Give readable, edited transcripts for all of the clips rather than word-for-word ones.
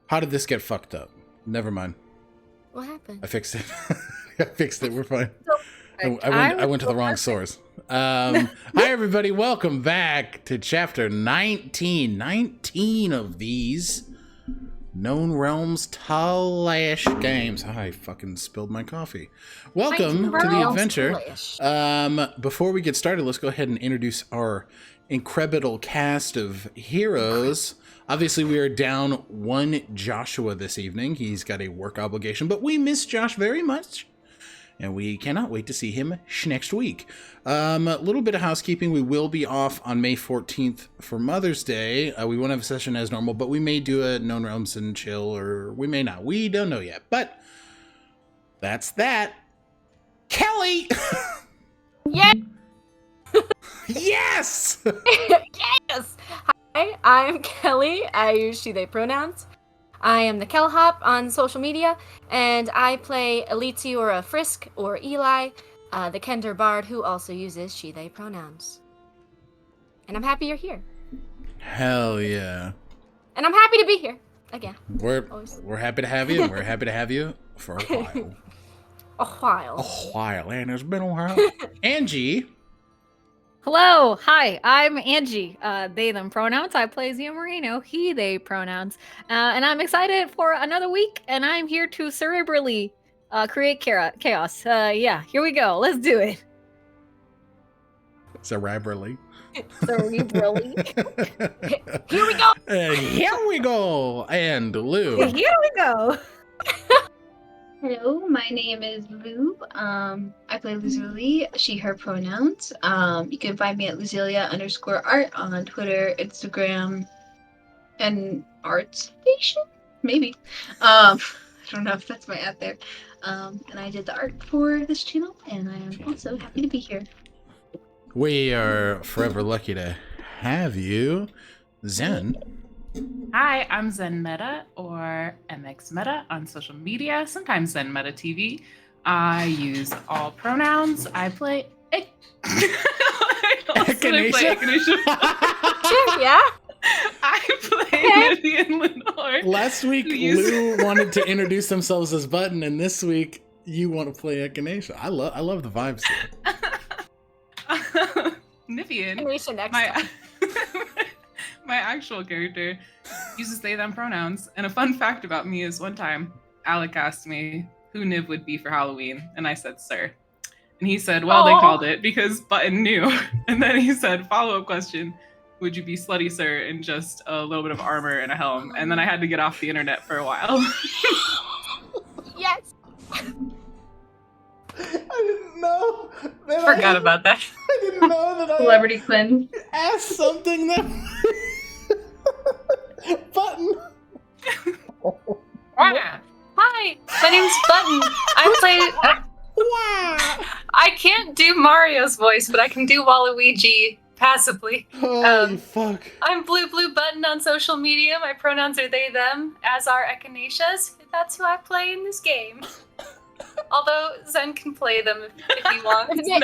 How did this get fucked up? Never mind. What happened? I fixed it. I fixed it. We're fine. I went to the wrong source. Hi, everybody. Welcome back to chapter 19. 19 of these Known Realms Tolesh games. I fucking spilled my coffee. Welcome to the adventure. Before we get started, let's go ahead and introduce our incredible cast of heroes. Obviously, we are down one Joshua this evening. He's got a work obligation, but we miss Josh very much, and we cannot wait to see him next week. A little bit of housekeeping. We will be off on May 14th for Mother's Day. We won't have a session as normal, but we may do a Known Realms and chill, or we may not. We don't know yet, but that's that. Kelly! Yeah! Yes! Yes! Hi, I'm Kelly. I use she, they pronouns. I am the TheKellHop on social media, and I play Elitiora Frisk or Eli, the Kender bard who also uses she, they pronouns. And I'm happy you're here. Hell yeah. And I'm happy to be here again. We're happy to have you, and we're happy to have you for a while. A while, and it's been a while. Angie. Hello, hi, I'm Angie. They, them pronouns. I play Zia Marino, he, they pronouns. And I'm excited for another week, and I'm here to cerebrally create chaos. Yeah, here we go. Let's do it. Cerebrally. Cerebrally. Here we go. Here we go. And Lou. Here we go. Hello, my name is Lou. I play Lazuli, she, her pronouns. You can find me at Luzilia_art on Twitter, Instagram, and Art Station? Maybe. I don't know if that's my ad there. And I did the art for this channel, and I am also happy to be here. We are forever lucky to have you. Zen. Hi, I'm ZenMeta or MXMeta on social media, sometimes ZenMeta TV. I use all pronouns. I play Echinacea? Yeah. I play Nivien Lenore. Last week, Lou wanted to introduce themselves as Button, and this week, you want to play Echinacea. I love the vibes here. Nivien, my actual character uses they, them pronouns. And a fun fact about me is one time, Alec asked me who Niv would be for Halloween. And I said, sir. And he said, well, they called it because Button knew. And then he said, follow-up question, would you be slutty, sir, in just a little bit of armor and a helm? And then I had to get off the internet for a while. Yes. I didn't know. Forgot about that. I didn't know that I Celebrity Quinn. asked something that... Button. Hi, my name's Button. I play. Wow. I can't do Mario's voice, but I can do Waluigi passively. Holy fuck. I'm Bluebluebutton on social media. My pronouns are they, them, as are Echinaceas. That's who I play in this game. Although Zen can play them if he wants. No.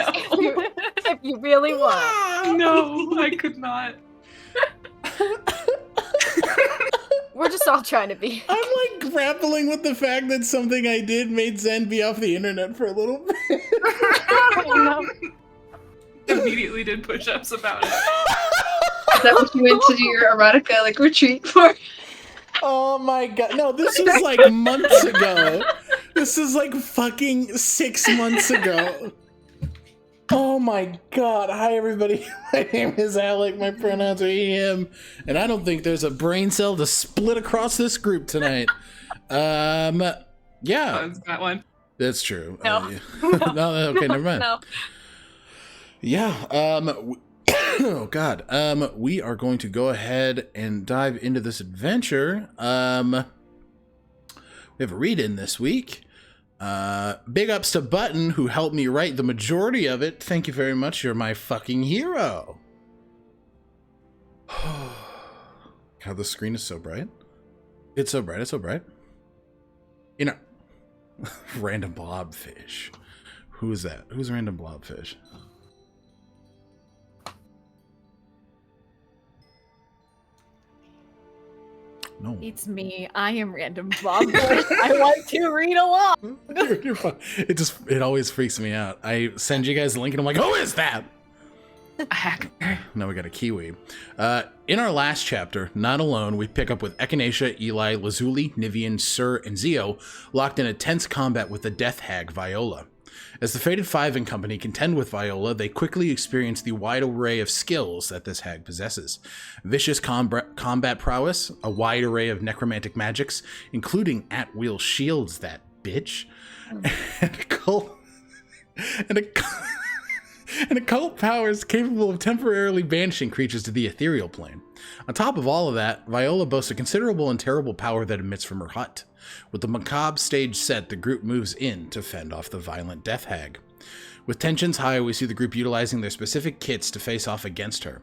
If you really want. No, I could not. We're just all trying to be. I'm like grappling with the fact that something I did made Zen be off the internet for a little bit. Immediately did push-ups about it. Is that what you went to do your erotica like retreat for? Oh my god. No, this was like months ago. This is like fucking 6 months ago. Oh my god. Hi everybody. My name is Alec. My pronouns are he, him. And I don't think there's a brain cell to split across this group tonight. Yeah. That one. That's true. No. No, okay, never mind. No. Yeah. Oh God. We are going to go ahead and dive into this adventure. We have a read-in this week. Big ups to Button, who helped me write the majority of it. Thank you very much. You're my fucking hero. God, the screen is so bright. It's so bright. It's so bright. You know, random blobfish. Who is that? Who's random blobfish? No. It's me. I am Random Bob. I want to read along. You're fine. It always freaks me out. I send you guys a link and I'm like, who is that? A hacker. Now we got a Kiwi. In our last chapter, Not Alone, we pick up with Echinacea, Eli, Lazuli, Nivien, Sir, and Zio locked in a tense combat with the death hag Viola. As the Fated Five and company contend with Viola, they quickly experience the wide array of skills that this hag possesses. Vicious combat prowess, a wide array of necromantic magics, including at-will shields, that bitch, and occult powers capable of temporarily banishing creatures to the ethereal plane. On top of all of that, Viola boasts a considerable and terrible power that emits from her hut. With the macabre stage set, the group moves in to fend off the violent death hag. With tensions high, we see the group utilizing their specific kits to face off against her.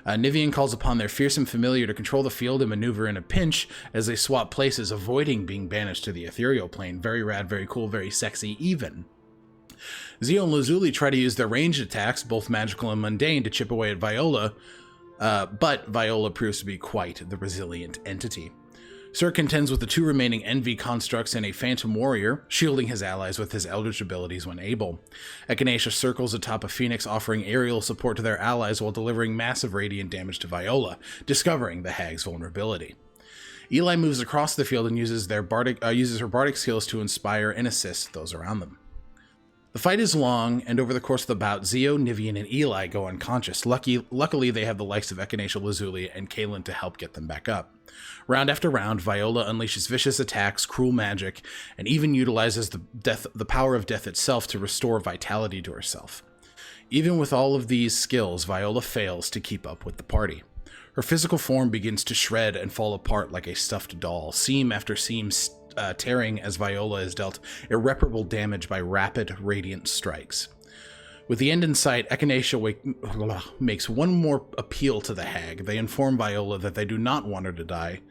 Nivien calls upon their fearsome familiar to control the field and maneuver in a pinch as they swap places, avoiding being banished to the ethereal plane. Very rad, very cool, very sexy even. Zio and Lazuli try to use their ranged attacks, both magical and mundane, to chip away at Viola, but Viola proves to be quite the resilient entity. Sir contends with the two remaining Envy constructs and a Phantom Warrior, shielding his allies with his Eldritch abilities when able. Echinacea circles atop a Phoenix, offering aerial support to their allies while delivering massive radiant damage to Viola, discovering the hag's vulnerability. Eli moves across the field and uses her bardic skills to inspire and assist those around them. The fight is long, and over the course of the bout, Zio, Nivien, and Eli go unconscious. Luckily, they have the likes of Echinacea, Lazuli, and Kaelin to help get them back up. Round after round, Viola unleashes vicious attacks, cruel magic, and even utilizes the power of death itself to restore vitality to herself. Even with all of these skills, Viola fails to keep up with the party. Her physical form begins to shred and fall apart like a stuffed doll, seam after seam tearing as Viola is dealt irreparable damage by rapid, radiant strikes. With the end in sight, Echinacea makes one more appeal to the hag. They inform Viola that they do not want her to die,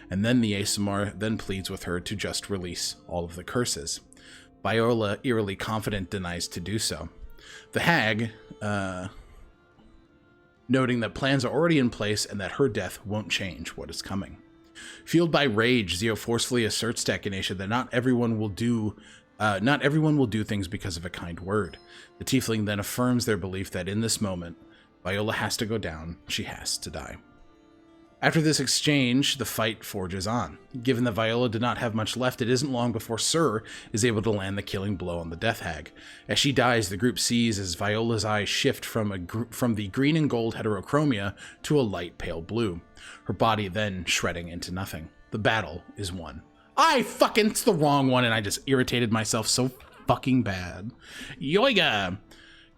and then the Aasimar then pleads with her to just release all of the curses. Viola, eerily confident, denies to do so. The hag, noting that plans are already in place and that her death won't change what is coming. Fueled by rage, Zio forcefully asserts to Echinacea that not everyone will do things because of a kind word. The Tiefling then affirms their belief that in this moment, Viola has to go down, she has to die. After this exchange, the fight forges on. Given that Viola did not have much left, it isn't long before Sir is able to land the killing blow on the death hag. As she dies, the group sees as Viola's eyes shift from the green and gold heterochromia to a light pale blue, her body then shredding into nothing. The battle is won. It's the wrong one, and I just irritated myself so fucking bad. Yoiga!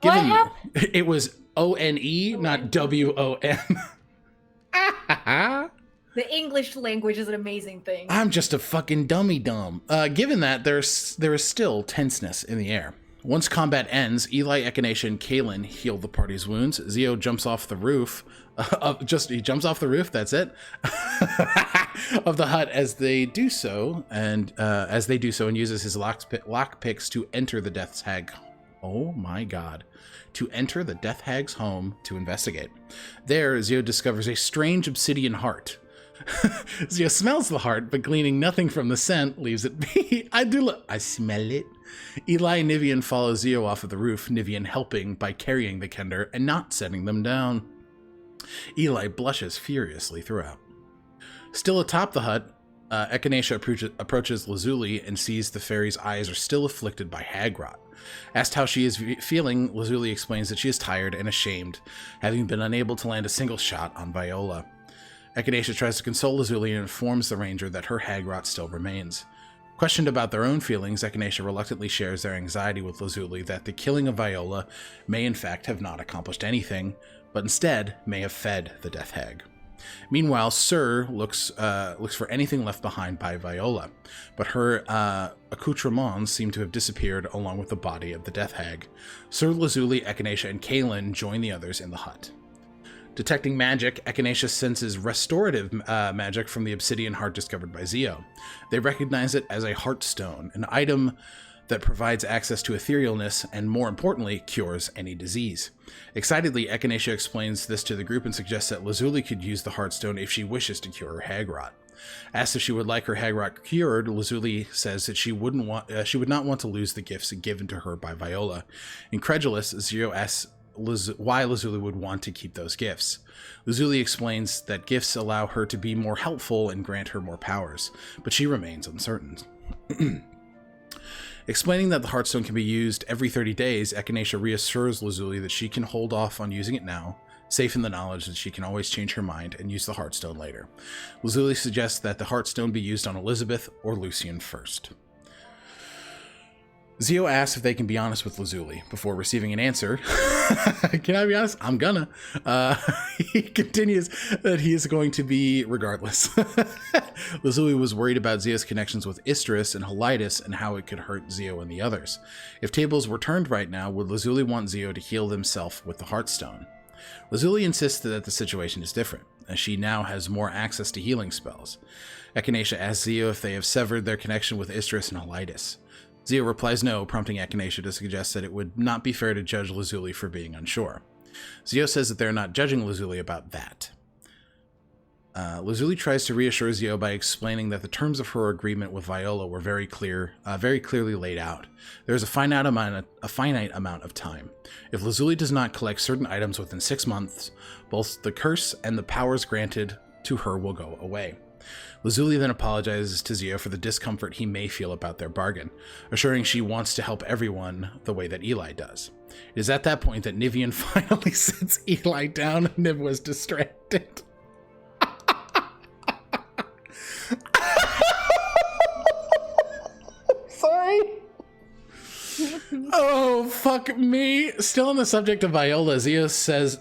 It was O-N-E, not W-O-M. The English language is an amazing thing. I'm just a fucking dummy-dumb. Given that, there is still tenseness in the air. Once combat ends, Eli, Echinacea, and Kaelin heal the party's wounds. Zio jumps off the roof. He jumps off the roof, that's it, of the hut as they do so, and uses his lockpicks to enter the Death's Hag. Oh my god. To enter the Death Hag's home to investigate. There, Zio discovers a strange obsidian heart. Zio smells the heart, but gleaning nothing from the scent, leaves it be. I smell it. Eli and Nivien follow Zio off of the roof, Nivien helping by carrying the Kender and not setting them down. Eli blushes furiously throughout. Still atop the hut, Echinacea approaches Lazuli and sees the fairy's eyes are still afflicted by hag rot. Asked how she is feeling, Lazuli explains that she is tired and ashamed, having been unable to land a single shot on Viola. Echinacea tries to console Lazuli and informs the ranger that her hag rot still remains. Questioned about their own feelings, Echinacea reluctantly shares their anxiety with Lazuli that the killing of Viola may in fact have not accomplished anything, but instead may have fed the death hag. Meanwhile, Sir looks for anything left behind by Viola, but her accoutrements seem to have disappeared along with the body of the death hag. Sir, Lazuli, Echinacea, and Kaelin join the others in the hut. Detecting magic, Echinacea senses restorative magic from the obsidian heart discovered by Zio. They recognize it as a heartstone, an item that provides access to etherealness and, more importantly, cures any disease. Excitedly, Echinacea explains this to the group and suggests that Lazuli could use the heartstone if she wishes to cure her hag rot. Asked if she would like her hag rot cured, Lazuli says that she would not want to lose the gifts given to her by Viola. Incredulous, Zio asks why Lazuli would want to keep those gifts. Lazuli explains that gifts allow her to be more helpful and grant her more powers, but she remains uncertain. Explaining that the Heartstone can be used every 30 days, Echinacea reassures Lazuli that she can hold off on using it now, safe in the knowledge that she can always change her mind and use the Heartstone later. Lazuli suggests that the Heartstone be used on Elizabeth or Lucian first. Zio asks if they can be honest with Lazuli. Before receiving an answer, can I be honest? I'm gonna. He continues that he is going to be regardless. Lazuli was worried about Zio's connections with Istris and Helitis and how it could hurt Zio and the others. If tables were turned right now, would Lazuli want Zio to heal himself with the Heartstone? Lazuli insists that the situation is different, as she now has more access to healing spells. Echinacea asks Zio if they have severed their connection with Istris and Helitis. Zio replies no, prompting Echinacea to suggest that it would not be fair to judge Lazuli for being unsure. Zio says that they're not judging Lazuli about that. Lazuli tries to reassure Zio by explaining that the terms of her agreement with Viola were very clearly laid out. There is a finite amount of time. If Lazuli does not collect certain items within 6 months, both the curse and the powers granted to her will go away. Lazuli then apologizes to Zio for the discomfort he may feel about their bargain, assuring she wants to help everyone the way that Eli does. It is at that point that Nivien finally sits Eli down and Niv was distracted. Sorry. Oh, fuck me. Still on the subject of Viola, Zio says...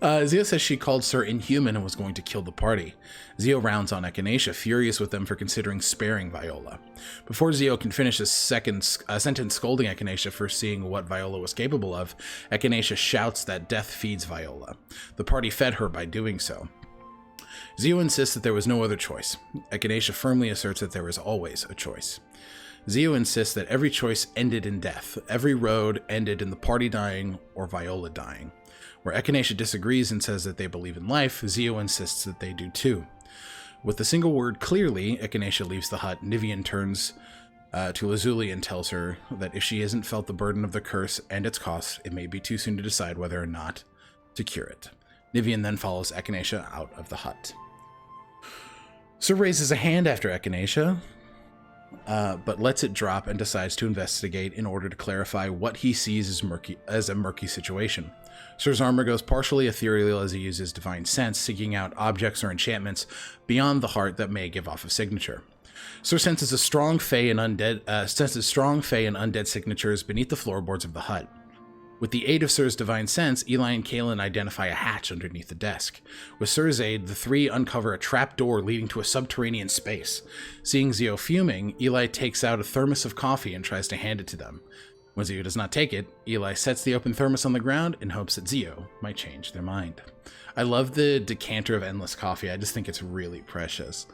Zio says she called Sir inhuman and was going to kill the party. Zio rounds on Echinacea, furious with them for considering sparing Viola. Before Zio can finish his sentence scolding Echinacea for seeing what Viola was capable of, Echinacea shouts that death feeds Viola. The party fed her by doing so. Zio insists that there was no other choice. Echinacea firmly asserts that there is always a choice. Zio insists that every choice ended in death. Every road ended in the party dying or Viola dying. Where Echinacea disagrees and says that they believe in life, Zio insists that they do too. With the single word clearly, Echinacea leaves the hut. Nivien turns to Lazuli and tells her that if she hasn't felt the burden of the curse and its cost, it may be too soon to decide whether or not to cure it. Nivien then follows Echinacea out of the hut. Sir raises a hand after Echinacea, but lets it drop and decides to investigate in order to clarify what he sees as a murky situation. Sir's armor goes partially ethereal as he uses divine sense, seeking out objects or enchantments beyond the heart that may give off a signature. Sir senses strong fey and undead signatures beneath the floorboards of the hut. With the aid of Sir's divine sense, Eli and Kaelin identify a hatch underneath the desk. With Sir's aid, the three uncover a trap door leading to a subterranean space. Seeing Zio fuming, Eli takes out a thermos of coffee and tries to hand it to them. When Zio does not take it, Eli sets the open thermos on the ground in hopes that Zio might change their mind. I love the decanter of endless coffee. I just think it's really precious.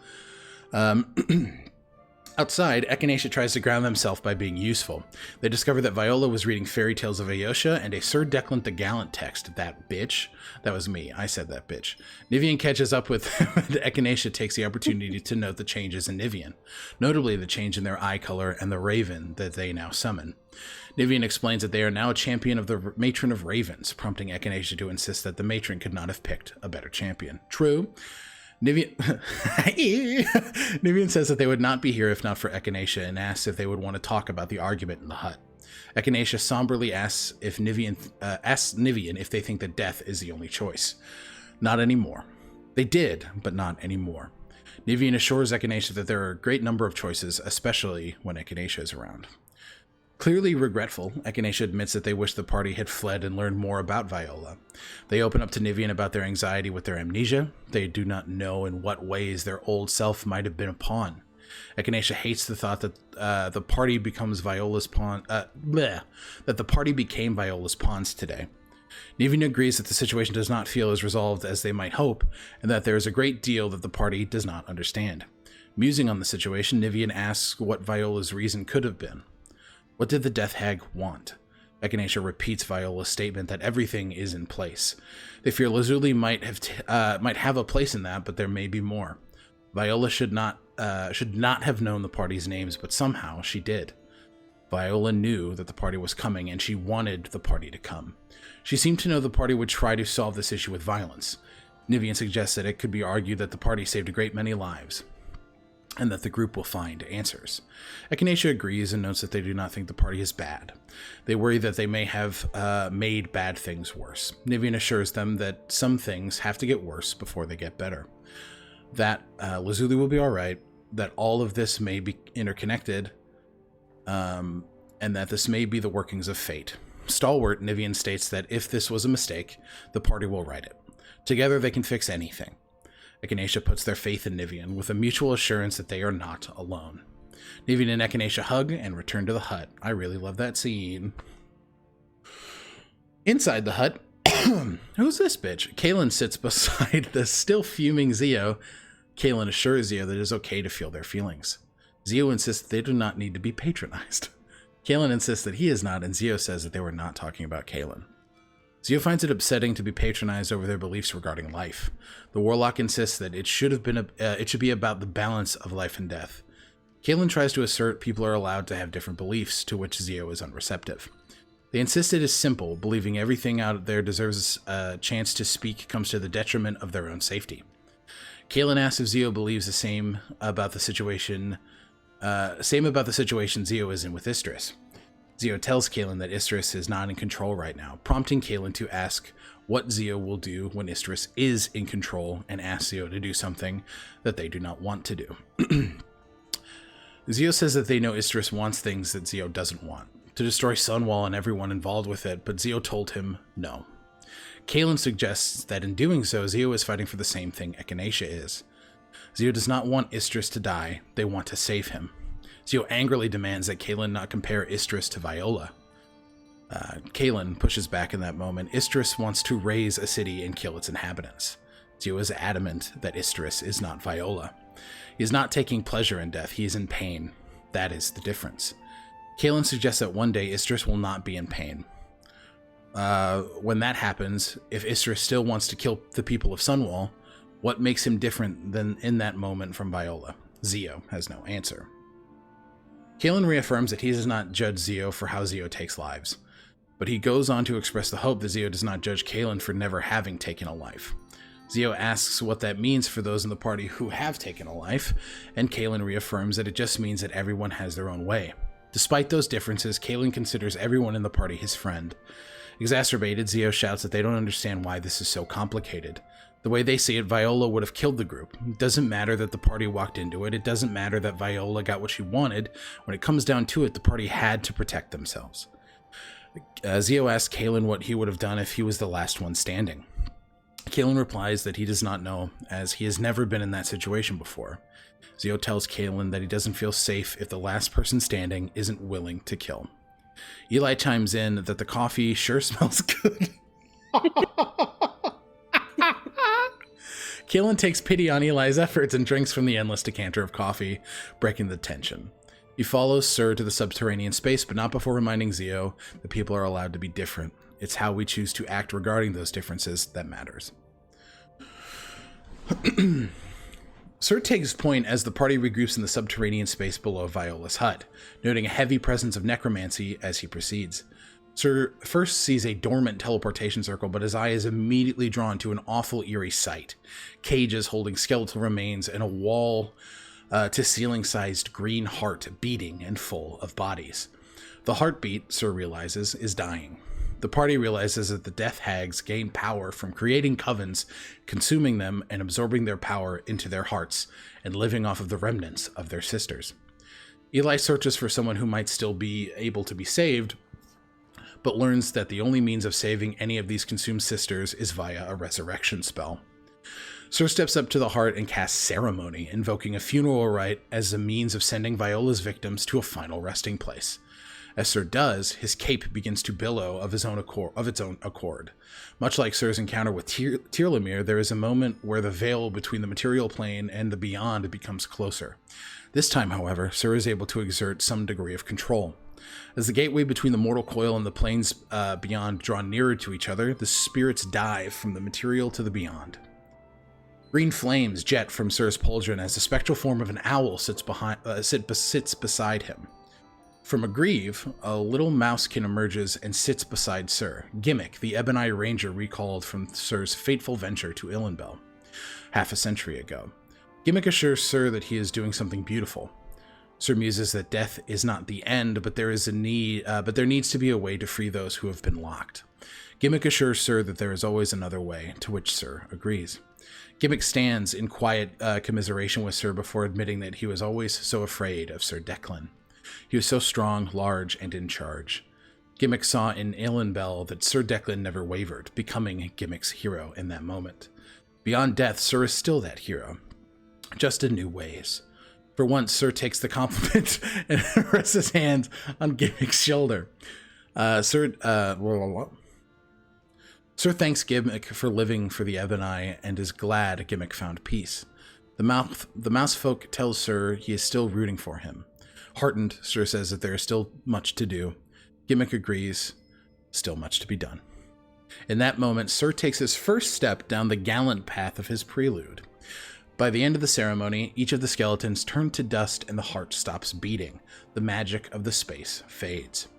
Outside, Echinacea tries to ground themselves by being useful. They discover that Viola was reading Fairy Tales of Ayosha and a Sir Declan the Gallant text. That bitch. That was me. I said that bitch. Nivien catches up with Echinacea takes the opportunity to note the changes in Nivien, notably the change in their eye color and the raven that they now summon. Nivien explains that they are now a champion of the Matron of Ravens, prompting Echinacea to insist that the matron could not have picked a better champion. True. Nivien says that they would not be here if not for Echinacea and asks if they would want to talk about the argument in the hut. Echinacea somberly asks Nivien if they think that death is the only choice. Not anymore. They did, but not anymore. Nivien assures Echinacea that there are a great number of choices, especially when Echinacea is around. Clearly regretful, Echinacea admits that they wish the party had fled and learned more about Viola. They open up to Nivien about their anxiety with their amnesia. They do not know in what ways their old self might have been a pawn. Echinacea hates the thought that the party becomes Viola's pawn. That the party became Viola's pawns today. Nivien agrees that the situation does not feel as resolved as they might hope, and that there is a great deal that the party does not understand. Musing on the situation, Nivien asks what Viola's reason could have been. What did the Death Hag want? Echinacea repeats Viola's statement that everything is in place. They fear Lazuli might have a place in that, but there may be more. Viola should not have known the party's names, but somehow she did. Viola knew that the party was coming, and she wanted the party to come. She seemed to know the party would try to solve this issue with violence. Nivien suggests that it could be argued that the party saved a great many lives, and that the group will find answers. Echinacea agrees and notes that they do not think the party is bad. They worry that they may have made bad things worse. Nivien assures them that some things have to get worse before they get better. That Lazuli will be alright, that all of this may be interconnected, and that this may be the workings of fate. Stalwart, Nivien states that if this was a mistake, the party will right it. Together they can fix anything. Echinacea puts their faith in Nivien with a mutual assurance that they are not alone. Nivien and Echinacea hug and return to the hut. I really love that scene. Inside the hut, who's this bitch? Kaelin sits beside the still fuming Zio. Kaelin assures Zio that it is okay to feel their feelings. Zio insists that they do not need to be patronized. Kaelin insists that he is not, and Zio says that they were not talking about Kaelin. Zio finds it upsetting to be patronized over their beliefs regarding life. The Warlock insists that it should be about the balance of life and death. Kaelin tries to assert people are allowed to have different beliefs, to which Zio is unreceptive. They insist it is simple, believing everything out there deserves a chance to speak comes to the detriment of their own safety. Kaelin asks if Zio believes the same about the situation Zio is in with Istris. Zio tells Kaelin that Istris is not in control right now, prompting Kaelin to ask what Zio will do when Istris is in control and asks Zio to do something that they do not want to do. Zio says that they know Istris wants things that Zio doesn't want, to destroy Sunwall and everyone involved with it, but Zio told him no. Kaelin suggests that in doing so, Zio is fighting for the same thing Echinacea is. Zio does not want Istris to die, they want to save him. Zio angrily demands that Kaelin not compare Istris to Viola. Kaelin pushes back in that moment. Istris wants to raise a city and kill its inhabitants. Zio is adamant that Istris is not Viola. He is not taking pleasure in death, he is in pain. That is the difference. Kaelin suggests that one day Istris will not be in pain. When that happens, if Istris still wants to kill the people of Sunwall, what makes him different than in that moment from Viola? Zio has no answer. Kaelin reaffirms that he does not judge Zio for how Zio takes lives, but he goes on to express the hope that Zio does not judge Kaelin for never having taken a life. Zio asks what that means for those in the party who have taken a life, and Kaelin reaffirms that it just means that everyone has their own way. Despite those differences, Kaelin considers everyone in the party his friend. Exacerbated, Zio shouts that they don't understand why this is so complicated. The way they see it, Viola would have killed the group. It doesn't matter that the party walked into it. It doesn't matter that Viola got what she wanted. When it comes down to it, the party had to protect themselves. Zio asks Kaelin what he would have done if he was the last one standing. Kaelin replies that he does not know, as he has never been in that situation before. Zio tells Kaelin that he doesn't feel safe if the last person standing isn't willing to kill. Eli chimes in that the coffee sure smells good. Kaelin takes pity on Eli's efforts and drinks from the endless decanter of coffee, breaking the tension. He follows Sir to the subterranean space, but not before reminding Zio that people are allowed to be different. It's how we choose to act regarding those differences that matters. Sir takes point as the party regroups in the subterranean space below Viola's hut, noting a heavy presence of necromancy as he proceeds. Sir first sees a dormant teleportation circle, but his eye is immediately drawn to an awful, eerie sight. Cages holding skeletal remains and a wall to ceiling-sized green heart beating and full of bodies. The heartbeat, Sir realizes, is dying. The party realizes that the death hags gain power from creating covens, consuming them and absorbing their power into their hearts, and living off of the remnants of their sisters. Eli searches for someone who might still be able to be saved, but learns that the only means of saving any of these consumed sisters is via a resurrection spell. Sir steps up to the heart and casts Ceremony, invoking a funeral rite as a means of sending Viola's victims to a final resting place. As Sir does, his cape begins to billow of its own accord. Much like Sir's encounter with Tirlamir, there is a moment where the veil between the material plane and the beyond becomes closer. This time, however, Sir is able to exert some degree of control. As the gateway between the mortal coil and the planes beyond draw nearer to each other, the spirits dive from the material to the beyond. Green flames jet from Sir's pauldron as the spectral form of an owl sits beside him. From a greave, a little mousekin emerges and sits beside Sir, Gimmick, the Ebony Ranger recalled from Sir's fateful venture to Ilinbel, half a century ago. Gimmick assures Sir that he is doing something beautiful. Sir muses that death is not the end, but there needs to be a way to free those who have been locked. Gimmick assures Sir that there is always another way, to which Sir agrees. Gimmick stands in quiet commiseration with Sir before admitting that he was always so afraid of Sir Declan. He was so strong, large, and in charge. Gimmick saw in Ilinbel that Sir Declan never wavered, becoming Gimmick's hero in that moment. Beyond death, Sir is still that hero, just in new ways. For once, Sir takes the compliment and rests his hand on Gimmick's shoulder. Sir thanks Gimmick for living for the Ebony and is glad Gimmick found peace. The mousefolk tells Sir he is still rooting for him. Heartened, Sir says that there is still much to do. Gimmick agrees, still much to be done. In that moment, Sir takes his first step down the gallant path of his prelude. By the end of the ceremony, each of the skeletons turn to dust and the heart stops beating. The magic of the space fades.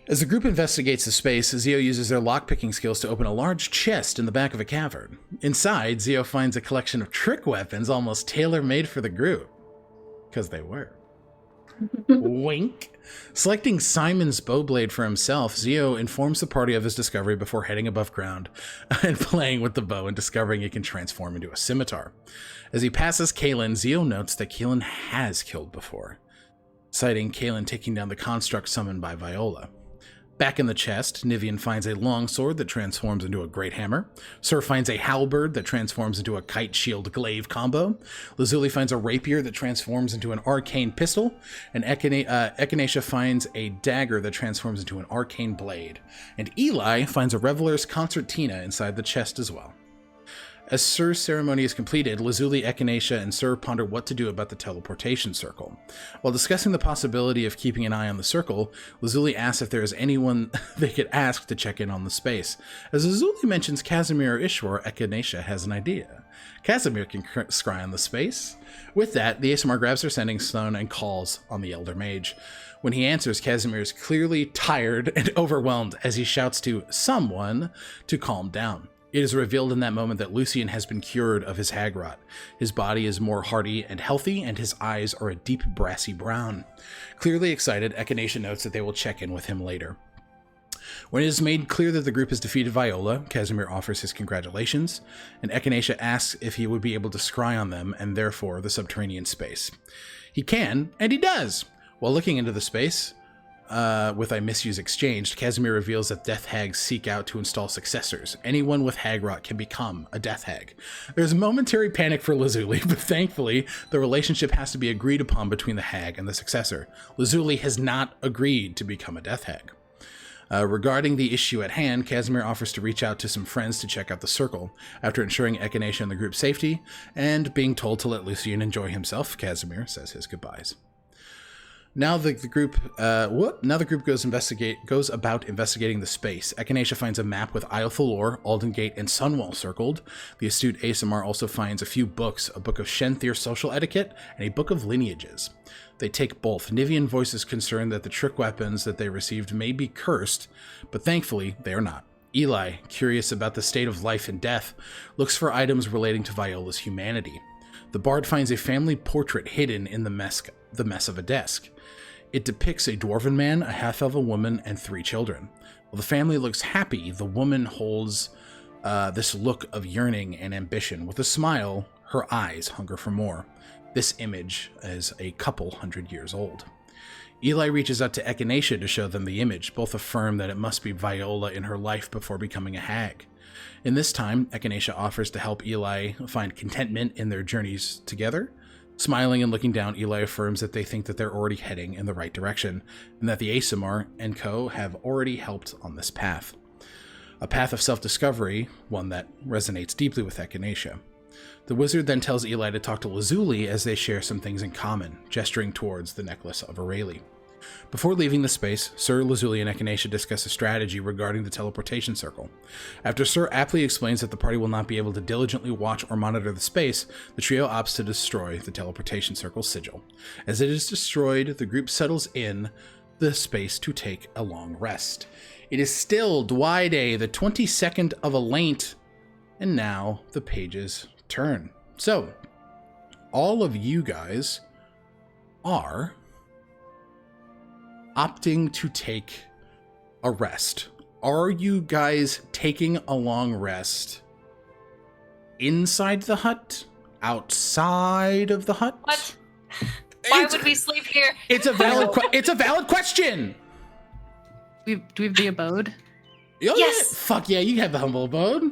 As the group investigates the space, Zio uses their lockpicking skills to open a large chest in the back of a cavern. Inside, Zio finds a collection of trick weapons almost tailor-made for the group. Because they were. Wink. Selecting Simon's bowblade for himself, Zio informs the party of his discovery before heading above ground and playing with the bow and discovering it can transform into a scimitar. As he passes Kaelin, Zio notes that Kaelin has killed before, citing Kaelin taking down the construct summoned by Viola. Back in the chest, Nivien finds a longsword that transforms into a great hammer. Sir finds a halberd that transforms into a kite shield glaive combo. Lazuli finds a rapier that transforms into an arcane pistol. And Echinacea finds a dagger that transforms into an arcane blade. And Eli finds a reveler's concertina inside the chest as well. As Sir's ceremony is completed, Lazuli, Echinacea, and Sir ponder what to do about the teleportation circle. While discussing the possibility of keeping an eye on the circle, Lazuli asks if there is anyone they could ask to check in on the space. As Lazuli mentions Casimir or Ishwar, Echinacea has an idea. Casimir can scry on the space. With that, the Aasimar grabs their sending stone and calls on the Elder Mage. When he answers, Casimir is clearly tired and overwhelmed as he shouts to someone to calm down. It is revealed in that moment that Lucien has been cured of his hag rot. His body is more hardy and healthy, and his eyes are a deep brassy brown. Clearly excited, Echinacea notes that they will check in with him later. When it is made clear that the group has defeated Viola, Casimir offers his congratulations, and Echinacea asks if he would be able to scry on them and therefore the subterranean space. He can, and he does! While looking into the space, with a misuse exchanged, Casimir reveals that death hags seek out to install successors. Anyone with hag rot can become a death hag. There's a momentary panic for Lazuli, but thankfully, the relationship has to be agreed upon between the hag and the successor. Lazuli has not agreed to become a death hag. Regarding the issue at hand, Casimir offers to reach out to some friends to check out the circle. After ensuring Echinacea and the group's safety, and being told to let Lucien enjoy himself, Casimir says his goodbyes. Now the group goes about investigating the space. Echinacea finds a map with Isle Thalor, Alden Gate, and Sunwall circled. The astute Aasimar also finds a few books, a book of Shenthir social etiquette, and a book of lineages. They take both. Nivien voices concern that the trick weapons that they received may be cursed, but thankfully they are not. Eli, curious about the state of life and death, looks for items relating to Viola's humanity. The bard finds a family portrait hidden in the mess of a desk. It depicts a dwarven man, a half-elven woman, and 3 children. While the family looks happy, the woman holds this look of yearning and ambition. With a smile, her eyes hunger for more. This image is a couple 100 years old. Eli reaches out to Echinacea to show them the image. Both affirm that it must be Viola in her life before becoming a hag. In this time, Echinacea offers to help Eli find contentment in their journeys together. Smiling and looking down, Eli affirms that they think that they're already heading in the right direction, and that the Aasimar and co. have already helped on this path. A path of self-discovery, one that resonates deeply with Echinacea. The wizard then tells Eli to talk to Lazuli as they share some things in common, gesturing towards the necklace of Aurelie. Before leaving the space, Sir, Lazuli, and Echinacea discuss a strategy regarding the teleportation circle. After Sir aptly explains that the party will not be able to diligently watch or monitor the space, the trio opts to destroy the teleportation circle's sigil. As it is destroyed, the group settles in the space to take a long rest. It is still Dwide, the 22nd of Alaint, and now the pages turn. So, all of you guys are opting to take a rest. Are you guys taking a long rest inside the hut? Outside of the hut? What? Why would we sleep here? It's a valid question. Do we have the abode? Oh, Yes. Yeah. Fuck yeah, you have the humble abode.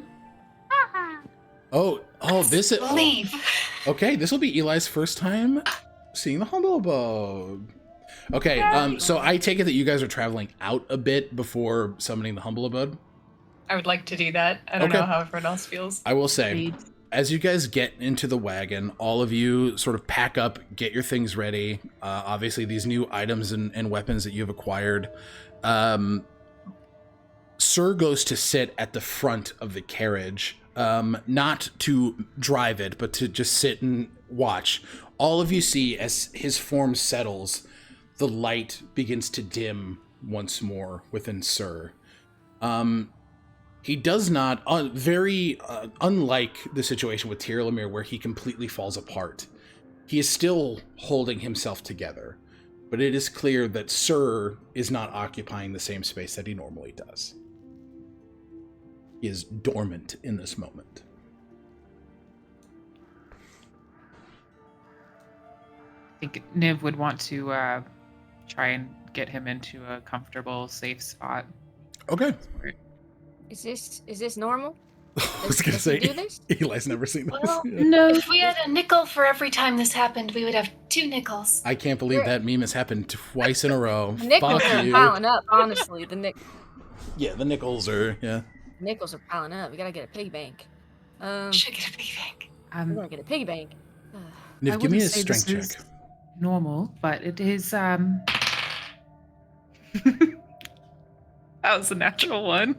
Oh, this is... Leave. Okay, this will be Eli's first time seeing the humble abode. Okay, so I take it that you guys are traveling out a bit before summoning the humble abode? I would like to do that. I don't know how everyone else feels. I will say, as you guys get into the wagon, all of you sort of pack up, get your things ready. Obviously, these new items and weapons that you've acquired. Sir goes to sit at the front of the carriage, not to drive it, but to just sit and watch. All of you see, as his form settles, the light begins to dim once more within Sir. He does not, unlike the situation with Tirlamir where he completely falls apart, he is still holding himself together. But it is clear that Sir is not occupying the same space that he normally does. He is dormant in this moment. I think Niv would want to try and get him into a comfortable, safe spot. Okay. Is this normal? I was going to say, do this? Eli's never seen this. Well, Yeah. no. If we had a nickel for every time this happened, we would have 2 nickels. I can't believe that meme has happened twice in a row. The nickels Fuck are you. piling up, honestly. Yeah, the nickels are, yeah. Nickels are piling up. We gotta get a piggy bank. Should get a piggy bank. We're gonna get a piggy bank. Niv, give me a wouldn't say strength this check. is normal, but it is that was a natural one.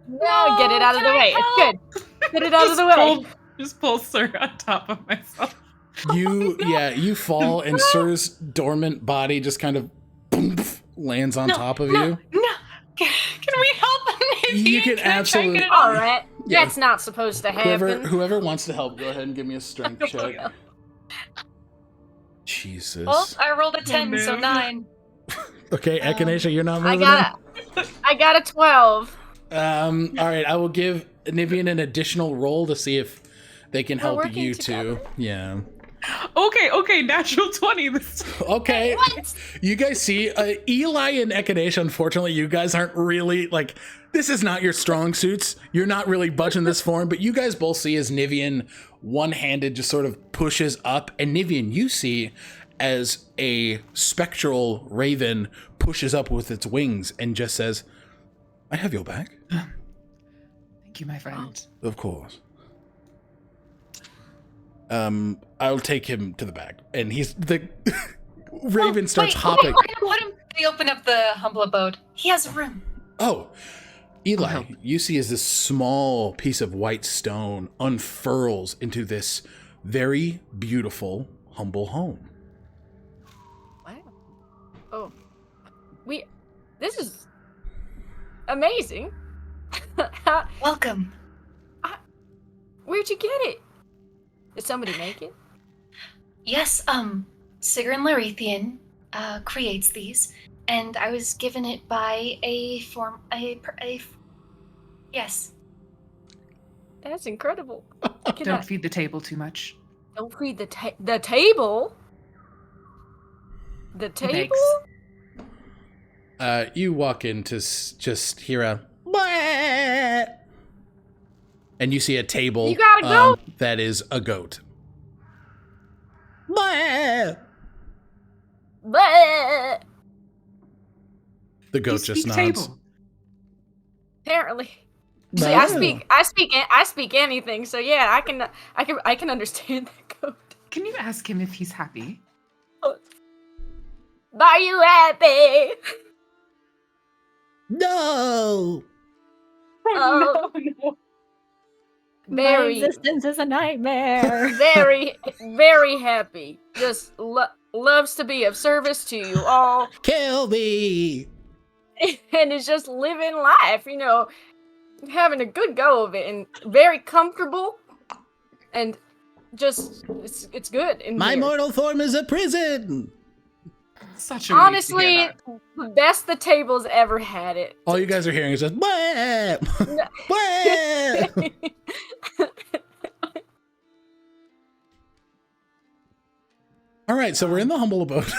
No, get it out of the way. It's good. Get it out of the way. Just pull Sir on top of myself. You fall, and Sir's dormant body just kind of boom, lands on top of you. No. Can we help him? You can absolutely. All right. Yeah. That's not supposed to happen. Whoever wants to help, go ahead and give me a strength check. Jesus. Well, I rolled a 10, so 9. Okay, Echinacea, you're not moving. I got a 12. All right, I will give Nivien an additional roll to see if they can help working you together. too. Yeah. Okay, natural 20. Okay. What? You guys see, Eli and Echinacea, unfortunately, you guys aren't really, like, this is not your strong suits. You're not really budging this form, but you guys both see as Nivien, one-handed, just sort of pushes up, and Nivien, you see as a spectral raven pushes up with its wings and just says, I have your back. Thank you, my friend. Of course. I'll take him to the back. And Raven starts hopping. Let him open up the humble abode. He has a room. Oh, Eli, you see as this small piece of white stone unfurls into this very beautiful, humble home. Wow. Oh. This is amazing. Welcome. Where'd you get it? Did somebody make it? Yes, Sigrun Larethian creates these, and I was given it by yes. That's incredible. Don't feed the table too much. Don't feed the table? The table? You walk in to just hear a "Bleh!" And you see a table. You got a goat? That is a goat. Bleh! Bleh! The goat just nods. Table. Apparently. Bleh. See, I speak anything, so yeah, I can understand that goat. Can you ask him if he's happy? Are you happy? No. Oh. No. Very, My existence is a nightmare. very, very happy. Just loves to be of service to you all. Kill me. And is just living life, having a good go of it, and very comfortable, and just it's good. My mortal form is a prison. Such a honestly, the best the table's ever had it. All you guys are hearing is just "Bleh! Bleh!" All right, so we're in the humble abode.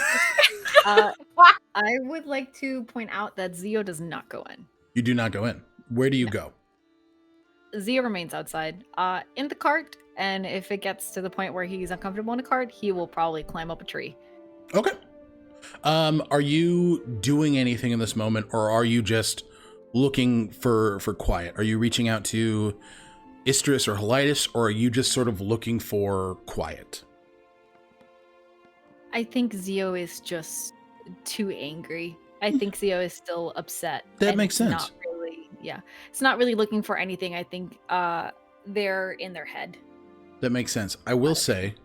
I would like to point out that Zio does not go in. You do not go in. Where do you go? Zio remains outside, in the cart, and if it gets to the point where he's uncomfortable in a cart, he will probably climb up a tree. Okay. Are you doing anything in this moment, or are you just looking for quiet? Are you reaching out to Istris or Helitis, or are you just sort of looking for quiet? I think Zio is just too angry. I think Zio is still upset. That makes sense. Not really, it's not really looking for anything. I think they're in their head. That makes sense. I will say,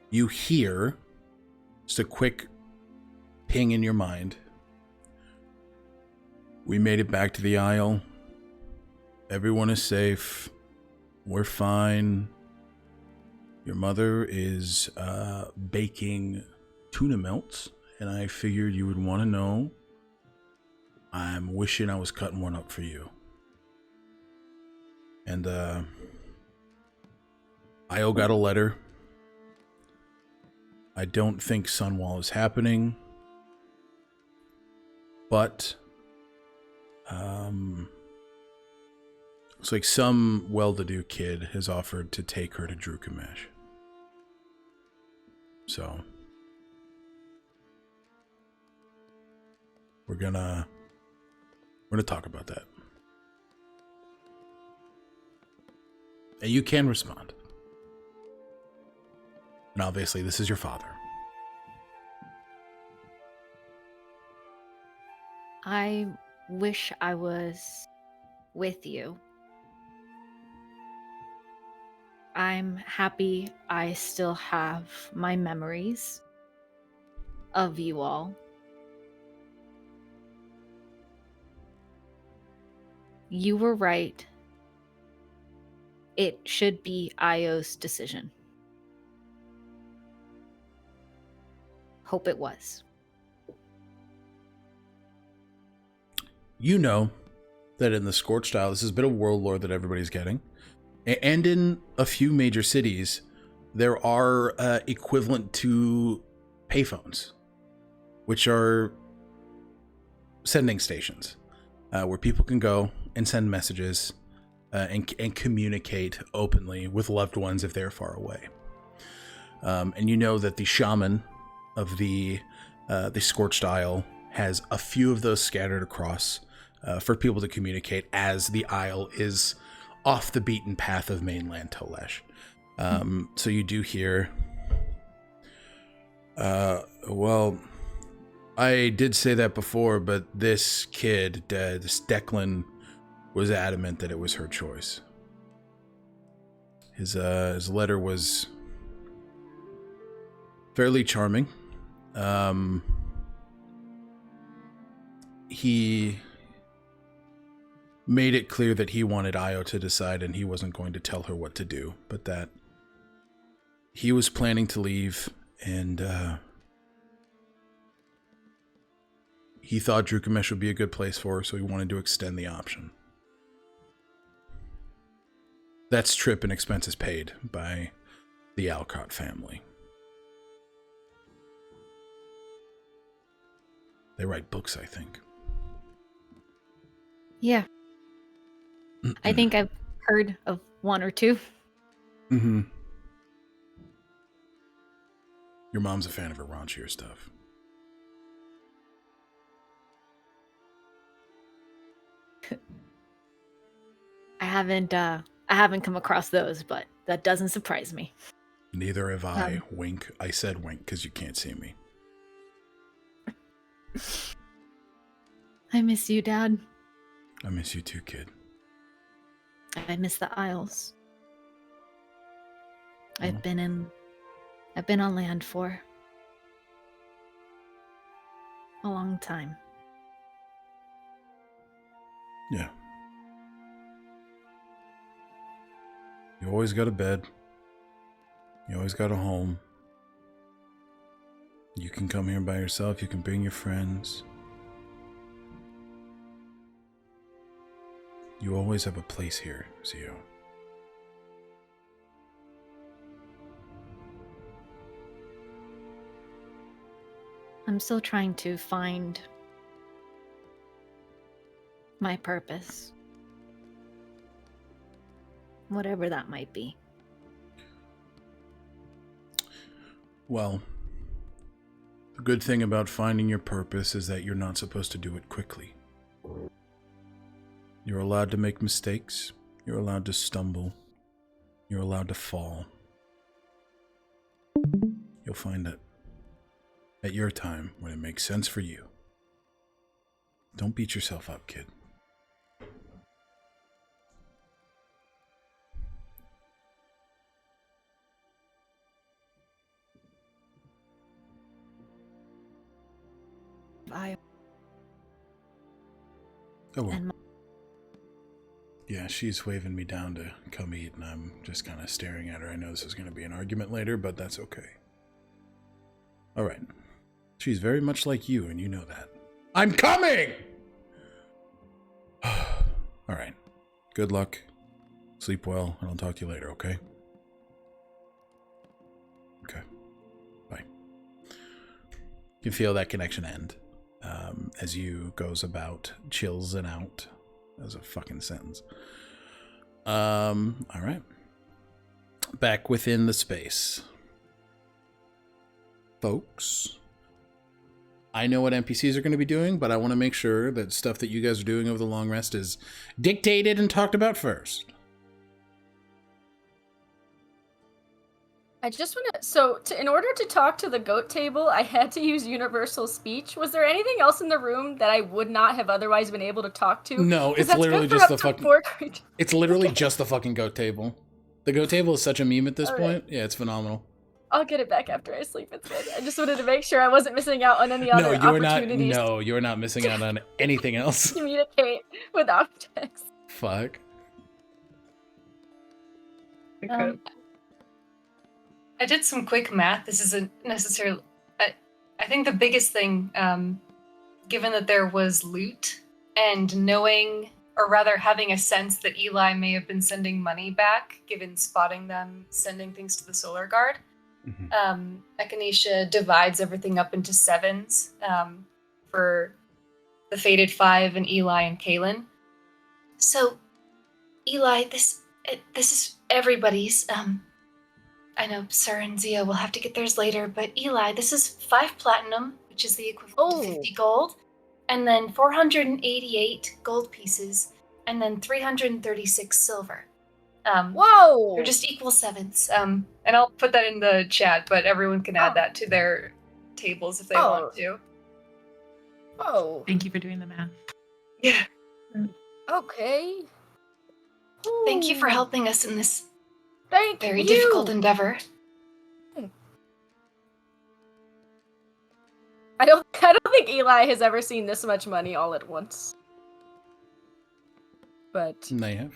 you hear just a quick ping in your mind. We made it back to the Isle. Everyone is safe. We're fine. Your mother is baking tuna melts, and I figured you would want to know. I'm wishing I was cutting one up for you. And Io got a letter. I don't think Sunwall is happening. But looks like some well-to-do kid has offered to take her to Drukamesh. So we're gonna talk about that. And you can respond. And obviously this is your father. I wish I was with you. I'm happy I still have my memories of you all. You were right. It should be Io's decision. Hope it was. You know that in the Scorched Isle, this has been a world lore that everybody's getting. And in a few major cities, there are equivalent to payphones, which are sending stations where people can go and send messages and communicate openly with loved ones if they're far away. And you know that the shaman of the Scorched Isle has a few of those scattered across for people to communicate as the Isle is off the beaten path of mainland Tolesh. So you do hear, well, I did say that before, but this kid, this Declan, was adamant that it was her choice. His letter was fairly charming. He made it clear that he wanted Io to decide and he wasn't going to tell her what to do, but that he was planning to leave and he thought Drukamesh would be a good place for her, so he wanted to extend the option. That's trip and expenses paid by the Alcott family. They write books, I think. Yeah. I think I've heard of one or two. Mm-hmm. Your mom's a fan of her raunchier stuff. I haven't come across those, but that doesn't surprise me. Neither have I. Wink. I said wink because you can't see me. I miss you, Dad. I miss you too, kid. I miss the Isles. Oh. I've been on land for a long time. Yeah. You always got a bed. You always got a home. You can come here by yourself. You can bring your friends. You always have a place here, Zio. I'm still trying to find my purpose. Whatever that might be. Well, the good thing about finding your purpose is that you're not supposed to do it quickly. You're allowed to make mistakes. You're allowed to stumble. You're allowed to fall. You'll find it at your time when it makes sense for you. Don't beat yourself up, kid. Oh, well. Yeah, she's waving me down to come eat, and I'm just kind of staring at her. I know this is going to be an argument later, but that's okay. All right. She's very much like you, and you know that. I'm coming! All right. Good luck. Sleep well, and I'll talk to you later, okay? Okay. Bye. You can feel that connection end as you goes about, chills and out. That was a fucking sentence. All right. Back within the space. Folks, I know what NPCs are going to be doing, but I want to make sure that stuff that you guys are doing over the long rest is dictated and talked about first. I just want to, in order to talk to the goat table, I had to use universal speech. Was there anything else in the room that I would not have otherwise been able to talk to? No, it's literally just the fucking... It's literally just the fucking goat table. The goat table is such a meme at this point. Yeah, it's phenomenal. I'll get it back after I sleep. It's good. I just wanted to make sure I wasn't missing out on any other opportunities. No, you're not missing out on anything else. Communicate with objects. Fuck. I did some quick math. This isn't necessarily... I think the biggest thing, given that there was loot and knowing, or rather having a sense that Eli may have been sending money back, given spotting them sending things to the Solar Guard, Echinacea divides everything up into 7s for the Fated 5 and Eli and Kaylin. So, Eli, this is everybody's... I know Sir and Zia will have to get theirs later, but Eli, this is 5 platinum, which is the equivalent to 50 gold. and then 488 gold pieces, and then 336 silver. Whoa! They're just equal sevens. And I'll put that in the chat, but everyone can add that to their tables if they want to. Oh. Thank you for doing the math. Yeah. Okay. Thank you for helping us in this Thank very you. difficult endeavor. I don't think Eli has ever seen this much money all at once. But They have.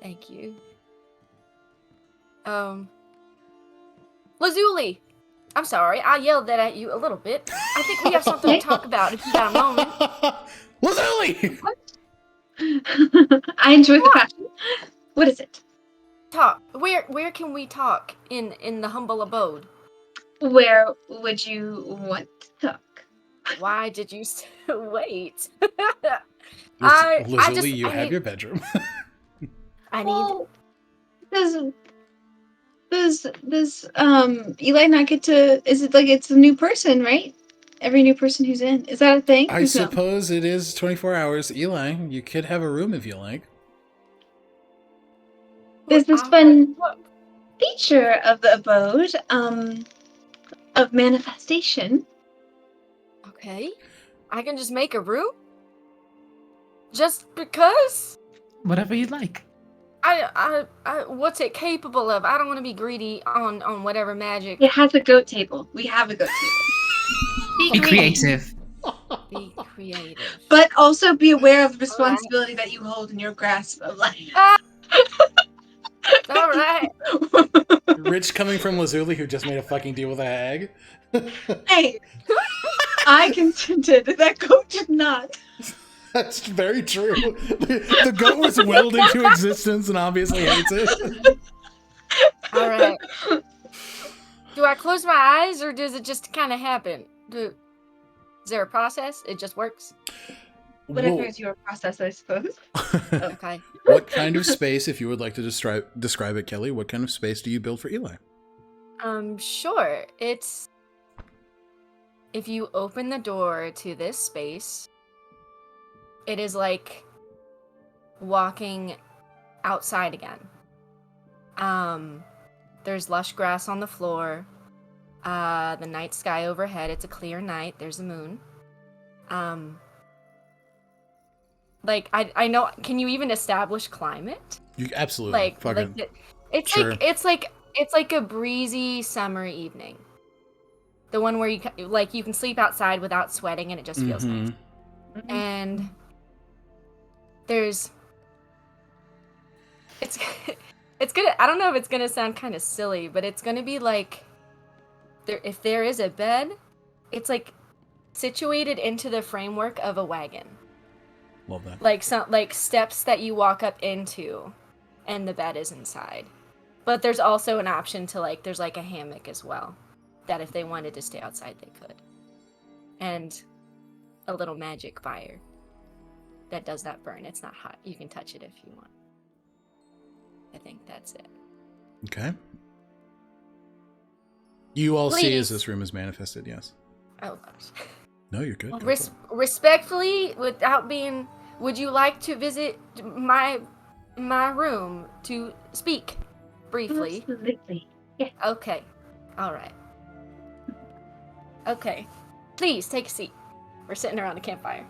thank you. Lazuli! I'm sorry, I yelled that at you a little bit. I think we have something to talk about if you got a moment. Lazuli! I enjoy the passion. What is it? Talk. Where can we talk in the humble abode? Where would you want to talk? Why did you wait? Lazuli, you have your bedroom. I need. Well, does Eli not get to? Is it like it's a new person, right? Every new person who's in, is that a thing? I suppose it is 24 hours. Eli, you could have a room if you like. There's this fun feature of the abode, of manifestation. Okay, I can just make a room. Just because. Whatever you'd like. I what's it capable of? I don't want to be greedy on whatever magic. It has a goat table. We have a goat table. Be creative. Be creative. But also be aware of the responsibility that you hold in your grasp of life. All right. Rich coming from Lazuli, who just made a fucking deal with a hag. Hey, I consented. That goat did not. That's very true. The goat was willed into existence and obviously hates it. All right. Do I close my eyes or does it just kind of happen? Is there a process? It just works? Whatever is your process, I suppose. Okay. What kind of space, if you would like to describe it, Kelly, what kind of space do you build for Eli? Sure. It's... If you open the door to this space, it is like walking outside again. There's lush grass on the floor. The night sky overhead. It's a clear night. There's a moon. Like I know. Can you even establish climate? You absolutely it's like a breezy summer evening. The one where you can sleep outside without sweating and it just feels nice. Mm-hmm. And it's gonna, I don't know if it's gonna sound kind of silly, but it's gonna be like if there is a bed, it's like situated into the framework of a wagon. Love that. Like steps that you walk up into and the bed is inside. But there's also an option to there's like a hammock as well, that if they wanted to stay outside they could. And a little magic fire that does not burn. It's not hot. You can touch it if you want. I think that's it. Okay. You all see as this room is manifested, yes. Oh gosh. No, you're good. Respectfully, without being, would you like to visit my room to speak briefly? Absolutely. Yeah. Okay. All right. Okay. Please take a seat. We're sitting around a campfire.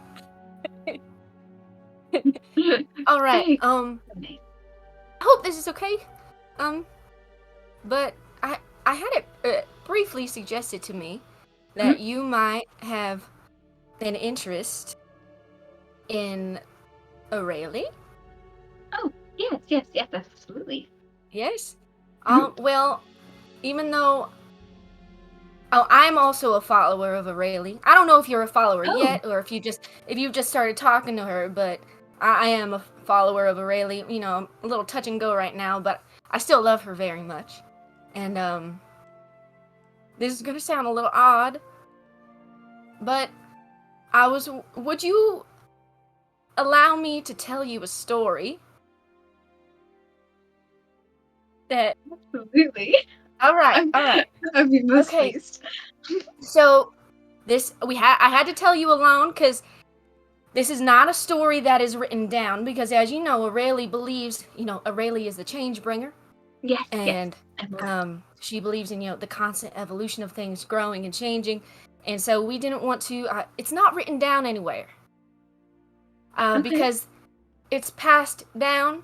All right. I hope this is okay. But I had it briefly suggested to me that you might have an interest in Aurelie. Oh, yes, absolutely. Yes. Well, even though I'm also a follower of Aurelie. I don't know if you're a follower yet, or if you've just started talking to her, but I am a follower of Aurelie. You know, I'm a little touch and go right now, but I still love her very much. And this is gonna sound a little odd, but would you allow me to tell you a story that Absolutely. All right. I'd be most Okay. pleased. So I had to tell you alone because this is not a story that is written down because, as you know, Aurelie believes, Aurelie is the change bringer. Yes, And yes. she believes in, the constant evolution of things growing and changing. And so we didn't want to, it's not written down anywhere. Because it's passed down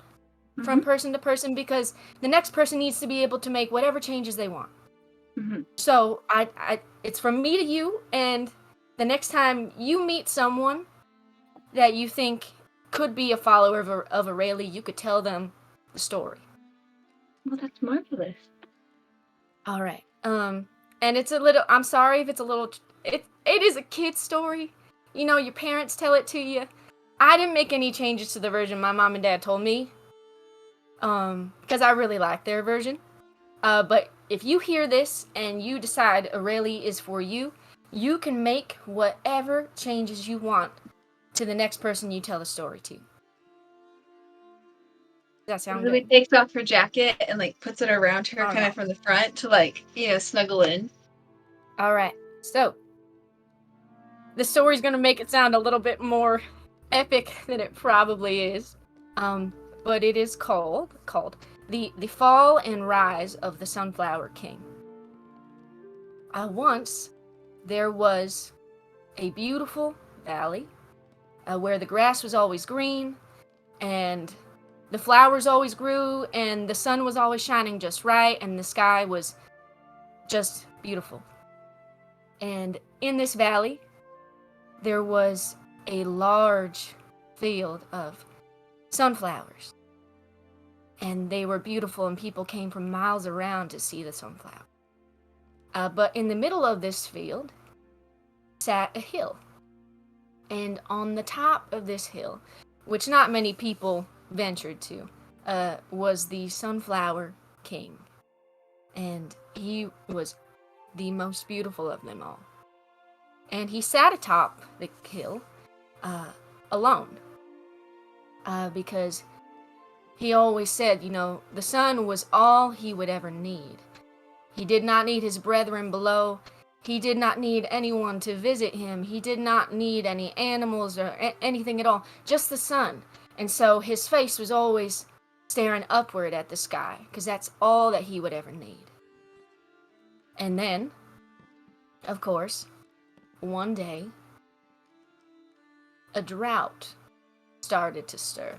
from person to person because the next person needs to be able to make whatever changes they want. So it's from me to you, and the next time you meet someone that you think could be a follower of Aurelie, you could tell them the story. Well, that's marvelous. All right. And it's a little, I'm sorry if it's a little, it is a kid's story. Your parents tell it to you. I didn't make any changes to the version my mom and dad told me. Because I really like their version. But if you hear this and you decide Aurelie is for you, you can make whatever changes you want to the next person you tell the story to. Does that sound really good? Takes off her jacket and puts it around her kind of from the front to snuggle in. All right. So the story's gonna make it sound a little bit more epic than it probably is. But it is called the Fall and Rise of the Sunflower King. Once there was a beautiful valley where the grass was always green and the flowers always grew and the sun was always shining just right and the sky was just beautiful. And in this valley, there was a large field of sunflowers. And they were beautiful and people came from miles around to see the sunflower. But in the middle of this field sat a hill. And on the top of this hill, which not many people ventured to, was the Sunflower King. And he was the most beautiful of them all. And he sat atop the hill alone. Because he always said, the sun was all he would ever need. He did not need his brethren below. He did not need anyone to visit him. He did not need any animals or anything at all, just the sun. And so his face was always staring upward at the sky, because that's all that he would ever need. And then, of course, one day, a drought started to stir.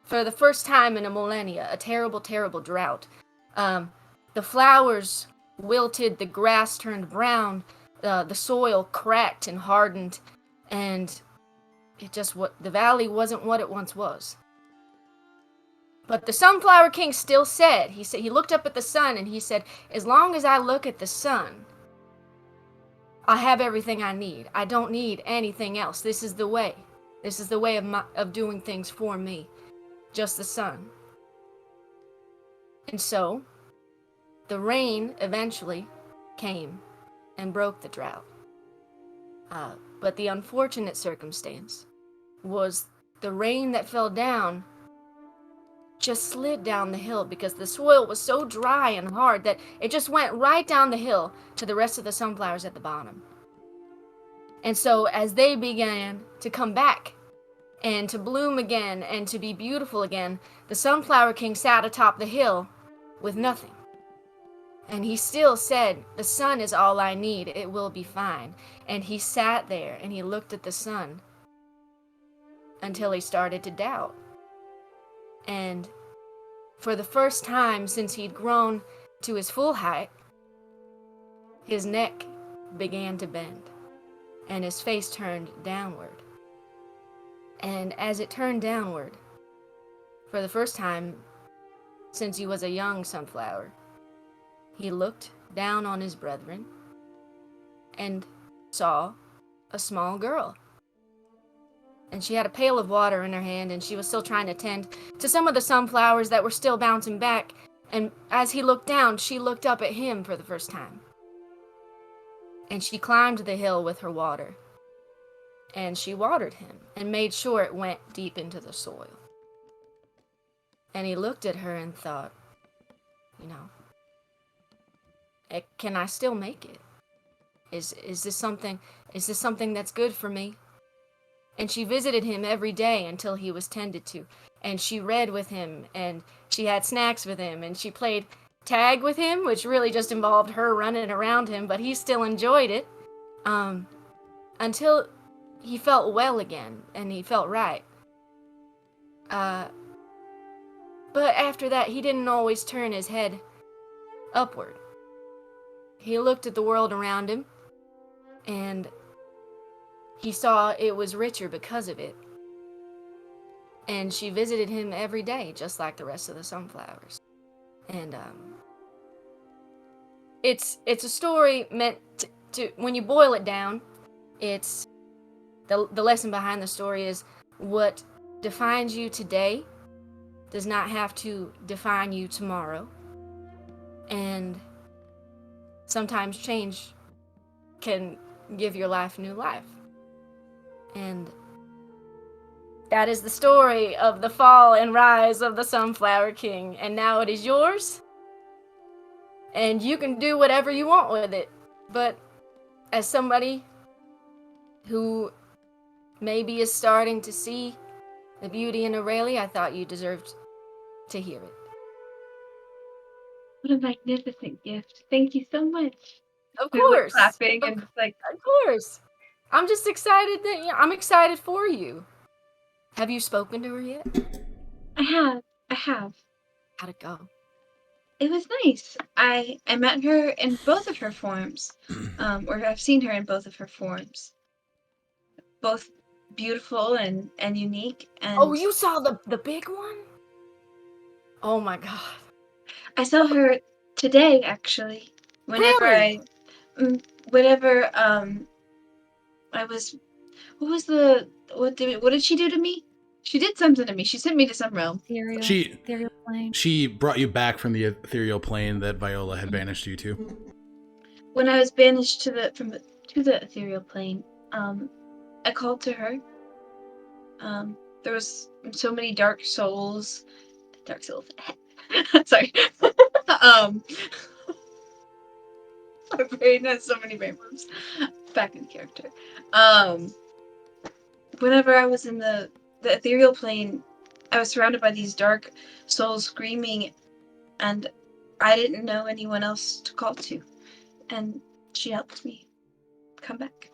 For the first time in a millennia, a terrible, terrible drought. The flowers wilted, the grass turned brown, the soil cracked and hardened, and the valley wasn't what it once was. But the Sunflower King still said, he looked up at the sun and he said, as long as I look at the sun, I have everything I need. I don't need anything else. This is the way. This is the way of doing things for me. Just the sun. And so, the rain eventually came and broke the drought. But the unfortunate circumstance was the rain that fell down just slid down the hill because the soil was so dry and hard that it just went right down the hill to the rest of the sunflowers at the bottom. And so as they began to come back and to bloom again and to be beautiful again, the Sunflower King sat atop the hill with nothing. And he still said, the sun is all I need, it will be fine. And he sat there and he looked at the sun until he started to doubt. And for the first time since he'd grown to his full height, his neck began to bend and his face turned downward. And as it turned downward, for the first time since he was a young sunflower, he looked down on his brethren and saw a small girl. And she had a pail of water in her hand, and she was still trying to tend to some of the sunflowers that were still bouncing back. And as he looked down, she looked up at him for the first time. And she climbed the hill with her water. And she watered him and made sure it went deep into the soil. And he looked at her and thought, can I still make it? Is this something that's good for me? And she visited him every day until he was tended to. And she read with him, and she had snacks with him, and she played tag with him, which really just involved her running around him, but he still enjoyed it. Until he felt well again, and he felt right. But after that, he didn't always turn his head upward. He looked at the world around him, and he saw it was richer because of it. And she visited him every day, just like the rest of the sunflowers. And it's a story meant to when you boil it down, it's the lesson behind the story is what defines you today does not have to define you tomorrow. And sometimes change can give your life new life. And that is the story of the fall and rise of the Sunflower King. And now it is yours. And you can do whatever you want with it. But as somebody who maybe is starting to see the beauty in Aurelia, I thought you deserved to hear it. What a magnificent gift. Thank you so much. Of They're, like, course. clapping and like, Of course. I'm just excited that I'm excited for you. Have you spoken to her yet? I have. How'd it go? It was nice. I met her in both of her forms. Or I've seen her in both of her forms. Both beautiful and unique. And Oh, you saw the big one? Oh my god. I saw her today, actually. Whenever Really? I was, what did she do to me? She did something to me. She sent me to some realm. Ethereal plane. She brought you back from the ethereal plane that Viola had banished you to. When I was banished to the ethereal plane, I called to her. There was so many dark souls. Sorry. My brain has so many brain worms. Back in character. Whenever I was in the ethereal plane, I was surrounded by these dark souls screaming, and I didn't know anyone else to call to. And she helped me come back.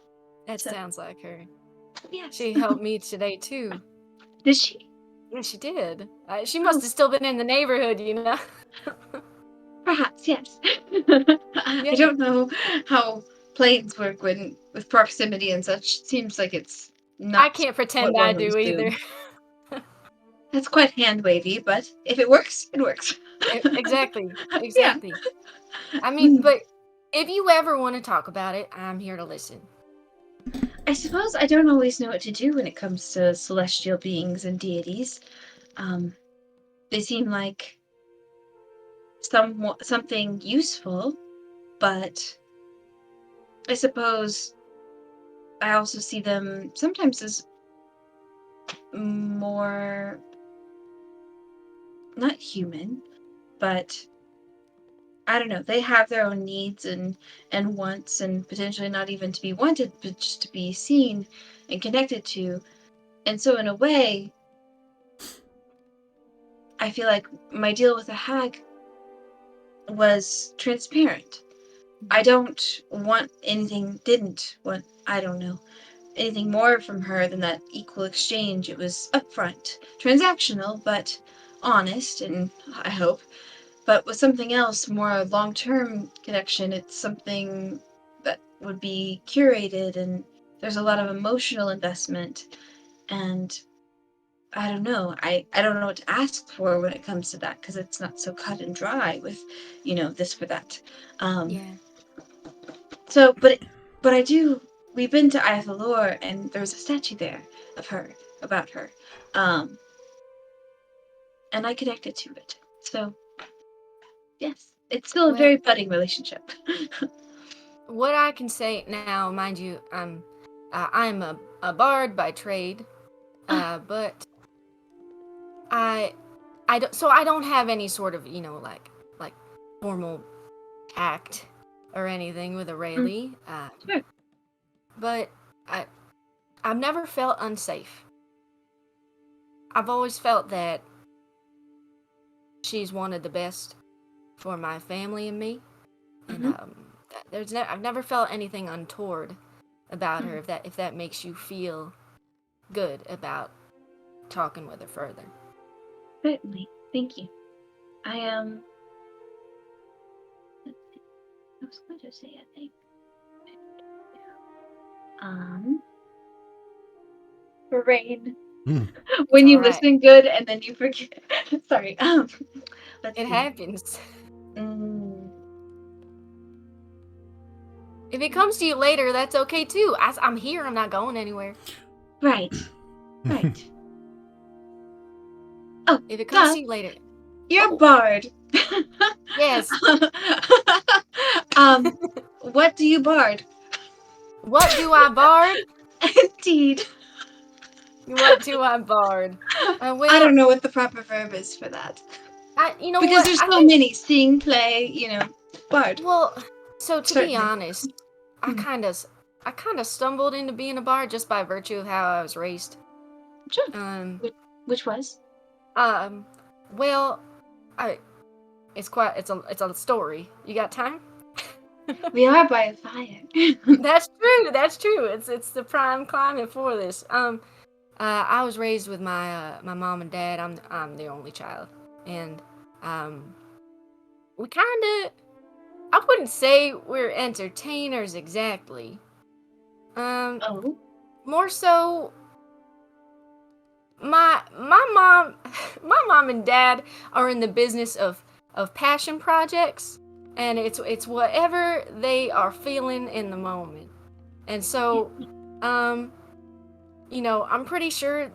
That sounds like her. Yes. She helped me today too. Did she? Yeah, she did. She must have still been in the neighborhood, you know? Perhaps, yes. I don't know how planes work with proximity and such. Seems like it's not. I can't pretend I do either. That's quite hand wavy, but if it works, it works. Exactly. Yeah. I mean, but if you ever want to talk about it, I'm here to listen. I suppose I don't always know what to do when it comes to celestial beings and deities. They seem like something useful, but I suppose I also see them sometimes as more not human, but I don't know. They have their own needs and wants, and potentially not even to be wanted, but just to be seen and connected to. And so, in a way, I feel like my deal with the hag was transparent. I don't want anything. Didn't want. I don't know anything more from her than that equal exchange. It was upfront, transactional, but honest, and I hope. But with something else, more long-term connection, it's something that would be curated, and there's a lot of emotional investment. And I don't know. I don't know what to ask for when it comes to that, because it's not so cut and dry with, this for that. Yeah. So, but I do. We've been to Eye of the Lore, and there's a statue there of her, about her, and I connected to it. So, yes, it's still a very budding relationship. What I can say now, mind you, I'm a bard by trade, but I don't. So I don't have any sort of like formal act or anything with a Rayleigh. Sure. But I've never felt unsafe. I've always felt that she's wanted the best for my family and me, and I've never felt anything untoward about her. If that makes you feel good about talking with her further. Certainly. Thank you. I am. Let's see. I was going to say, I think. Brain. When you listen good and then you forget. Sorry. It happens. If it comes to you later, that's okay too. I'm here. I'm not going anywhere. Right. Right. Oh, if it comes to you later. You're a bard. Yes. What do you bard? What do I bard? Indeed. What do I bard? Well, I don't know what the proper verb is for that. Because there's so many: sing, play, bard. Well, so to be honest, I kind of stumbled into being a bard just by virtue of how I was raised. Sure. Which was? Well, it's a story. You got time? We are by a fire. That's true. It's the prime climate for this. I was raised with my mom and dad. I'm the only child, and we kind of, I wouldn't say we're entertainers exactly. More so, my mom and dad are in the business of passion projects, and it's whatever they are feeling in the moment. And so I'm pretty sure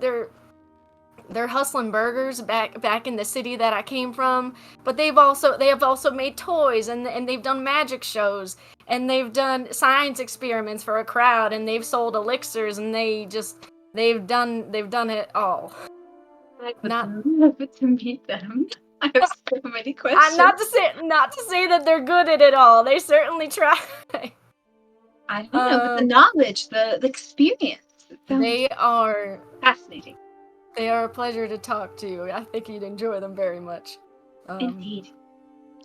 they're hustling burgers back in the city that I came from, but they have also made toys, and they've done magic shows, and they've done science experiments for a crowd, and they've sold elixirs, and they've done it all. I would love to meet them. I have so many questions. Not to say that they're good at it all. They certainly try. I don't know, but the knowledge, the experience. They are fascinating. They are a pleasure to talk to. I think you'd enjoy them very much. Indeed.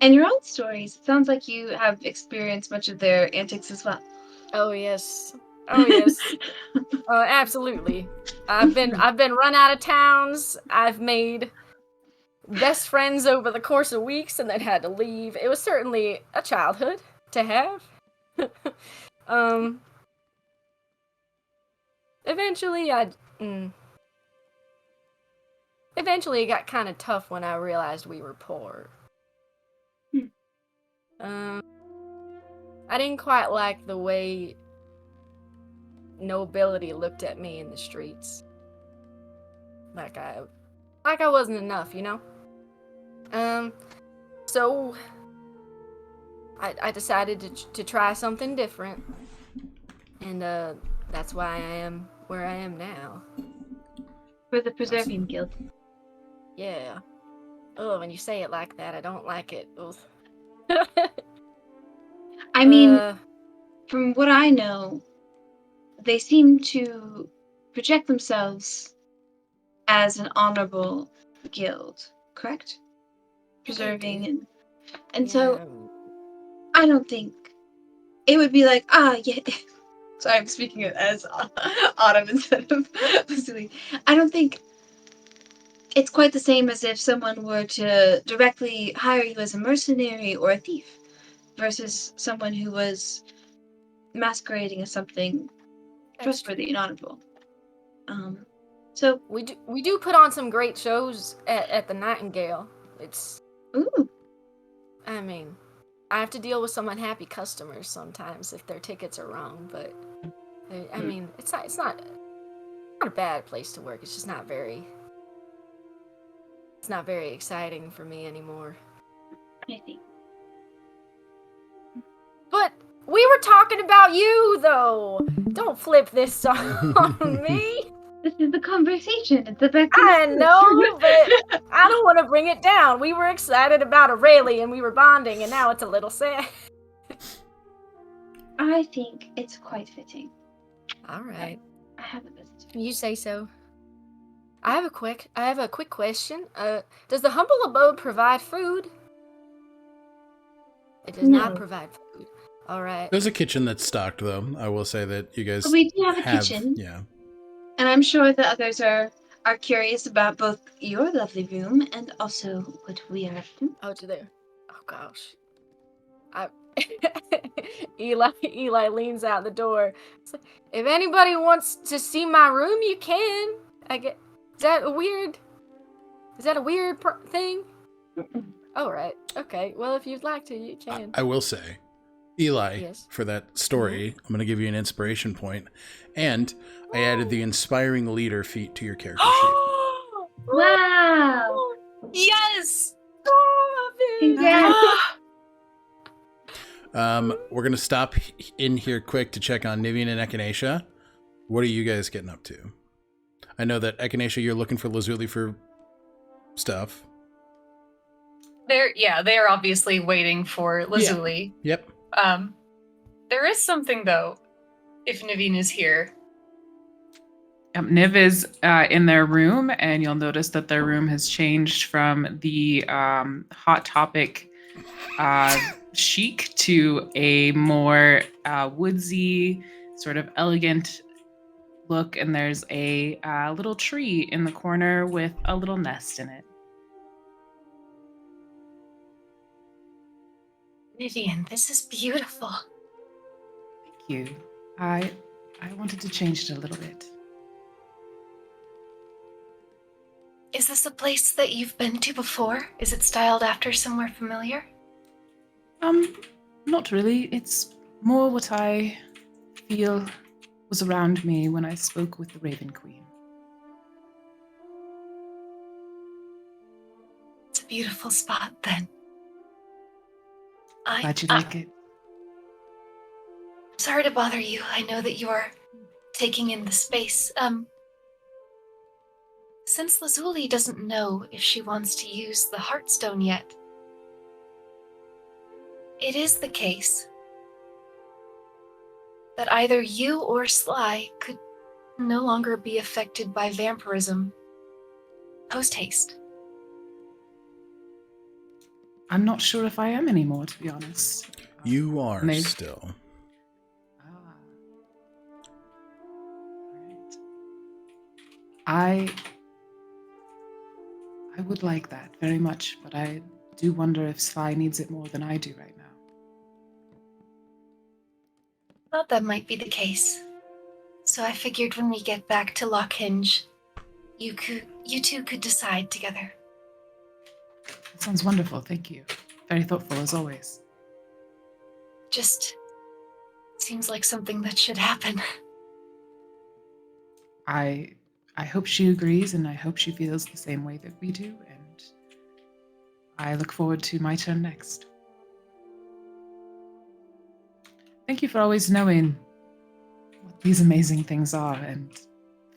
And your own stories, it sounds like you have experienced much of their antics as well. Oh yes. Absolutely. I've been run out of towns. I've made best friends over the course of weeks and then had to leave. It was certainly a childhood to have. Eventually it got kind of tough when I realized we were poor. I didn't quite like the way nobility looked at me in the streets. Like I wasn't enough, So I decided to try something different, and that's why I am where I am now. For the Preservium Guild. Yeah. Oh, when you say it like that, I don't like it. I mean, from what I know, they seem to project themselves as an honorable guild, correct? Preserving and so I don't think it would be like, yeah. Sorry, I'm speaking as Autumn instead of Lazuli. I don't think it's quite the same as if someone were to directly hire you as a mercenary or a thief versus someone who was masquerading as something trustworthy and honorable. So we do put on some great shows at the Nightingale. I mean, I have to deal with some unhappy customers sometimes if their tickets are wrong, but I mean, it's not a bad place to work. It's just not very exciting for me anymore. I think. But we were talking about you, though. Don't flip this on me. This is the conversation. It's about. I know, but I don't want to bring it down. We were excited about Aurelia and we were bonding, and now it's a little sad. I think it's quite fitting. All right. I have a visitor. You say so. I have a quick question. Does the humble abode provide food? It does not provide food. All right. There's a kitchen that's stocked, though. I will say that you guys We do have a kitchen. Yeah. And I'm sure the others are curious about both your lovely room and also what we are. Oh, to there. Oh gosh. Eli leans out the door. It's like, if anybody wants to see my room, you can. Is that a weird thing? Oh, right. Okay. Well, if you'd like to, you can. I will say, Eli, Yes. for that story, I'm going to give you an inspiration point, and I added the inspiring leader feat to your character sheet. Wow! Yes! Congrats! We're going to stop in here quick to check on Nivien and Echinacea. What are you guys getting up to? I know that Echinacea, you're looking for Lazuli for stuff. They're obviously waiting for Lazuli. Yeah. Yep. There is something though, if Nivien is here. Niv is in their room, and you'll notice that their room has changed from the Hot Topic chic to a more woodsy, sort of elegant look, and there's a little tree in the corner with a little nest in it. Nivien, this is beautiful. Thank you. I wanted to change it a little bit. Is this a place that you've been to before? Is it styled after somewhere familiar? Not really. It's more what I feel was around me when I spoke with the Raven Queen. It's a beautiful spot, then. Glad you like it. Sorry to bother you. I know that you are taking in the space. Since Lazuli doesn't know if she wants to use the Heartstone yet, it is the case that either you or Sly could no longer be affected by vampirism post-haste. I'm not sure if I am anymore, to be honest. You are still. I would like that very much, but I do wonder if Sly needs it more than I do right now. Thought that might be the case. So I figured when we get back to Lockhinge, you two could decide together. That sounds wonderful, thank you. Very thoughtful as always. Just seems like something that should happen. I hope she agrees, and I hope she feels the same way that we do, and I look forward to my turn next. Thank you for always knowing what these amazing things are and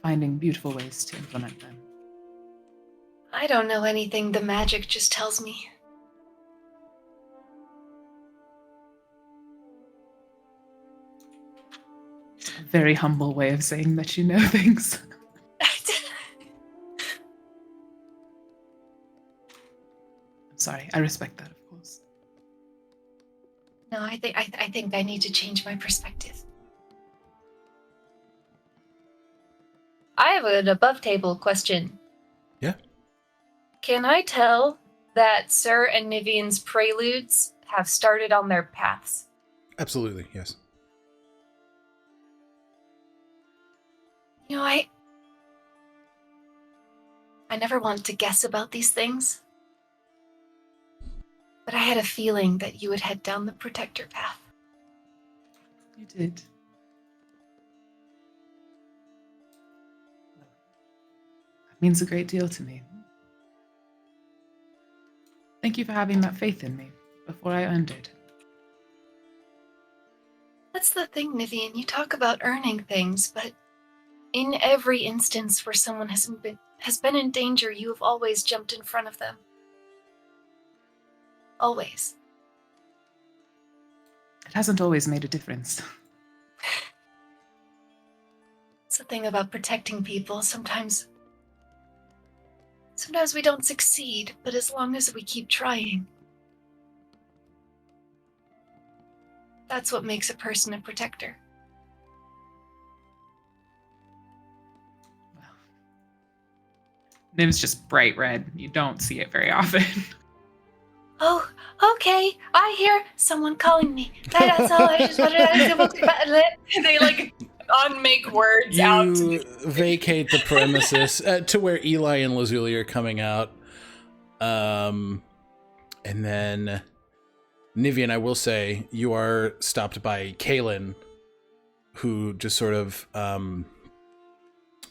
finding beautiful ways to implement them. I don't know anything. The magic just tells me. It's a very humble way of saying that you know things. I'm sorry. I respect that, of course. No, I think I need to change my perspective. I have an above-table question. Yeah. Can I tell that Sir and Nivien's preludes have started on their paths? Absolutely, yes. You know, I never want to guess about these things, but I had a feeling that you would head down the protector path. You did. That means a great deal to me. Thank you for having that faith in me before I earned it. That's the thing, Nivien. You talk about earning things, but in every instance where someone has been in danger, you have always jumped in front of them. Always. It hasn't always made a difference. It's the thing about protecting people. Sometimes we don't succeed, but as long as we keep trying, that's what makes a person a protector. Niv's just bright red. You don't see it very often. Oh, okay. I hear someone calling me. That's all. I just wanted to They like unmake words out. You vacate the premises to where Eli and Lazuli are coming out. And then Nivien, I will say, you are stopped by Kaylin, who just sort of,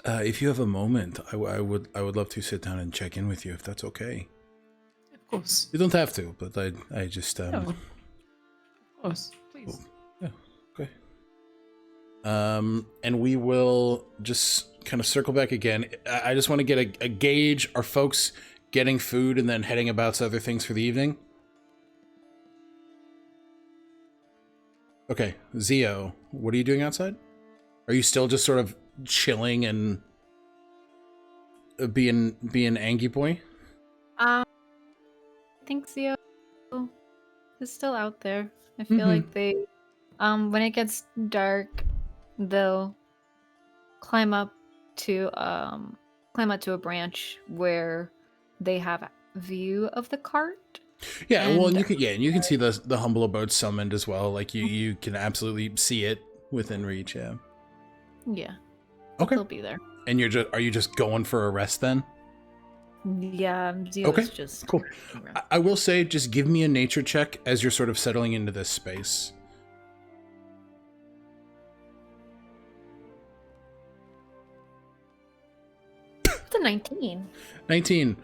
if you have a moment, I would love to sit down and check in with you, if that's okay. Of course. You don't have to, but I just No. Of course, please. Yeah, okay. And we will just kind of circle back again. I just want to get a gauge. Are folks getting food and then heading about to other things for the evening? Okay, Zio, what are you doing outside? Are you still just sort of chilling and being Angie boy? I think Zio is still out there. I feel like they, when it gets dark, they'll climb up to a branch where they have view of the cart. Yeah, well, and you can see the humble abode summoned as well. Like you can absolutely see it within reach. Yeah. Yeah. Okay. They'll be there. And are you just going for a rest then? Yeah. Zio's okay. Just cool. I will say, just give me a nature check as you're sort of settling into this space. It's a 19. 19.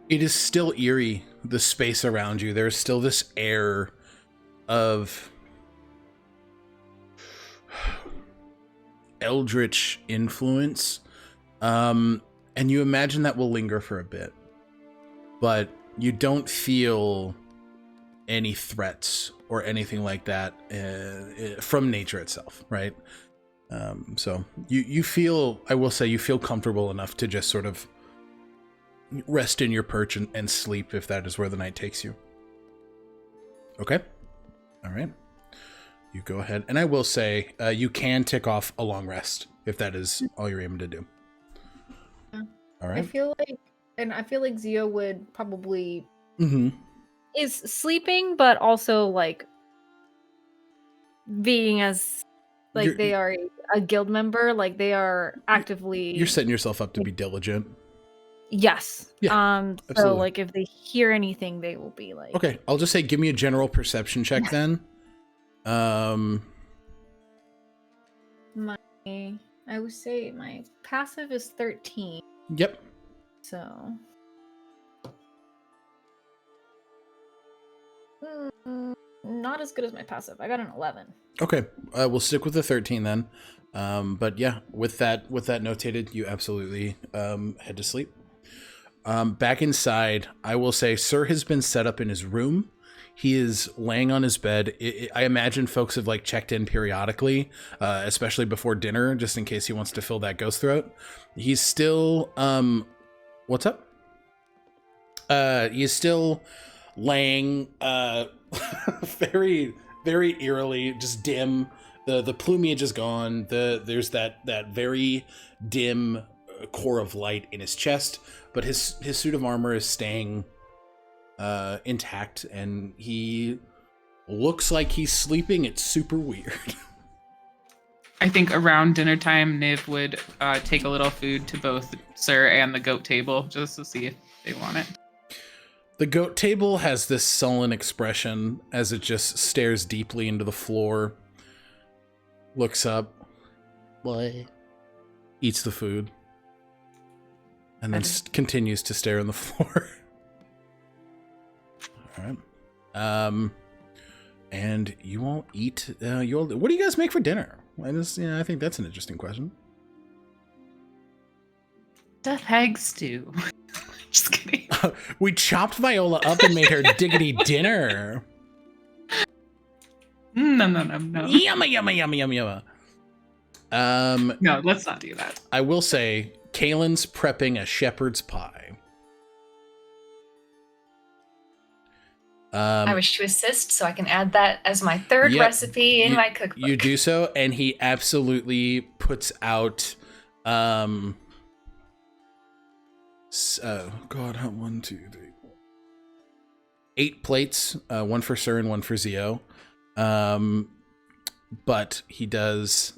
It is still eerie, the space around you. There's still this air of eldritch influence. And you imagine that will linger for a bit. But you don't feel any threats or anything like that from nature itself, right? So you feel, I will say, you feel comfortable enough to just sort of rest in your perch and sleep if that is where the night takes you. Okay. All right. You go ahead. And I will say, you can tick off a long rest if that is all you're aiming to do. Yeah. All right. I feel like Zio would probably is sleeping, but also like being as like they are a guild member, like they are actively. You're setting yourself up to be diligent. Yes. Yeah, so absolutely. like if they hear anything, they will be like. Okay, I'll just say give me a general perception check then. I would say my passive is 13. Yep. So not as good as my passive. I got an 11. Okay, we'll stick with the 13 then. But yeah, with that notated, you absolutely head to sleep. Back inside, I will say Sir has been set up in his room. He is laying on his bed. I imagine folks have like checked in periodically, especially before dinner, just in case he wants to fill that ghost throat. He's still, what's up? He's still laying, very, very eerily, just dim. The plumage is gone. There's that very dim core of light in his chest, but his suit of armor is staying intact, and he looks like he's sleeping. It's super weird. I think around dinner time, Niv would take a little food to both Sir and the goat table just to see if they want it. The goat table has this sullen expression as it just stares deeply into the floor, looks up, eats the food, and then continues to stare on the floor. All right. And you won't eat. What do you guys make for dinner? I think that's an interesting question. Death hag stew. Just kidding. We chopped Viola up and made her diggity dinner. No. Yumma, yumma, yumma, yumma, yumma. No, let's not do that. I will say, Kaylin's prepping a shepherd's pie. I wish to assist, so I can add that as my third recipe in my cookbook. You do so, and he absolutely puts out, God, 1, 2, 3, 4, 8 plates, one for Sir and one for Zio. But he does,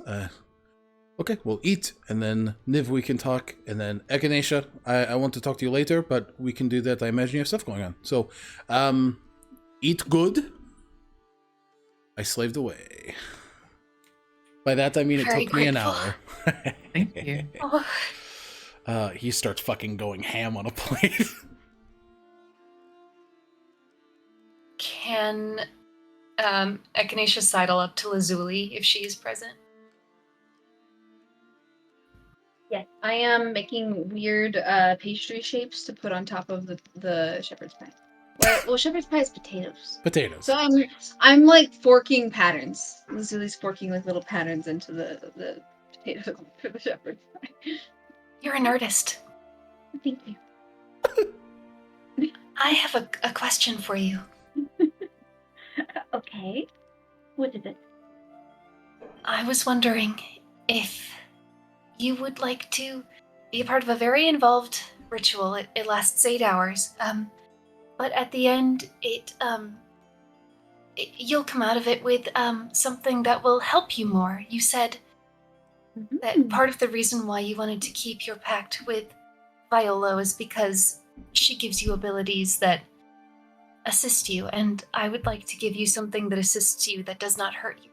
okay, we'll eat, and then Niv, we can talk, and then Echinacea, I want to talk to you later, but we can do that. I imagine you have stuff going on. So, eat good. I slaved away. By that, I mean it took me an hour. Thank you. He starts fucking going ham on a plate. Can Echinacea sidle up to Lazuli if she is present? Yes, I am making weird pastry shapes to put on top of the shepherd's pie. Well, shepherd's pie is potatoes. Potatoes. So I'm like forking patterns. Lazuli's forking like little patterns into the potatoes for the shepherd's pie. You're an artist. Thank you. I have a question for you. Okay. What is it? I was wondering if you would like to be a part of a very involved ritual. It lasts 8 hours. But at the end, you'll come out of it with something that will help you more. You said that part of the reason why you wanted to keep your pact with Viola is because she gives you abilities that assist you, and I would like to give you something that assists you that does not hurt you.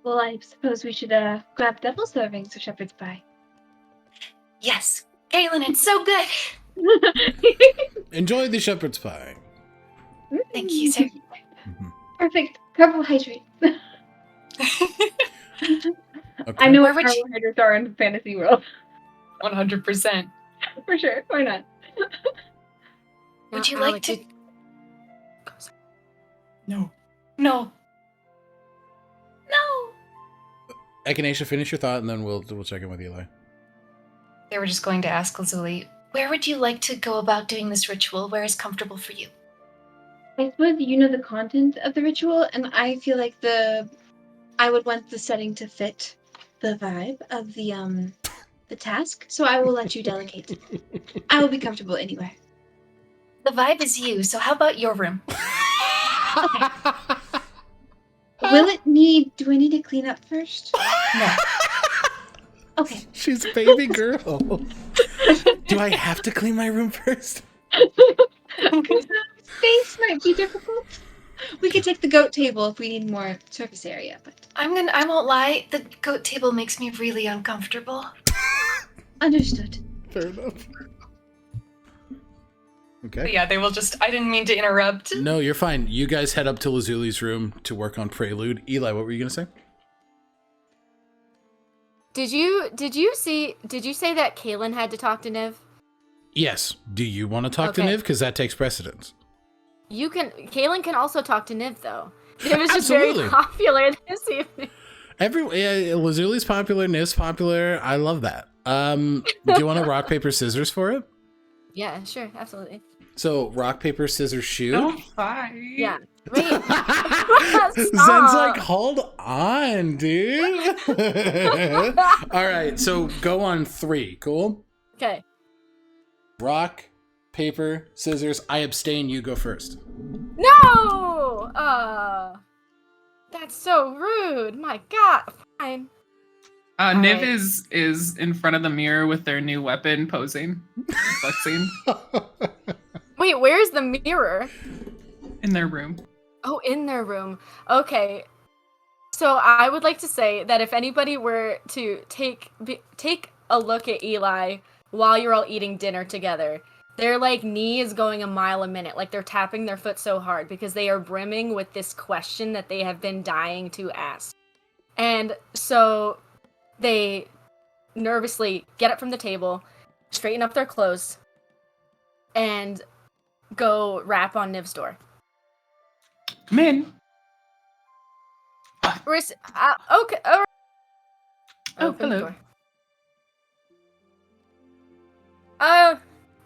Well, I suppose we should grab double servings of shepherd's pie. Yes, Kaylin, it's so good. Enjoy the shepherd's pie. Thank you, sir. Perfect carbohydrate. Okay. I know what carbohydrates are in fantasy world. 100%. For sure. Why not? Would you like to? No. No. Echinacea, finish your thought, and then we'll check in with Eli. They were just going to ask Lazuli, where would you like to go about doing this ritual? Where is comfortable for you? I suppose you know the content of the ritual, and I feel like I would want the setting to fit the vibe of the task, so I will let you delegate. I will be comfortable anywhere. The vibe is you, so how about your room? Okay. Do I need to clean up first? No. Okay. She's a baby girl. Do I have to clean my room first? Space might be difficult. We could take the goat table if we need more surface area, but I won't lie, the goat table makes me really uncomfortable. understood. Fair enough. Okay. But yeah, they will just, I didn't mean to interrupt. No, you're fine. You guys head up to Lazuli's room to work on Prelude. Eli, what were you gonna say? Did you say that Kaylin had to talk to Niv? Yes. Do you want to talk to Niv? Because that takes precedence. Kaylin can also talk to Niv, though. It was just very popular this evening. Lazuli's popular, Niv's popular. I love that. Do you want to rock, paper, scissors for it? Yeah, sure, absolutely. So, rock, paper, scissors, shoot. Don't fight. Yeah. Wait. Zen's like, hold on, dude. All right, so go on 3. Cool? Okay. Rock, paper, scissors. I abstain. You go first. No! That's so rude. My God. Fine. Niv is in front of the mirror with their new weapon, posing, flexing. Wait, where's the mirror? In their room. Oh, in their room. Okay. So I would like to say that if anybody were to take a look at Eli while you're all eating dinner together, their knee is going a mile a minute. Like they're tapping their foot so hard because they are brimming with this question that they have been dying to ask. And so they nervously get up from the table, straighten up their clothes, and go rap on Niv's door. Come in. Okay. All right. Oh, Open the hello. door.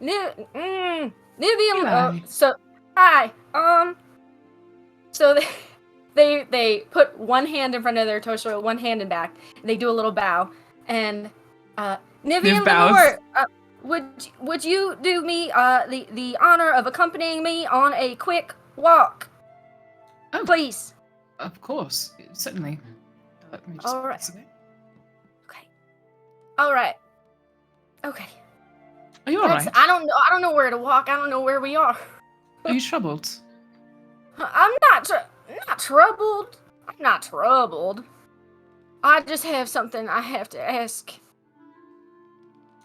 Nivien. Eli. So hi. So they put one hand in front of their torso, one hand in back. They do a little bow, and Nivien bows. Lenore, would you do me the honor of accompanying me on a quick walk? Oh, please. Of course, certainly. Let me just All put right. this away. Okay. All right. Okay. Are you all right? I don't know where to walk. I don't know where we are. Are you troubled? I'm not troubled. I'm not troubled. I just have something I have to ask.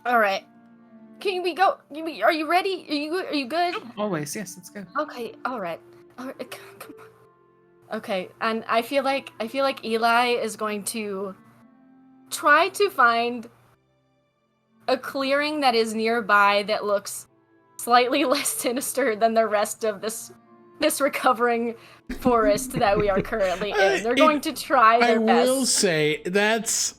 All right. Are you ready? Are you good? Oh, always, yes. Let's go. Okay. All right. Come on. Okay. And I feel like Eli is going to try to find a clearing that is nearby that looks slightly less sinister than the rest of this recovering forest that we are currently in. They're going to try their best. I will say that's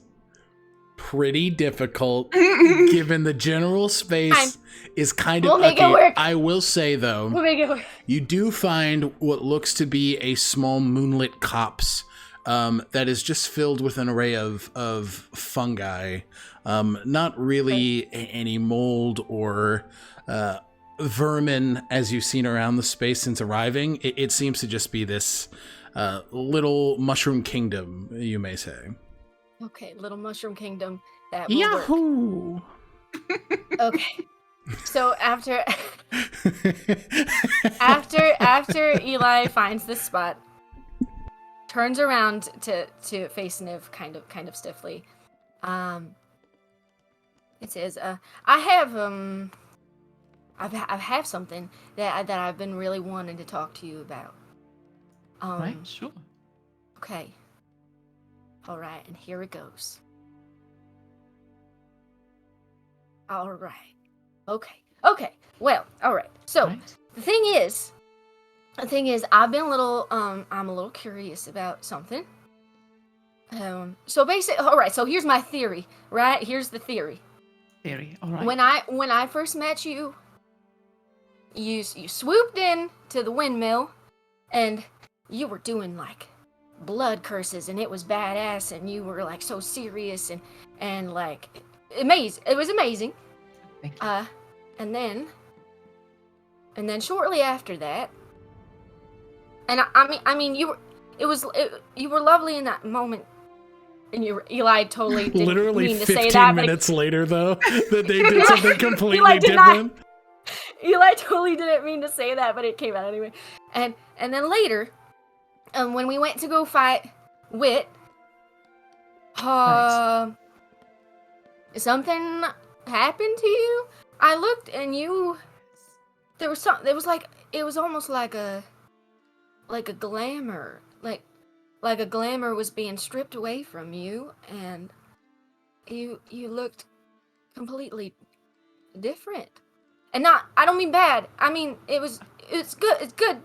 pretty difficult given the general space is kind of We'll make it work. I will say though, We'll make it work. you do find what looks to be a small moonlit copse that is just filled with an array of fungi. Not really any mold or vermin as you've seen around the space since arriving. It seems to just be this little mushroom kingdom, you may say. Okay, little mushroom kingdom. That will Yahoo! work. Okay. So after Eli finds this spot, turns around to face Niv kind of stiffly. It says, I have something that I've been really wanting to talk to you about. Right, sure. Okay. All right, and here it goes. All right. Okay. Well, all right. So Right. the thing is, I've been I'm a little curious about something. So basically, all right. So here's my theory. Right? Here's the theory. All right. When I first met you, you swooped in to the windmill, and you were doing like blood curses, and it was badass, and you were like so serious and like amazing. It was amazing. Thank you. And then shortly after that, and I mean you were lovely in that moment. And Eli totally didn't Literally mean to 15 say that, minutes later, though, that they did something completely Eli did not. different. Eli totally didn't mean to say that, but it came out anyway. And then later, when we went to go fight Wit, something happened to you. I looked, and there was almost like a glamour, like a glamour was being stripped away from you, and you looked completely different. And I don't mean bad. I mean it's good. It's good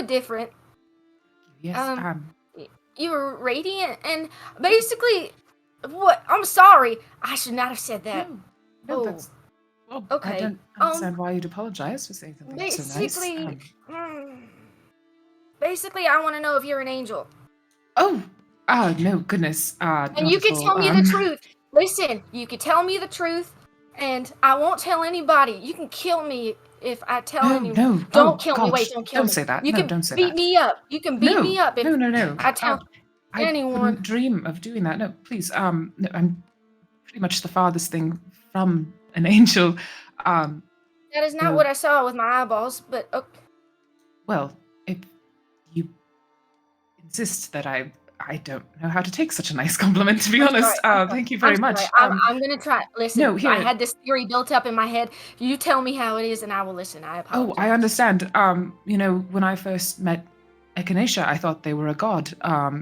different. Yes. You were radiant, and basically, what? I'm sorry. I should not have said that. No, that's. Well, Okay. I don't understand why you'd apologize for saying something so nice. Basically, I want to know if you're an angel. No, goodness. And you can tell me the truth. Listen, you can tell me the truth, and I won't tell anybody. You can kill me if I tell anyone. No. Don't kill me. Wait, don't kill me. Don't say that. You can don't say beat that. me up. You can beat me up if No. I tell anyone. I wouldn't dream of doing that. No, please. No, I'm pretty much the farthest thing from an angel. That is not what I saw with my eyeballs, but okay. Well, if you insist that I don't know how to take such a nice compliment, to be honest. Thank you very much. I'm gonna try. Listen, no, here. I had this theory built up in my head. You tell me how it is, and I will listen. I apologize. Oh, I understand. When I first met Echinacea, I thought they were a god.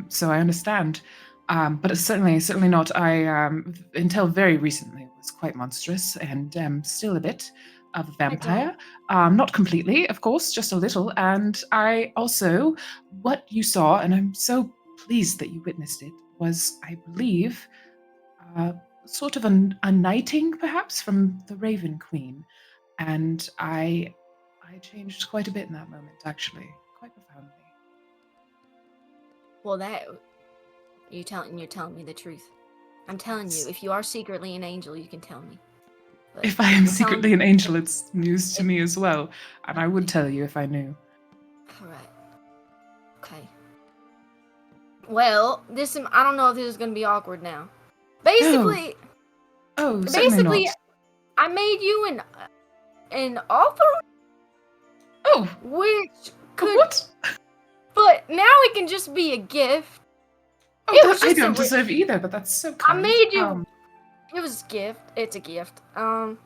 So I understand. But it's certainly not. I until very recently was quite monstrous and still a bit. of a vampire. Not completely, of course, just a little. And I also, what you saw, and I'm so pleased that you witnessed it, was, I believe, sort of a knighting, perhaps, from the Raven Queen. And I changed quite a bit in that moment, actually, quite profoundly. Well, you're telling me the truth. I'm telling you, if you are secretly an angel, you can tell me. But if I am secretly an angel, it's news to me as well, and I would tell you if I knew. All right. Okay. Well, I don't know if this is gonna be awkward now. Basically, Certainly not. I made you an offer. Oh, which could, what? But now it can just be a gift. Oh, I don't deserve either, but that's so kind. I made you. It was a gift. It's a gift. Wow.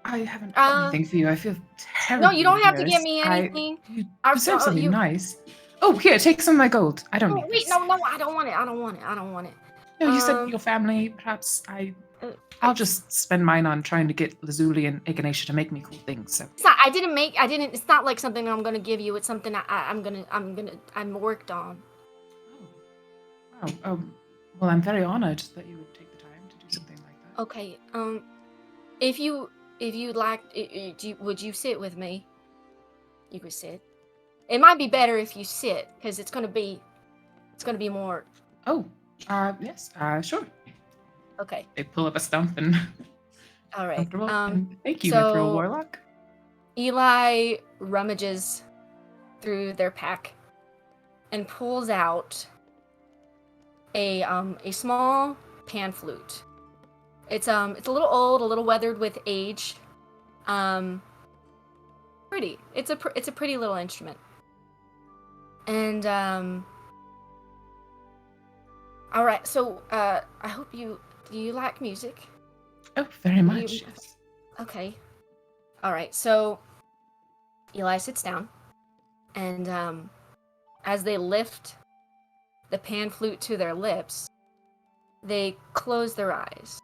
I haven't got anything for you. I feel terribly No, you don't have to embarrassed. give me anything. You deserve something nice. Oh, here, take some of my gold. I don't need wait, this. No, I don't want it. No, you said your family. Perhaps I'll just spend mine on trying to get Lazuli and Echinacea to make me cool things. So it's not. It's not like something I'm gonna give you. It's something I'm worked on. Oh, wow. Well, I'm very honored that you would take the time to do something like that. Okay. If you'd like, would you sit with me? You could sit. It might be better if you sit, because it's gonna be more. Oh, yes, sure. Okay. They pull up a stump and. All right. Thank you, Mithril Warlock. Eli rummages through their pack and pulls out a small pan flute. It's a little old, a little weathered with age. Pretty. It's a pretty little instrument. And all right. So I hope do you like music? Oh, very much. Yes. Okay. All right. So Eli sits down, and as they lift the pan flute to their lips, they close their eyes.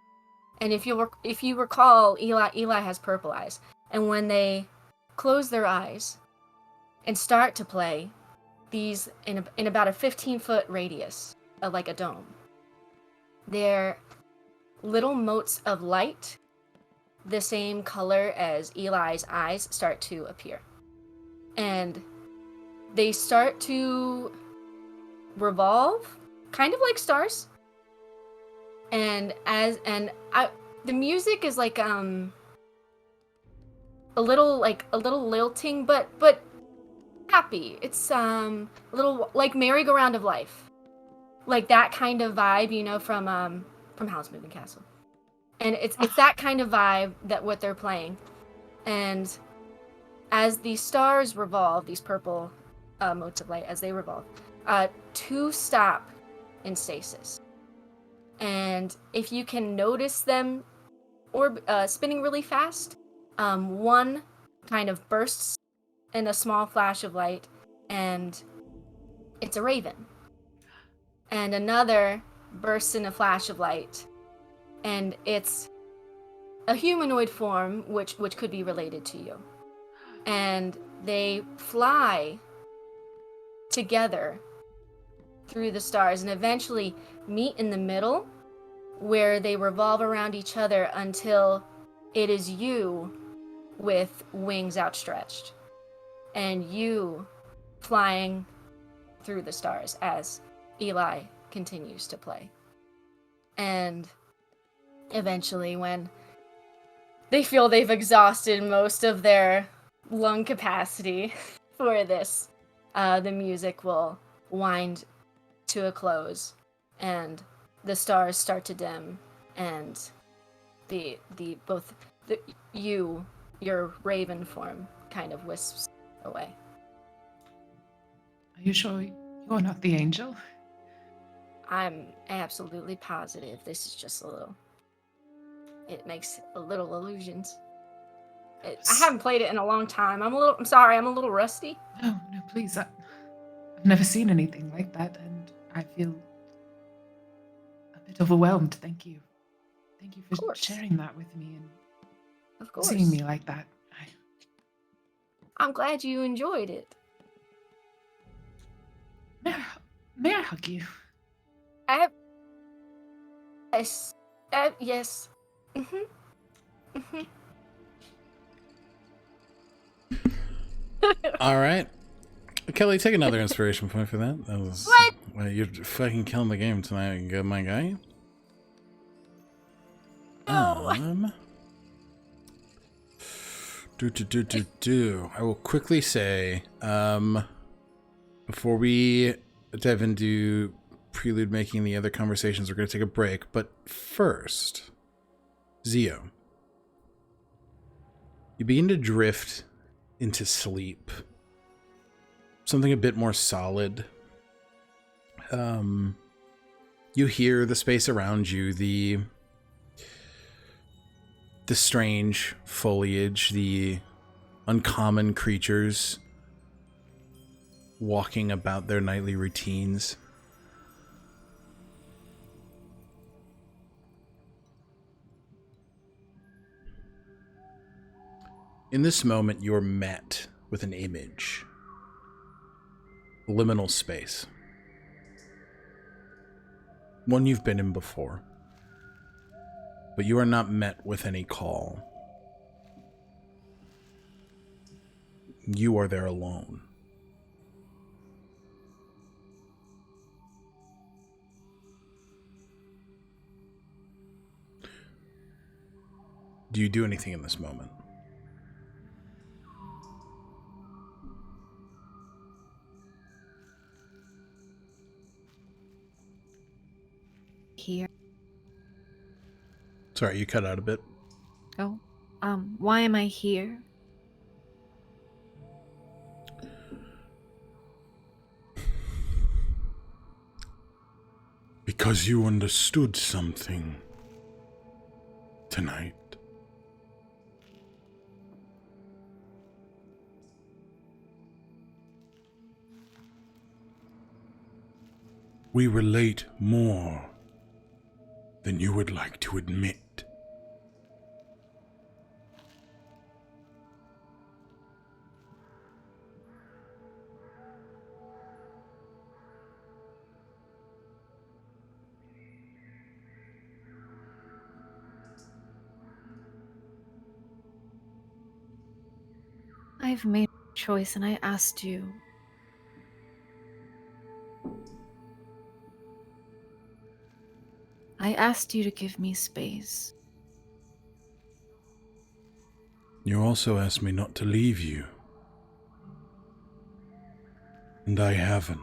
And if you recall, Eli has purple eyes, and when they close their eyes and start to play, these in about a 15-foot radius, like a dome, they're little motes of light, the same color as Eli's eyes, start to appear, and they start to revolve, kind of like stars. And the music is like a little lilting, but happy. It's a little like merry-go-round of life, like that kind of vibe, from Howl's Moving Castle. And it's that kind of vibe that what they're playing. And as the stars revolve, these purple motes of light, as they revolve, two stop in stasis. And if you can notice them spinning really fast, one kind of bursts in a small flash of light, and it's a raven. And another bursts in a flash of light, and it's a humanoid form, which could be related to you. And they fly together through the stars and eventually meet in the middle, where they revolve around each other until it is you with wings outstretched, and you flying through the stars as Eli continues to play. And eventually, when they feel they've exhausted most of their lung capacity for this, the music will wind to a close, and the stars start to dim, and your raven form kind of wisps away. Are you sure you're not the angel? I'm absolutely positive this is just it makes a little illusions. I haven't played it in a long time. I'm sorry, I'm a little rusty. No, please. I've never seen anything like that, and I feel a bit overwhelmed. Thank you. Thank you for sharing that with me. And Of course. seeing me like that. I'm glad you enjoyed it. May I hug you? Yes. Yes. All right. Kelly, take another inspiration point for that. That was What? Well, you're fucking killing the game tonight, my guy. No. I will quickly say, before we dive into prelude making the other conversations, we're going to take a break. But first, Zio, you begin to drift into sleep. Something a bit more solid. You hear the space around you, the strange foliage, the uncommon creatures walking about their nightly routines. In this moment, you're met with an image. Liminal space. One you've been in before. But you are not met with any call. You are there alone. Do you do anything in this moment? Here. Sorry, you cut out a bit. Oh, why am I here? Because you understood something tonight. We relate more than you would like to admit. I've made a choice and I asked you. I asked you to give me space. You also asked me not to leave you. And I haven't.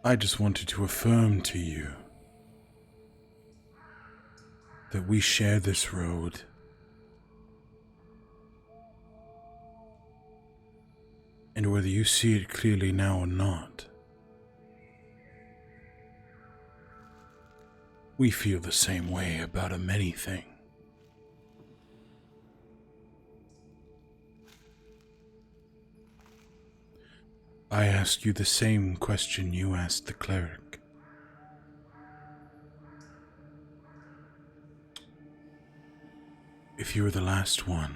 I just wanted to affirm to you that we share this road. And whether you see it clearly now or not, we feel the same way about a many thing. I asked you the same question you asked the cleric. If you were the last one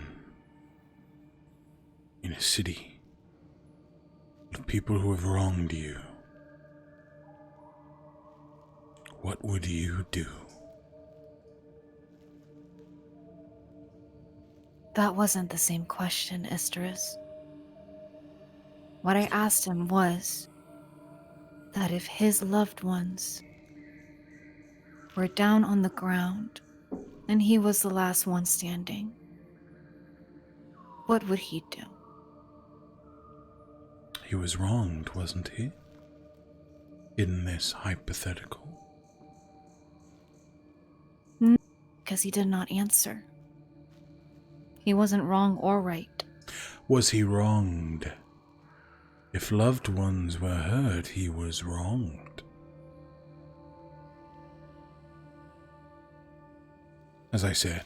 in a city of people who have wronged you, what would you do? That wasn't the same question, Isterus. What I asked him was that if his loved ones were down on the ground and he was the last one standing, what would he do? He was wronged, wasn't he? In this hypothetical. No, because he did not answer. He wasn't wrong or right. Was he wronged? If loved ones were hurt, he was wronged. As I said,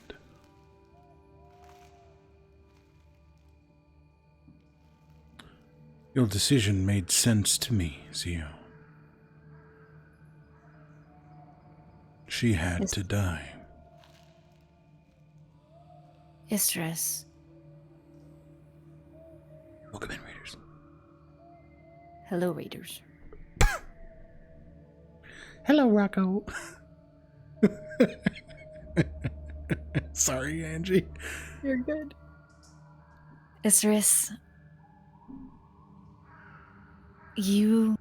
your decision made sense to me, Zio. She had to die. Istris. Welcome in, readers. Hello, readers. Hello, Rocco. Sorry, Angie. You're good. Istris, you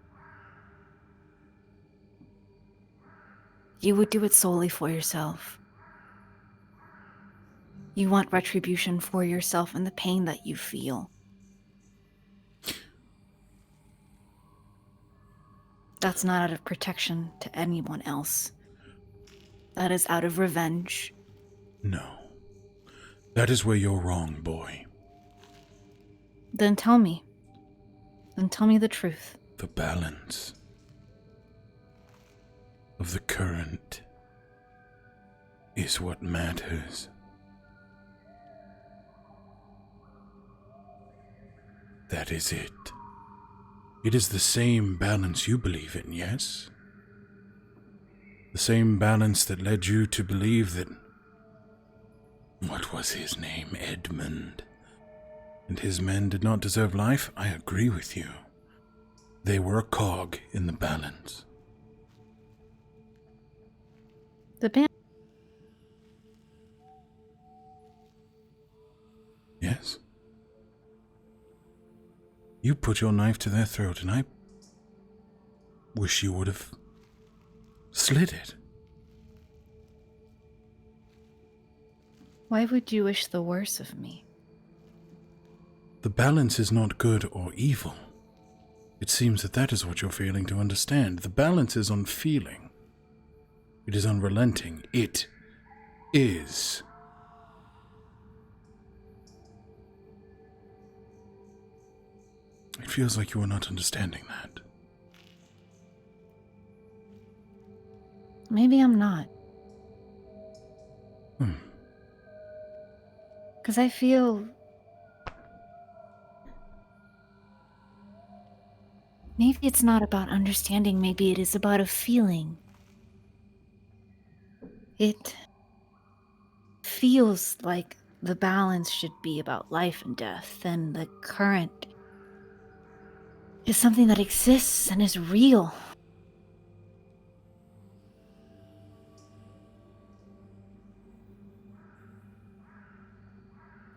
would do it solely for yourself. You want retribution for yourself and the pain that you feel. That's not out of protection to anyone else. That is out of revenge. No. That is where you're wrong, boy. Then tell me. Then tell me the truth. The balance of the current is what matters. That is it. It is the same balance you believe in, yes? The same balance that led you to believe that... What was his name? Edmund. And his men did not deserve life? I agree with you. They were a cog in the balance. The band. Yes? You put your knife to their throat, and I wish you would have slit it. Why would you wish the worse of me? The balance is not good or evil. It seems that is what you're failing to understand. The balance is unfeeling. It is unrelenting. It is. It feels like you are not understanding that. Maybe I'm not. Because I feel... Maybe it's not about understanding, maybe it is about a feeling. It feels like the balance should be about life and death, and the current is something that exists and is real.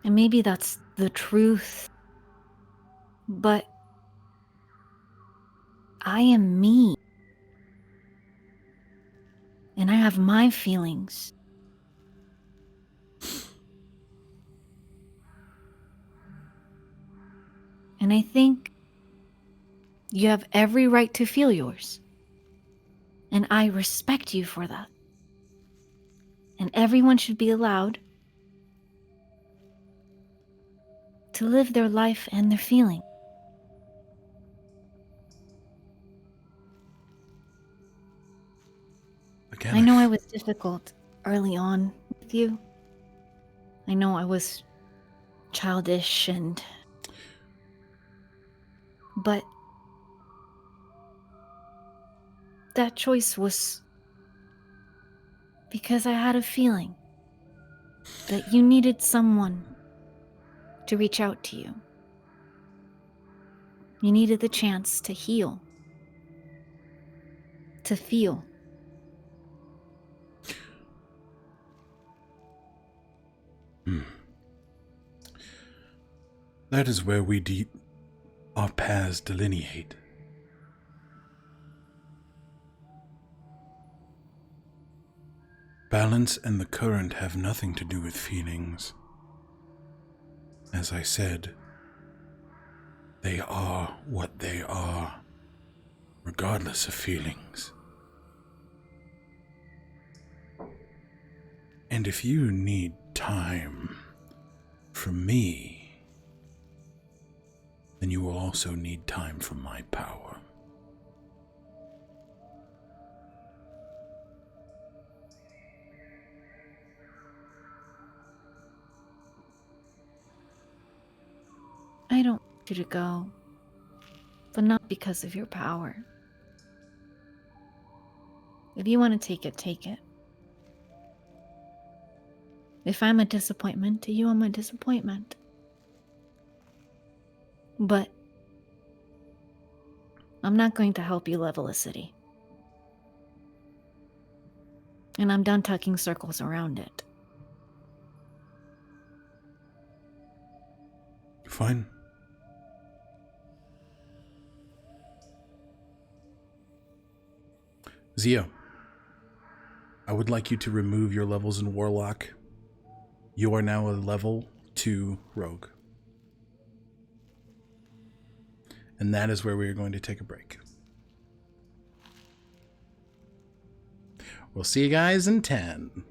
And maybe that's the truth, but I am me. And I have my feelings. And I think you have every right to feel yours. And I respect you for that. And everyone should be allowed to live their life and their feeling. Again, I know I was difficult early on with you. I know I was childish but that choice was because I had a feeling that you needed someone to reach out to you. You needed the chance to heal, to feel. That is where our paths delineate. Balance and the current have nothing to do with feelings. As I said, they are what they are, regardless of feelings. And if you need time from me, then you will also need time from my power. I don't want you to go, but not because of your power. If you want to take it, take it. If I'm a disappointment to you, I'm a disappointment. But I'm not going to help you level a city. And I'm done tucking circles around it. Fine. Zio, I would like you to remove your levels in Warlock. You are now a level 2 rogue. And that is where we are going to take a break. We'll see you guys in 10.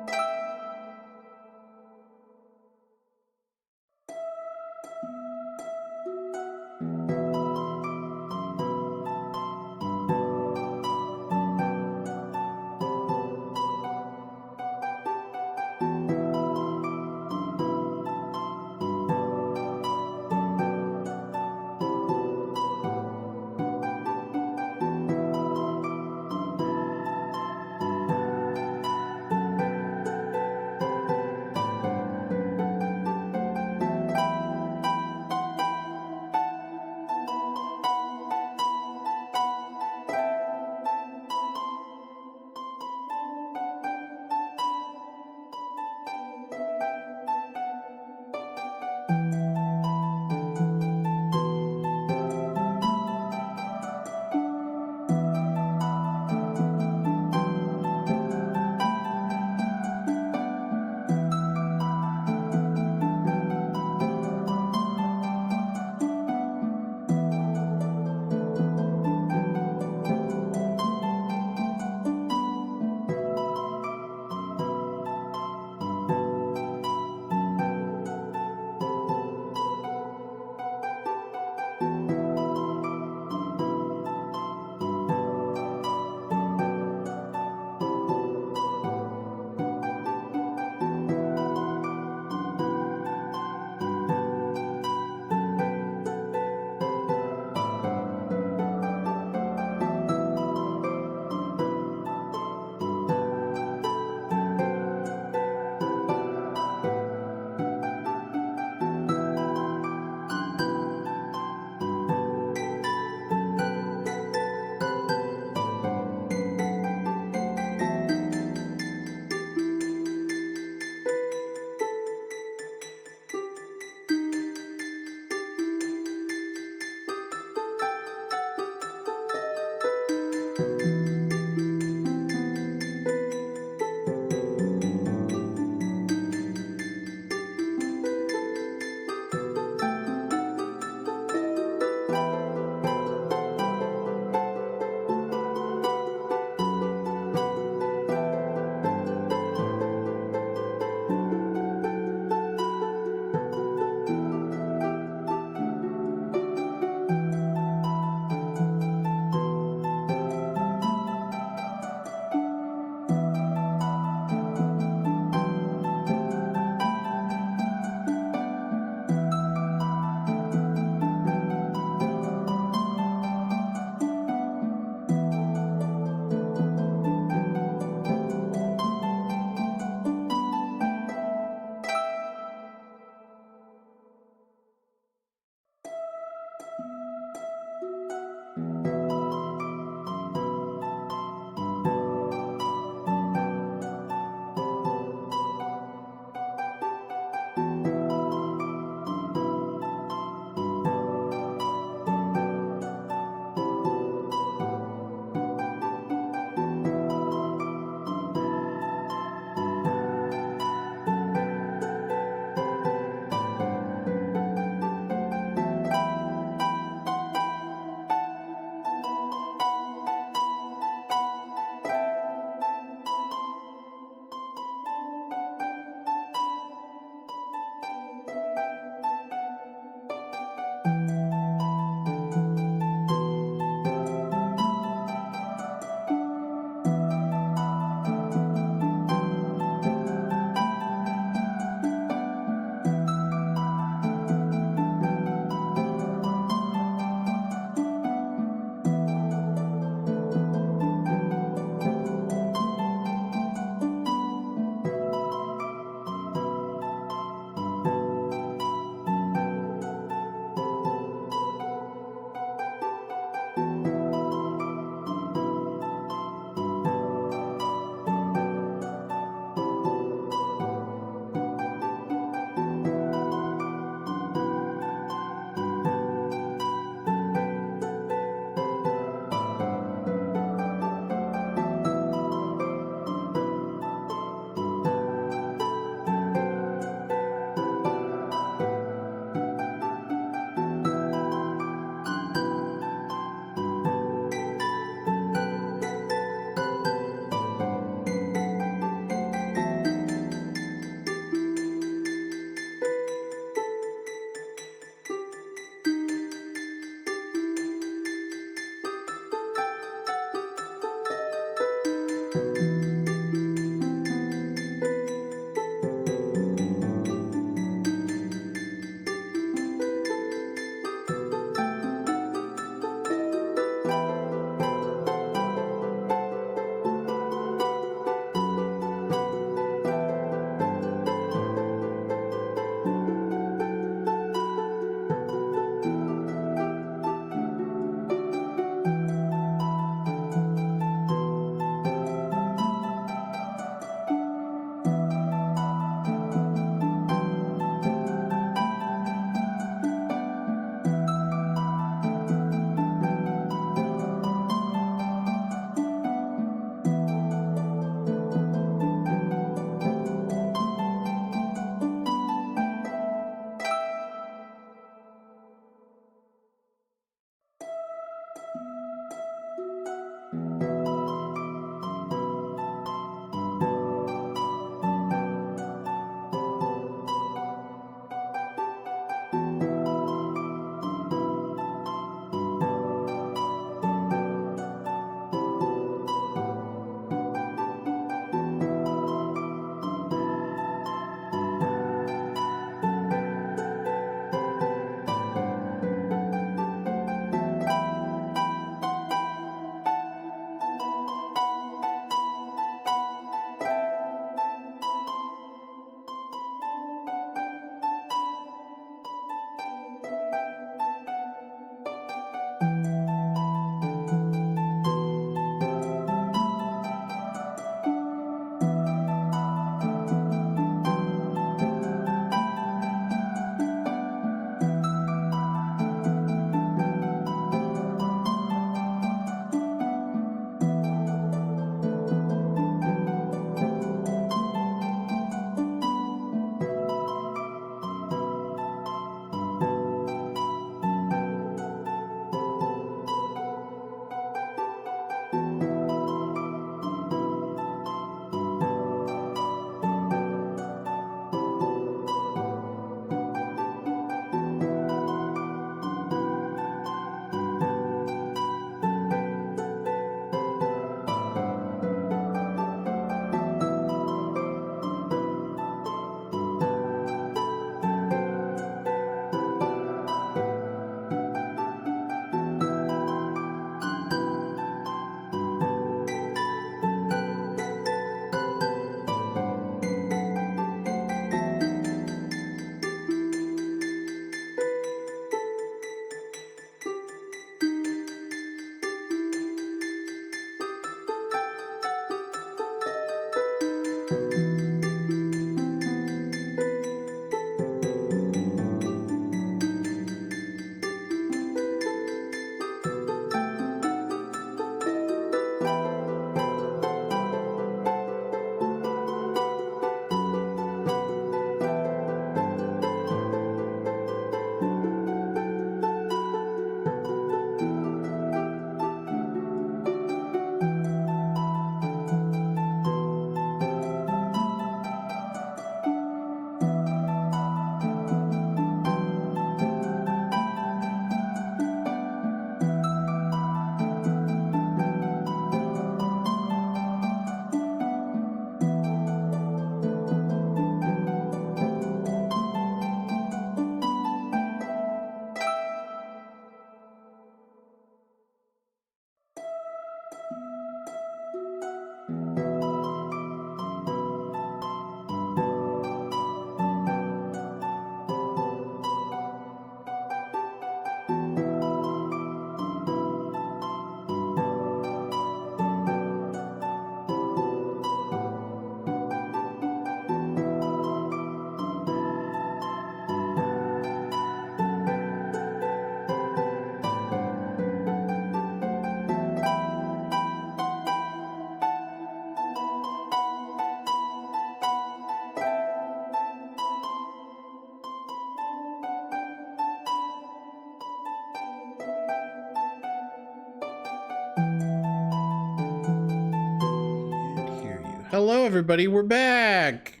hello, everybody. We're back.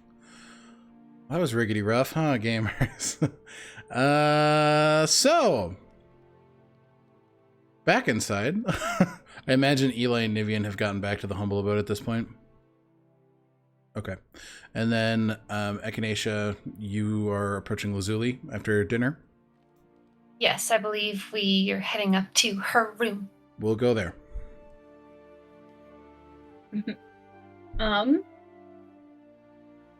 That was riggedy rough, huh, gamers? So, back inside. I imagine Eli and Nivien have gotten back to the humble abode at this point. Okay. And then, Echinacea, you are approaching Lazuli after dinner? Yes, I believe we are heading up to her room. We'll go there.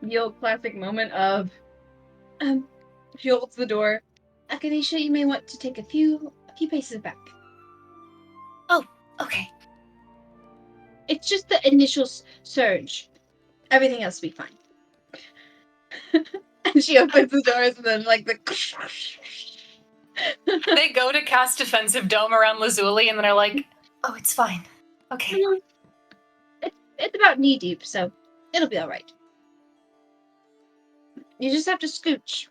The old classic moment of, she holds the door. Echinacea, you may want to take a few paces back. Oh, okay. It's just the initial surge. Everything else will be fine. And she opens the doors and then like the... They go to cast defensive dome around Lazuli and then are like, oh, it's fine. Okay. It's about knee deep, so it'll be all right. You just have to scooch.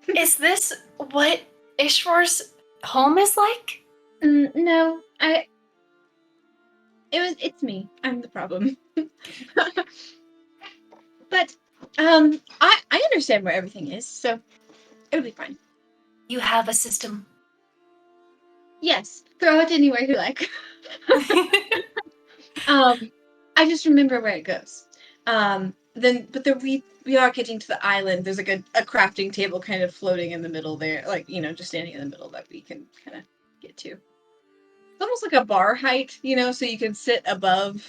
Is this what Ishvar's home is like? No, it's me. I'm the problem. But I understand where everything is, so it'll be fine. You have a system. Yes, throw it anywhere you like. I just remember where it goes. We are getting to the island. There's like a crafting table kind of floating in the middle there, like, just standing in the middle that we can kind of get to. It's almost like a bar height, so you can sit above,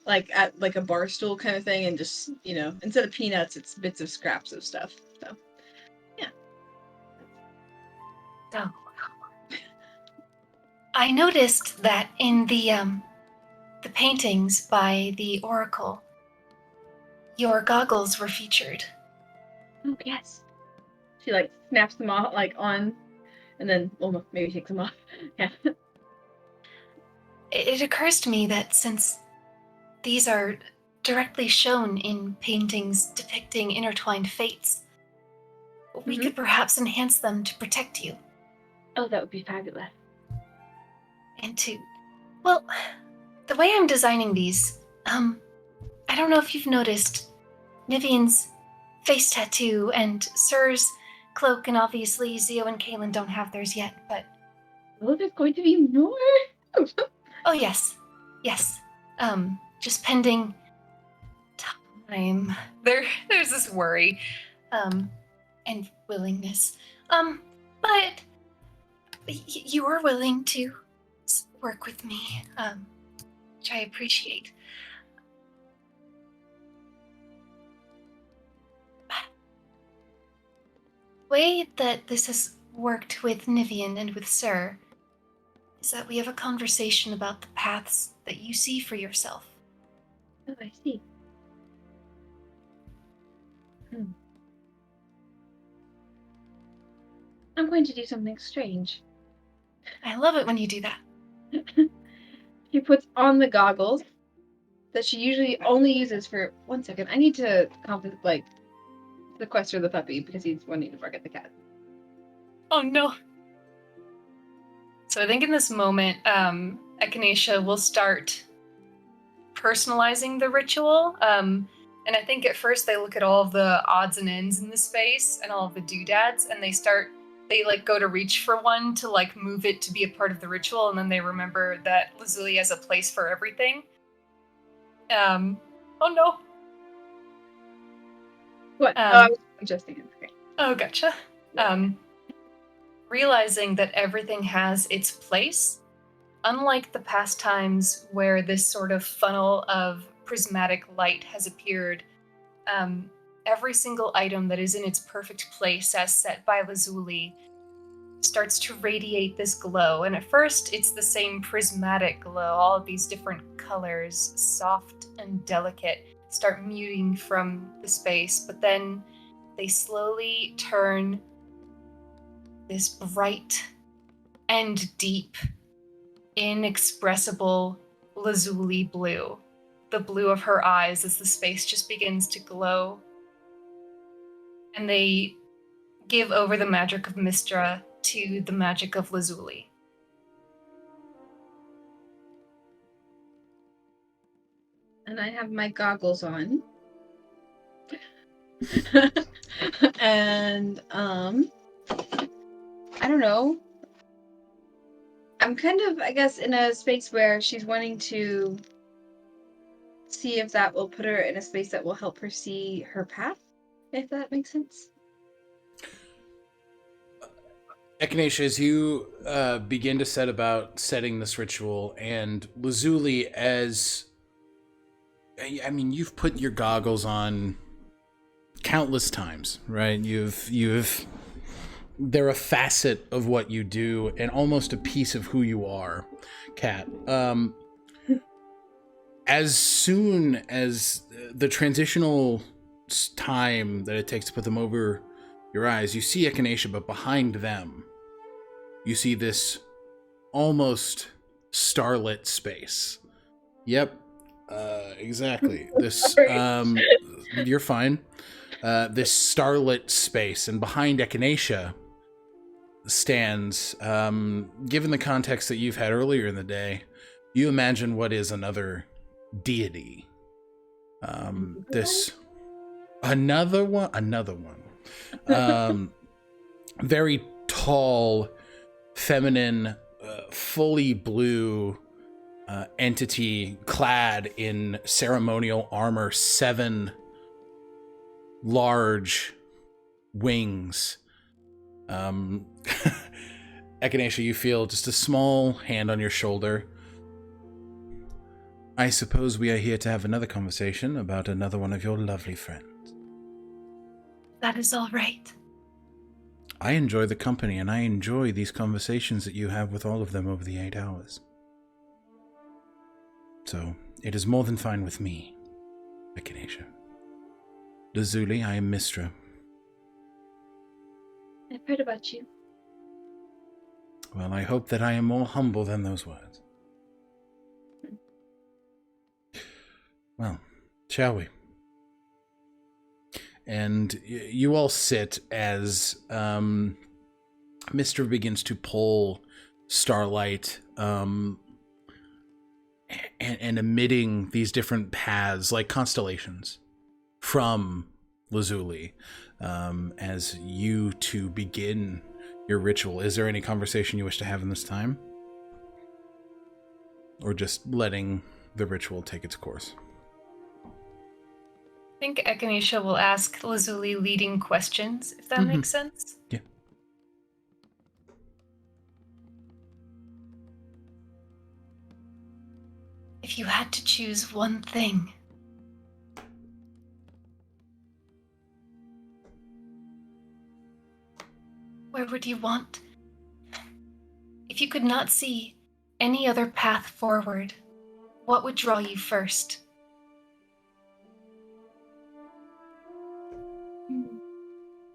like at like a bar stool kind of thing, and just, instead of peanuts, it's bits of scraps of stuff. So, yeah. So, I noticed that in the paintings by the Oracle, your goggles were featured. Oh, yes. She, like, snaps them off, like, on, and then, well, maybe takes them off. Yeah. It occurs to me that since these are directly shown in paintings depicting intertwined fates, we could perhaps enhance them to protect you. Oh, that would be fabulous. And well, the way I'm designing these, I don't know if you've noticed Nivien's face tattoo and Sir's cloak, and obviously Zio and Kaylin don't have theirs yet, but... Oh, there's going to be more? Oh, yes. Yes. Just pending time. There's this worry, and willingness. But you are willing to work with me, which I appreciate. The way that this has worked with Nivien and with Sir is that we have a conversation about the paths that you see for yourself. Oh, I see. I'm going to do something strange. I love it when you do that. She puts on the goggles that she usually only uses for 1 second. I need to sequester the puppy because he's wanting to bark at the cat. Oh no. So I think in this moment, Echinacea will start personalizing the ritual. And I think at first they look at all of the odds and ends in the space and all of the doodads, and they go to reach for one to move it to be a part of the ritual, and then they remember that Lazuli has a place for everything. Oh no. What? I'm just thinking. Okay. Oh, gotcha. Realizing that everything has its place, unlike the past times where this sort of funnel of prismatic light has appeared, every single item that is in its perfect place as set by Lazuli starts to radiate this glow. And at first, it's the same prismatic glow. All of these different colors, soft and delicate, start muting from the space, but then they slowly turn this bright and deep, inexpressible Lazuli blue. The blue of her eyes as the space just begins to glow. And they give over the magic of Mistra to the magic of Lazuli. and I have my goggles on. And I don't know. I'm kind of, I guess, in a space where she's wanting to see if that will put her in a space that will help her see her path, if that makes sense. Echinacea, as you begin to set about setting this ritual, and Lazuli, as I mean, you've put your goggles on countless times, right? They're a facet of what you do and almost a piece of who you are, Kat. As soon as the transitional time that it takes to put them over your eyes, you see Echinacea, but behind them, you see this almost starlit space. Yep, exactly. This, you're fine. This starlit space, and behind Echinacea stands, given the context that you've had earlier in the day, you imagine what is another deity. Another one. Very tall, feminine, fully blue entity clad in ceremonial armor, 7 large wings. Echinacea, you feel just a small hand on your shoulder. I suppose we are here to have another conversation about another one of your lovely friends. That is all right. I enjoy the company, and I enjoy these conversations that you have with all of them over the 8 hours. So, it is more than fine with me, Echinacea. Lazuli, I am Mistra. I've heard about you. Well, I hope that I am more humble than those words. Well, shall we? And you all sit as Mistra begins to pull starlight and emitting these different paths like constellations from Lazuli as you two begin your ritual. Is there any conversation you wish to have in this time? Or just letting the ritual take its course? I think Echinacea will ask Lazuli leading questions, if that makes sense. Yeah. If you had to choose one thing, where would you want? If you could not see any other path forward, what would draw you first?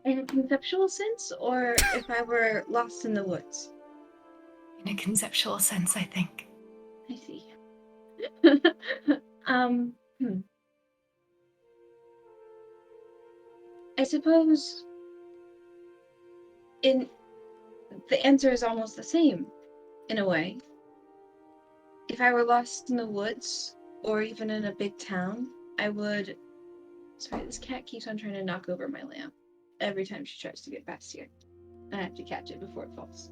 In a conceptual sense, or if I were lost in the woods? In a conceptual sense, I think. I see. I suppose the answer is almost the same, in a way. If I were lost in the woods, or even in a big town, I would... Sorry, this cat keeps on trying to knock over my lamp every time she tries to get past here. I have to catch it before it falls.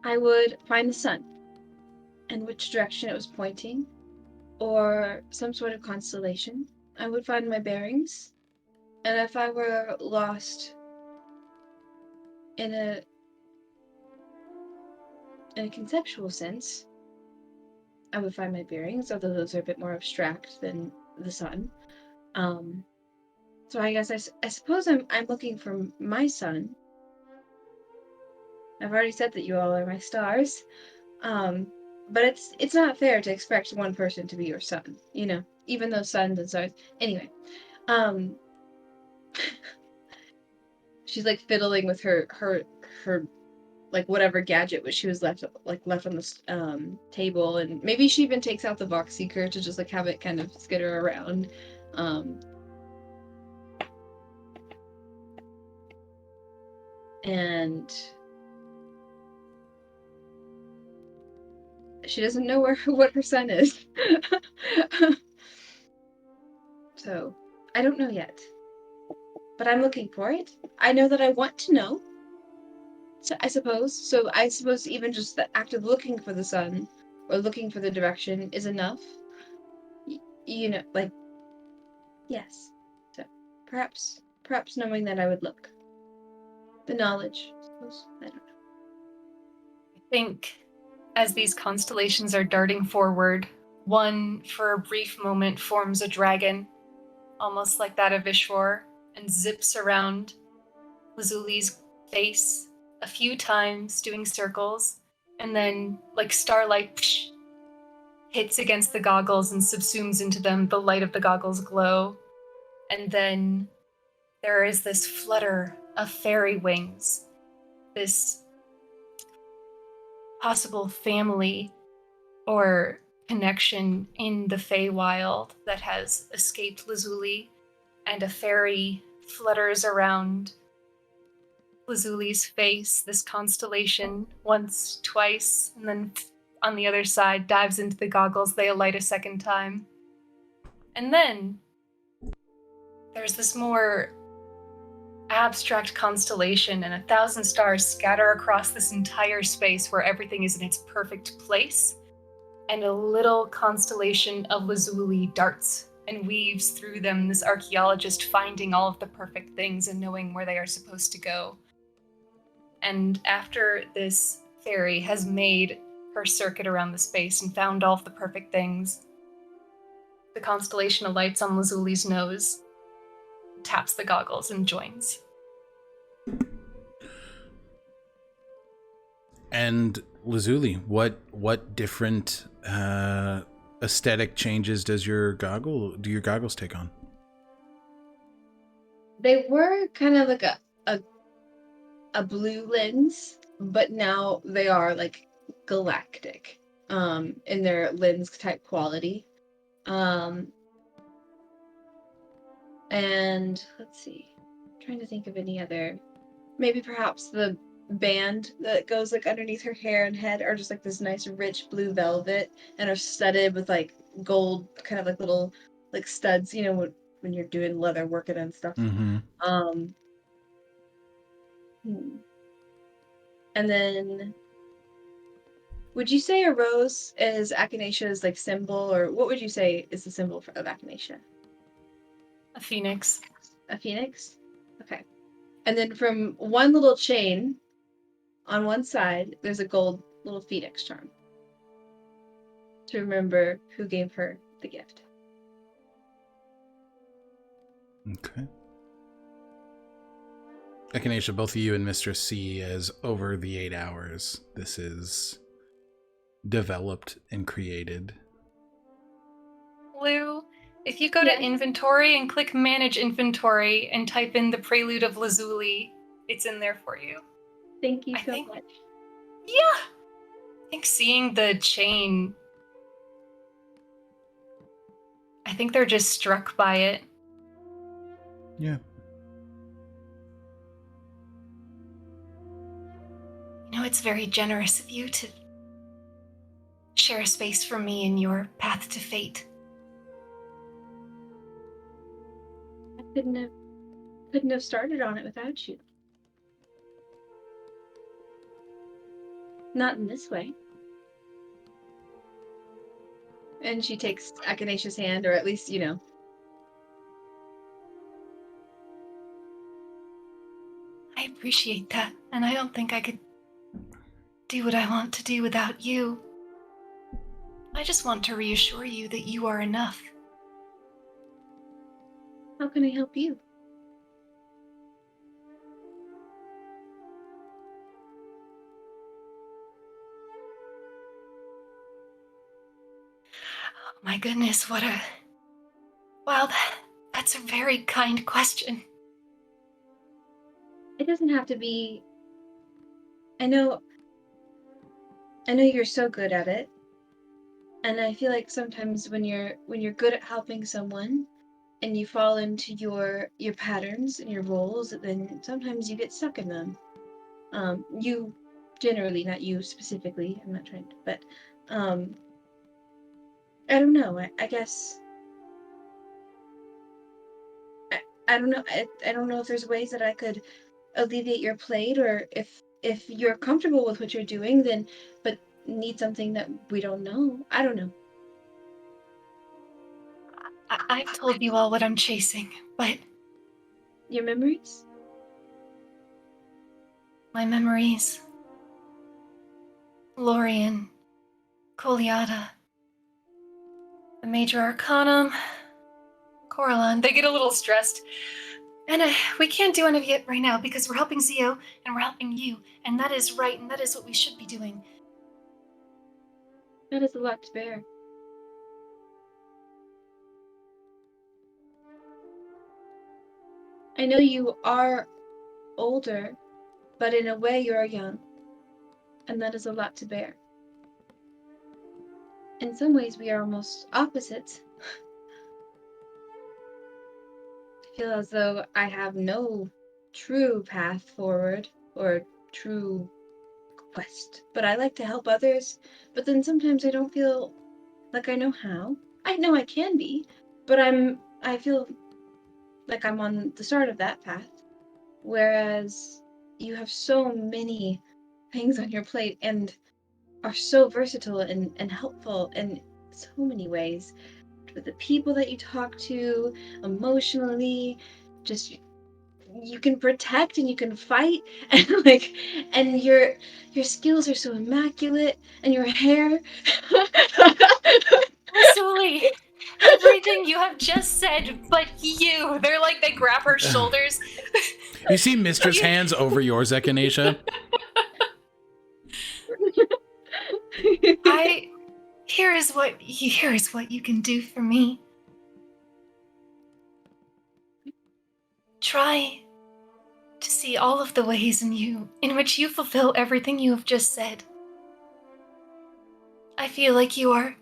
I would find the sun and which direction it was pointing, or some sort of constellation. I would find my bearings, and if I were lost in a conceptual sense, I would find my bearings, although those are a bit more abstract than the sun. So I guess I suppose I'm looking for my sun. I've already said that you all are my stars. But it's not fair to expect one person to be your sun, you know, even though suns and stars. Anyway, she's like fiddling with her like whatever gadget which she was left on the table, and maybe she even takes out the Vox Seeker to just like have it kind of skitter around. And She doesn't know what her son is. So, I don't know yet. But I'm looking for it. I know that I want to know. So I suppose even just the act of looking for the sun or looking for the direction is enough. Like, yes. So perhaps knowing that I would look. The knowledge, I suppose. I don't know. I think as these constellations are darting forward, one for a brief moment forms a dragon, almost like that of Ishwar, and zips around Lazuli's face a few times, doing circles, and then, like starlight, hits against the goggles and subsumes into them. The light of the goggles glow. And then there is this flutter of fairy wings, this possible family or connection in the Feywild that has escaped Lazuli, and a fairy flutters around Lazuli's face, this constellation, once, twice, and then on the other side dives into the goggles. They alight a second time. And then there's this more abstract constellation, and 1,000 stars scatter across this entire space where everything is in its perfect place. And a little constellation of Lazuli darts and weaves through them, this archaeologist finding all of the perfect things and knowing where they are supposed to go. And after this fairy has made her circuit around the space and found all of the perfect things, the constellation alights on Lazuli's nose, taps the goggles, and joins. And Lazuli, what different aesthetic changes do your goggles take on? They were kind of like a blue lens, but now they are like galactic in their lens type quality. And let's see, I'm trying to think of any other, maybe perhaps the band that goes like underneath her hair and head are just like this nice rich blue velvet and are studded with like gold kind of like little like studs, when you're doing leather working and stuff. Mm-hmm. And then would you say a rose is Agonethetic's like symbol, or what would you say is the symbol of Agonethetic? A phoenix. A phoenix? Okay. And then from one little chain on one side, there's a gold little phoenix charm to remember who gave her the gift. Okay. Echinacea, both of you and Mistress C, as over the 8 hours this is developed and created. Lou, if you go to inventory and click manage inventory and type in the prelude of Lazuli, it's in there for you. Thank you so much. Yeah. I think seeing the chain, I think they're just struck by it. Yeah. It's very generous of you to share a space for me in your path to fate. I couldn't have started on it without you. Not in this way. And she takes Agonethetic's hand, or at least, I appreciate that, and I don't think I could do what I want to do without you. I just want to reassure you that you are enough. How can I help you? Oh my goodness, wow, that's a very kind question. It doesn't have to be. I know you're so good at it. And I feel like sometimes when you're good at helping someone and you fall into your patterns and your roles, then sometimes you get stuck in them. You generally, not you specifically, I'm not trying to, but I don't know. I guess I don't know. I don't know if there's ways that I could alleviate your plate, or if you're comfortable with what you're doing, then but need something that we don't know. I don't know. I've told you all what I'm chasing, but Your memories? my memories. Lorien, Coliata, the Major Arcanum, Coraline. They get a little stressed. And we can't do any of it right now because we're helping Zio and we're helping you. And that is right, and that is what we should be doing. That is a lot to bear. I know you are older, but in a way you're young. And that is a lot to bear. In some ways we are almost opposites. I feel as though I have no true path forward or true quest, but I like to help others, but then sometimes I don't feel like I know how. I know I can be, but I feel like I'm on the start of that path, whereas you have so many things on your plate and are so versatile and helpful in so many ways. With the people that you talk to, emotionally, just you can protect and you can fight, and and your skills are so immaculate, and your hair. Lazuli, everything you have just said, but you. They're like, they grab her shoulders. You see Mistress hands over yours, Echinacea? Here is what you can do for me. Try to see all of the ways in which you fulfill everything you have just said. I feel like you are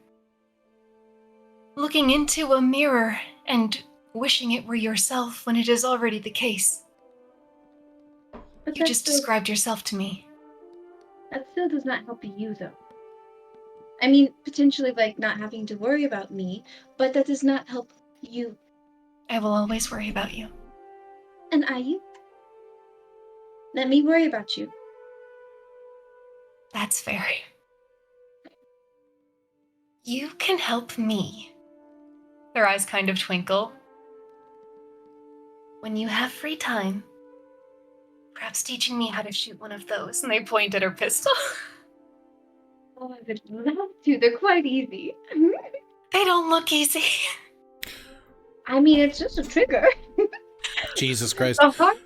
looking into a mirror and wishing it were yourself when it is already the case. But You just described yourself to me. That still does not help you, though. I mean, potentially, like, not having to worry about me, but that does not help you. I will always worry about you. And you? Let me worry about you. That's fair. You can help me. Their eyes kind of twinkle. When you have free time, perhaps teaching me how to shoot one of those. And they point at her pistol. Oh, I would love to. They're quite easy. They don't look easy. I mean, it's just a trigger. Jesus Christ. The hard,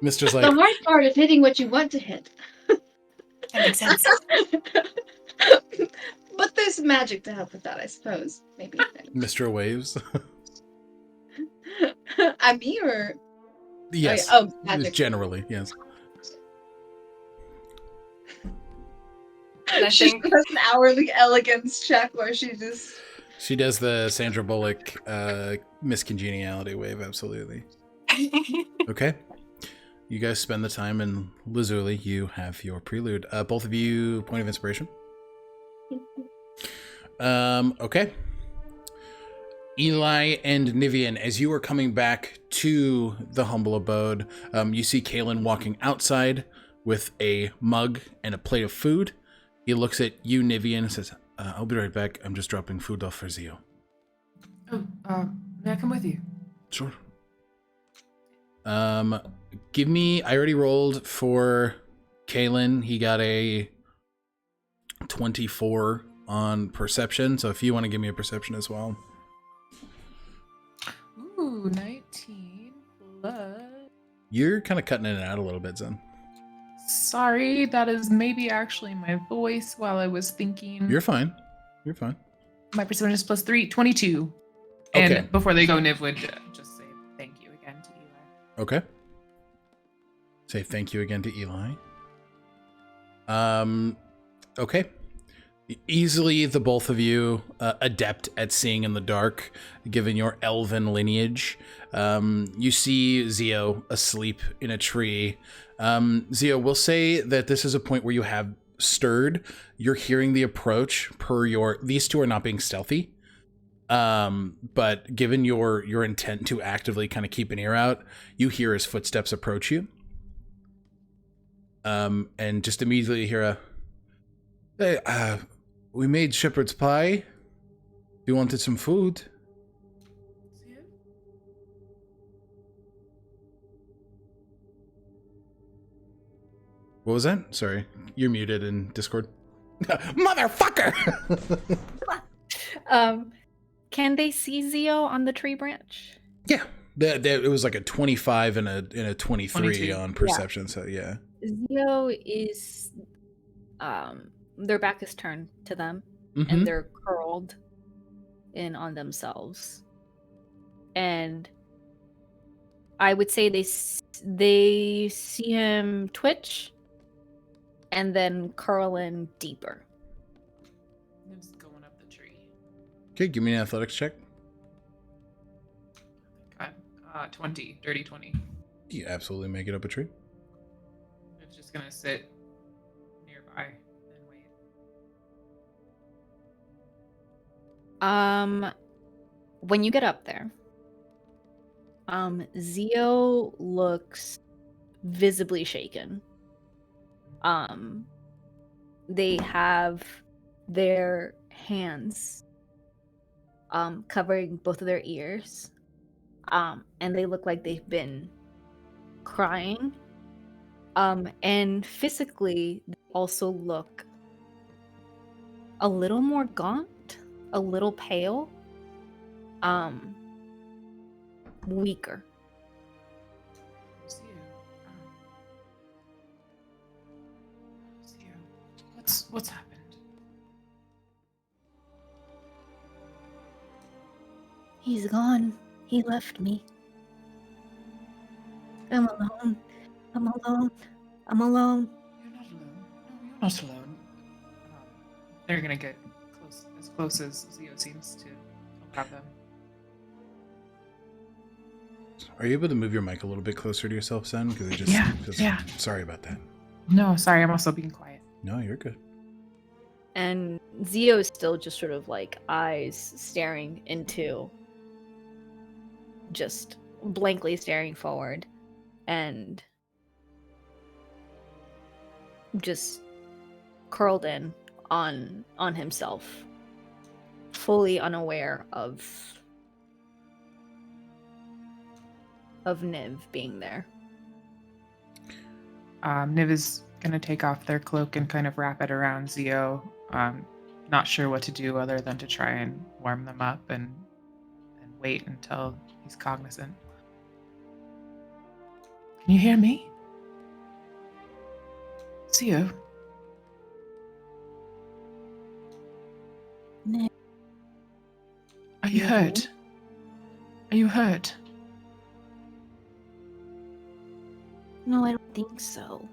Mister's the like, hard part is hitting what you want to hit. That makes sense. But there's magic to help with that, I suppose. Maybe. Mr. Waves. I'm here. Yes. Oh, magic. Generally, yes. She does an hourly elegance check where she does the Sandra Bullock miscongeniality wave, absolutely. Okay. You guys spend the time in Lazuli. You have your prelude. Both of you, point of inspiration. Okay. Eli and Nivien, as you are coming back to the humble abode, you see Kalen walking outside with a mug and a plate of food. He looks at you, Nivien, and says, I'll be right back. I'm just dropping food off for Zio. Oh, may I come with you? Sure. Give me, I already rolled for Kalen. He got a 24 on perception. So if you want to give me a perception as well. Ooh, 19 plus. You're kind of cutting in and out a little bit, Zen. Sorry, that is maybe actually my voice while I was thinking. You're fine. You're fine. My perception is plus 3, 22. Okay. And before they go, Niv would just say thank you again to Eli. Okay. Say thank you again to Eli. Okay. Easily, the both of you adept at seeing in the dark, given your elven lineage. You see Zio asleep in a tree. Zio, we'll say that this is a point where you have stirred. You're hearing the approach these two are not being stealthy. But given your intent to actively kind of keep an ear out, you hear his footsteps approach you. And just immediately hear hey, we made shepherd's pie. You wanted some food? What was that? Sorry, you're muted in Discord. Motherfucker! Can they see Zio on the tree branch? Yeah, it was like a 25 and a 23 22. on perception. Yeah. So yeah, Zio is, their back is turned to them, mm-hmm. and they're curled in on themselves, and I would say they see him twitch, and then curl in deeper. It's going up the tree. Okay, give me an athletics check. 20, dirty 20. You absolutely make it up a tree. It's just gonna sit nearby and wait. When you get up there, Zio looks visibly shaken. They have their hands covering both of their ears, and they look like they've been crying, and physically they also look a little more gaunt, a little pale, weaker. What's happened? He's gone. He left me. I'm alone. I'm alone. I'm alone. You're not alone. No, you're not alone. They're gonna get as close as Zio seems to have them. Are you able to move your mic a little bit closer to yourself, Sen? Because it just yeah. Sorry about that. No, sorry. I'm also being quiet. No, you're good. And Zio is still just sort of like eyes staring into, just blankly staring forward, and just curled in on himself, fully unaware of Niv being there. Niv is gonna take off their cloak and kind of wrap it around Zio. Not sure what to do other than to try and warm them up and wait until he's cognizant. Can you hear me? Zio? Niv. Are you hurt? Are you hurt? No, I don't think so.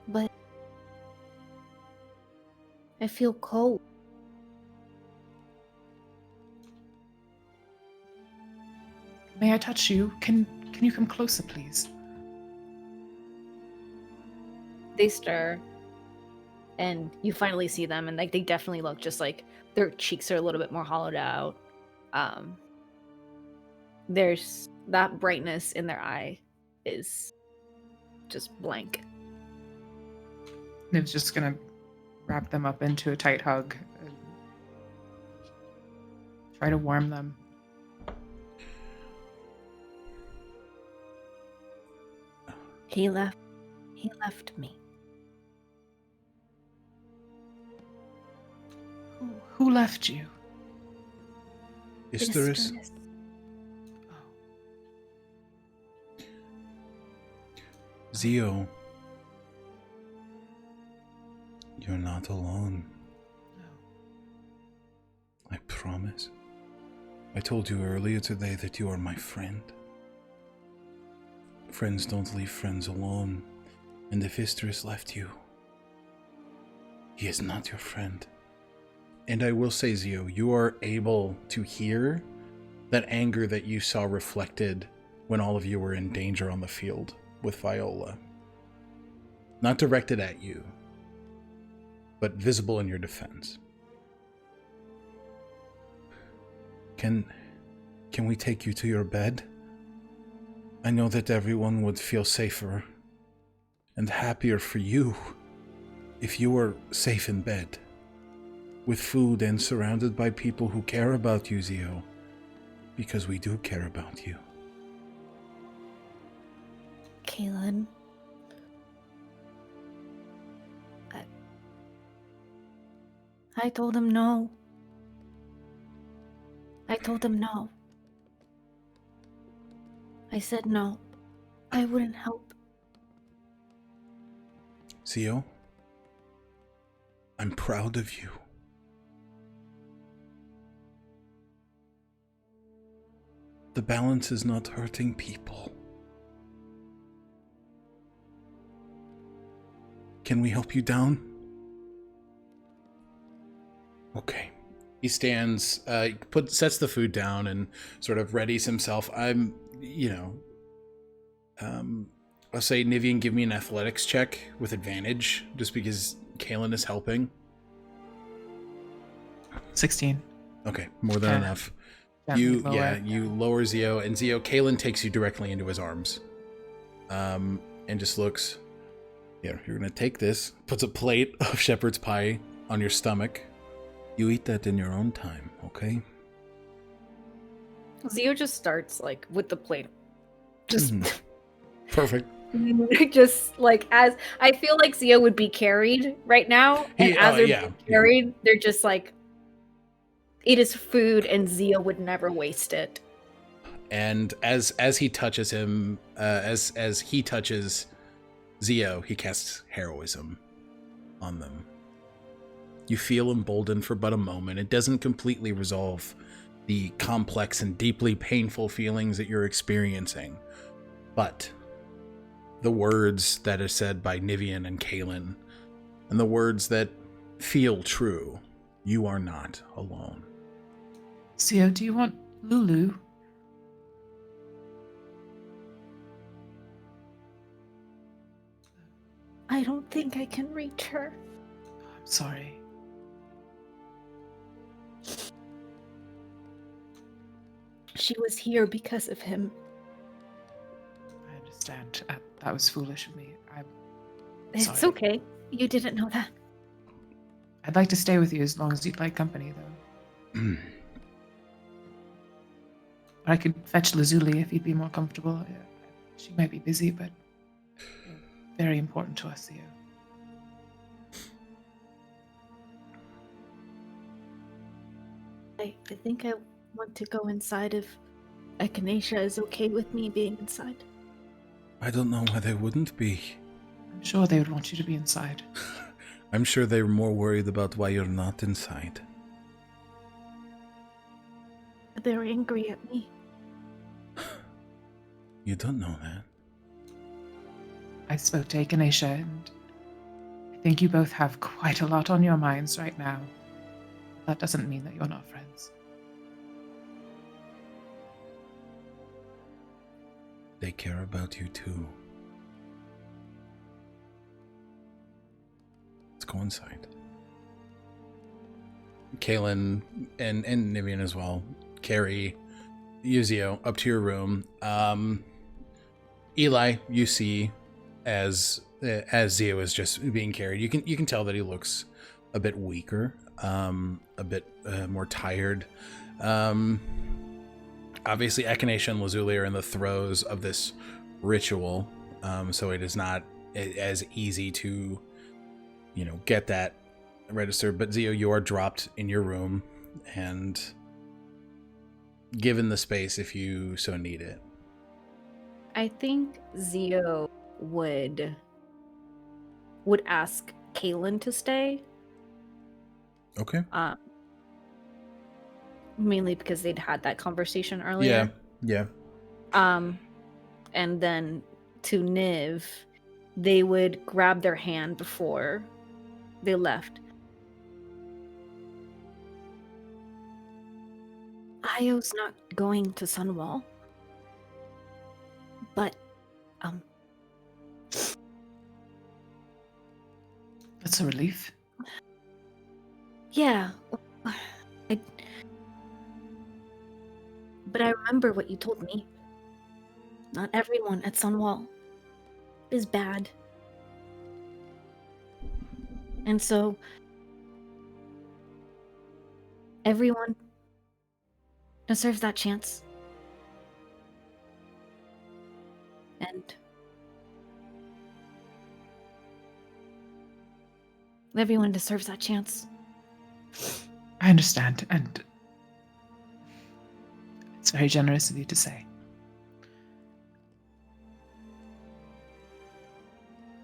But I feel cold. May I touch you? Can you come closer, please? They stir, and you finally see them, and like they definitely look just like their cheeks are a little bit more hollowed out. There's that brightness in their eye is just blank. Niv's just gonna wrap them up into a tight hug and try to warm them. He left me. Who left you? Isterus. Zio, you're not alone. No. I promise. I told you earlier today that you are my friend. Friends don't leave friends alone, and if Isterus left you, he is not your friend. And I will say, Zio, you are able to hear that anger that you saw reflected when all of you were in danger on the field with Viola. Not directed at you, but visible in your defense. Can we take you to your bed? I know that everyone would feel safer and happier for you if you were safe in bed, with food and surrounded by people who care about you, Zio, because we do care about you. Kaylin. I told him no. I told him no. I said no. I wouldn't help. Zio, I'm proud of you. The balance is not hurting people. Can we help you down? Okay. He stands, sets the food down and sort of readies himself. I'll say, Nivien, give me an athletics check with advantage, just because Kaylin is helping. 16. Okay, more than enough. You lower Zio, and Zio, Kaylin takes you directly into his arms. And just looks, you're gonna take this, puts a plate of shepherd's pie on your stomach. You eat that in your own time, okay? Zio just starts, with the plate. Just... Perfect. Just, as... I feel like Zio would be carried right now, and as they're being carried, they're just, it is food, and Zio would never waste it. And as he touches him, as he touches Zio, he casts heroism on them. You feel emboldened for but a moment. It doesn't completely resolve the complex and deeply painful feelings that you're experiencing. But the words that are said by Nivien and Kaylin, and the words that feel true, you are not alone. Zio, do you want Lulu? I don't think I can reach her. I'm sorry. She was here because of him. I understand. That was foolish of me. It's sorry. Okay. You didn't know that. I'd like to stay with you as long as you'd like company, though. I could fetch Lazuli if you'd be more comfortable. She might be busy, but very important to us, Zio. I think I want to go inside if Echinacea is okay with me being inside. I don't know why they wouldn't be. I'm sure they would want you to be inside. I'm sure they're more worried about why you're not inside. They're angry at me. You don't know that. I spoke to Echinacea, and I think you both have quite a lot on your minds right now. That doesn't mean that you're not friends. They care about you too. Let's go inside. Kaylin and Nivien as well carry Zio up to your room. Eli, you see as Zio is just being carried. You can tell that he looks a bit weaker, a bit more tired. Obviously, Echinacea and Lazuli are in the throes of this ritual, so it is not as easy to, get that registered. But Zio, you are dropped in your room and given the space if you so need it. I think Zio would ask Kaylin to stay. Okay. Mainly because they'd had that conversation earlier. Yeah. And then to Niv, they would grab their hand before they left. Io's not going to Sunwall. But, That's a relief. Yeah. But I remember what you told me. Not everyone at Sunwall is bad. And so, everyone deserves that chance. And everyone deserves that chance. I understand, and it's very generous of you to say.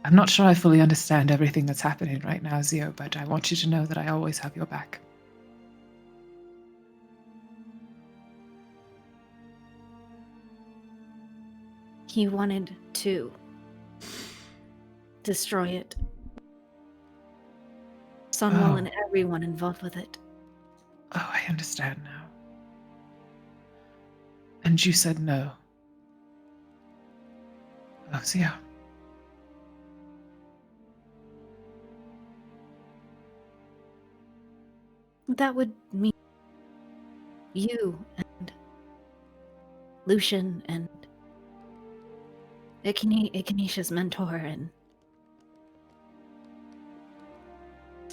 I'm not sure I fully understand everything that's happening right now, Zio, but I want you to know that I always have your back. He wanted to destroy it. Sunwall and everyone involved with it. Oh, I understand now. And you said no. Oh, Zio. That would mean you and Lucian and Echinacea's mentor and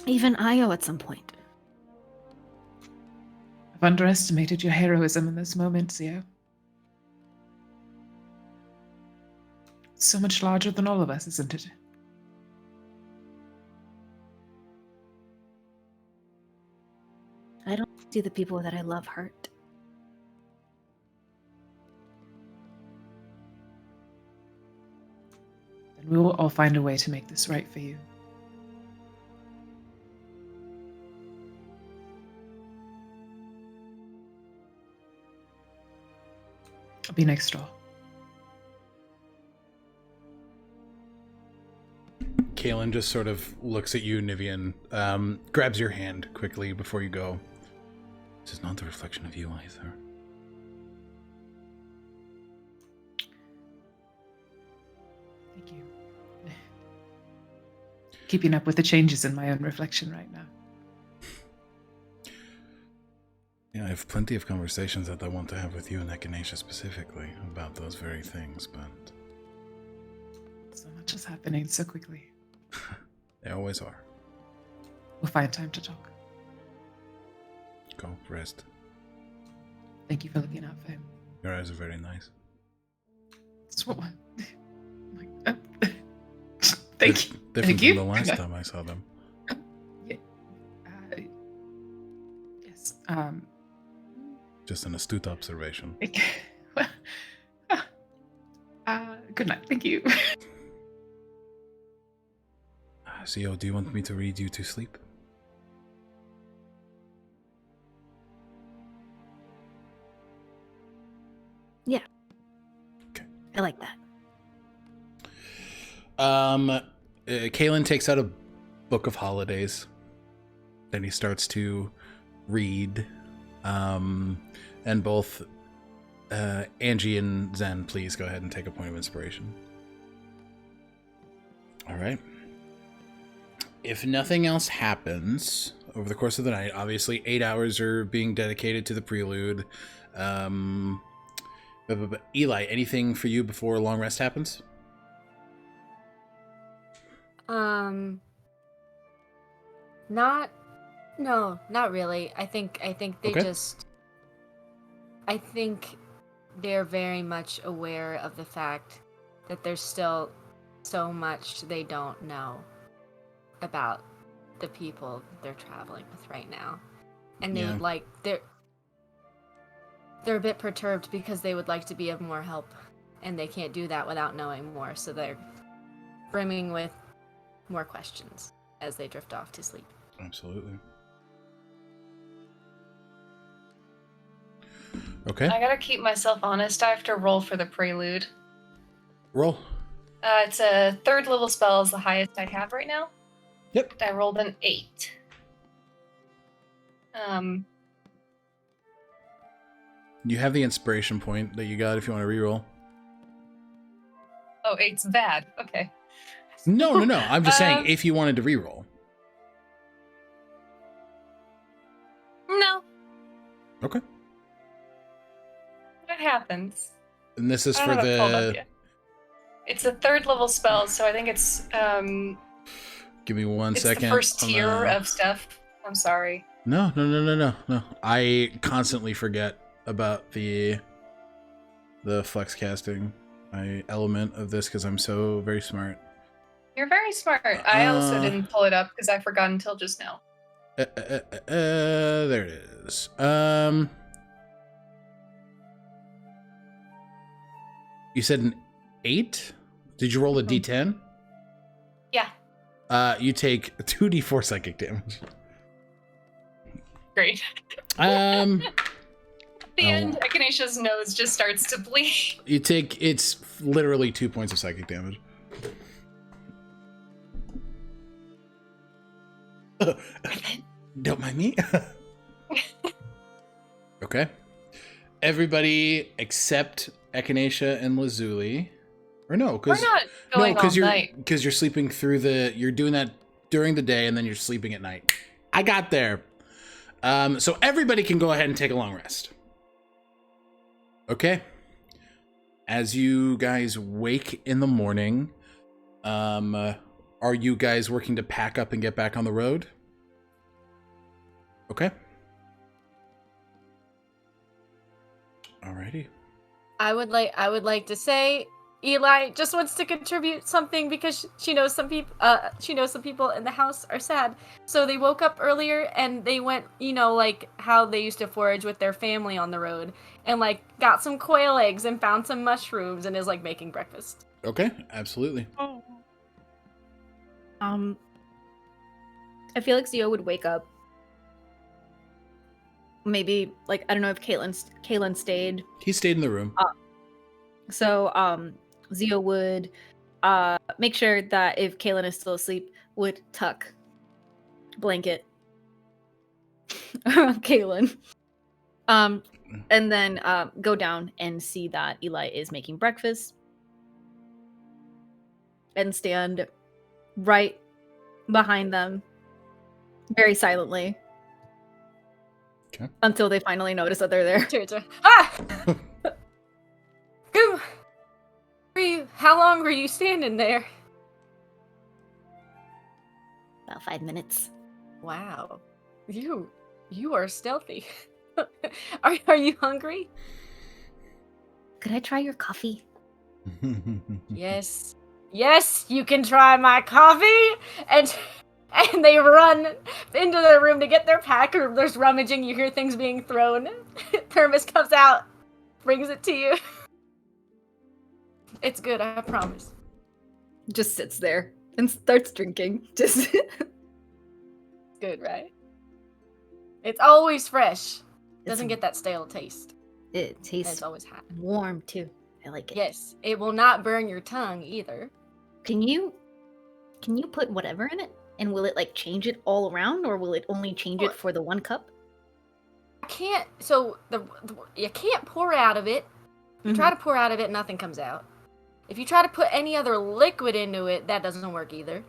even Io at some point. I've underestimated your heroism in this moment, Zio. It's so much larger than all of us, isn't it? I don't see the people that I love hurt. Then we will all find a way to make this right for you. I'll be next door. Kaelin just sort of looks at you, Nivien, grabs your hand quickly before you go. This is not the reflection of you either. Thank you. Keeping up with the changes in my own reflection right now. Yeah, I have plenty of conversations that I want to have with you and Echinacea specifically about those very things, but... So much is happening so quickly. They always are. We'll find time to talk. Go, rest. Thank you for looking out for him. Your eyes are very nice. That's what Thank you. Different Thank you. from the last time I saw them. Yeah. Yes. Just an astute observation. Good night. Thank you. Zio, do you want me to read you to sleep? Yeah. Okay. I like that. Kaelin takes out a book of holidays. Then he starts to read. And both Angie and Zen, please go ahead and take a point of inspiration. All right. If nothing else happens over the course of the night, obviously 8 hours are being dedicated to the prelude. But Eli, anything for you before a long rest happens? Not really. I think they Okay. just, I think they're very much aware of the fact that there's still so much they don't know about the people they're traveling with right now. And they would like, they're a bit perturbed because they would like to be of more help, and they can't do that without knowing more, so they're brimming with more questions as they drift off to sleep. Absolutely. Okay. I gotta keep myself honest. I have to roll for the prelude. Roll. It's a 3rd level spell, is the highest I have right now. Yep. I rolled an 8. You have the inspiration point that you got if you want to reroll. Oh, 8's bad. Okay. No. I'm just saying if you wanted to reroll. Okay. What happens? And this is I for don't have it pulled up the... yet. It's a 3rd level spell, so I think it's Give me one it's second. the first tier of stuff. I'm sorry. No. I constantly forget about the flex casting element of this because I'm so very smart. You're very smart. I also didn't pull it up because I forgot until just now. There it is. You said an 8? Did you roll a d10? Yeah. You take 2d4 psychic damage. Great. At the end, Echinacea's nose just starts to bleed. It's literally 2 points of psychic damage. Don't mind me. Okay. Everybody except Echinacea and Lazuli. Or no, because we're not going all night. Because you're sleeping through you're doing that during the day and then you're sleeping at night. I got there. So everybody can go ahead and take a long rest. Okay. As you guys wake in the morning, are you guys working to pack up and get back on the road? Okay. Alrighty. I would like to say Eli just wants to contribute something because she knows some people in the house are sad. So they woke up earlier and they went, like how they used to forage with their family on the road and like got some quail eggs and found some mushrooms and is like making breakfast. Okay, absolutely. I feel like Zio would wake up. Maybe like I don't know if Kalen stayed. He stayed in the room. So Zio would make sure that if Kalen is still asleep, would tuck blanket around Kalen. And then go down and see that Eli is making breakfast. And stand right behind them very silently. Okay. Until they finally notice that they're there. Ah! How long were you standing there? About 5 minutes. Wow. You are stealthy. Are you hungry? Could I try your coffee? Yes. Yes, you can try my coffee! And they run into their room to get their pack, or there's rummaging, you hear things being thrown. Thermos comes out, brings it to you. It's good, I promise. Just sits there and starts drinking. Just good, right? It's always fresh. Doesn't It's- get that stale taste. It And tastes it's always hot. warm too. I like it. Yes, it will not burn your tongue either. Can you put whatever in it? And will it like change it all around, or will it only change it for the 1 cup? I can't. So you can't pour out of it. You try to pour out of it, nothing comes out. If you try to put any other liquid into it, that doesn't work either.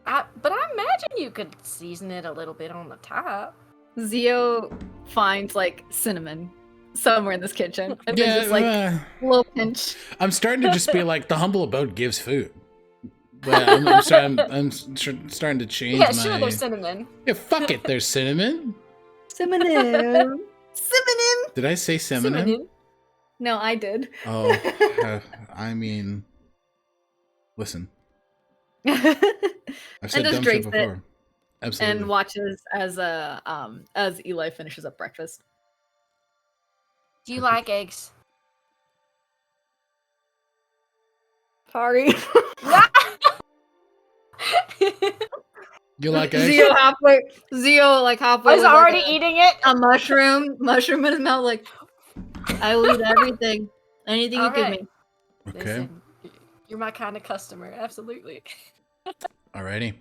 But I imagine you could season it a little bit on the top. Zio finds like cinnamon somewhere in this kitchen. And then just like a little pinch. I'm starting to just be like, the humble abode gives food. But I'm starting to change Yeah, my... sure, there's cinnamon. Yeah, fuck it, there's cinnamon. Cinnamon. Did I say cinnamon? Cinnamon. No, I did. Oh, I mean, listen. I've said And just dumb shit drinks it. before. Absolutely. And watches as Eli finishes up breakfast. Do you like eggs? Sorry. You like eggs? Zio halfway I was with, already like, eating it. a mushroom in his mouth, like I will eat everything. Anything you give Alright. me. Okay. Listen, you're my kind of customer, absolutely. Alrighty.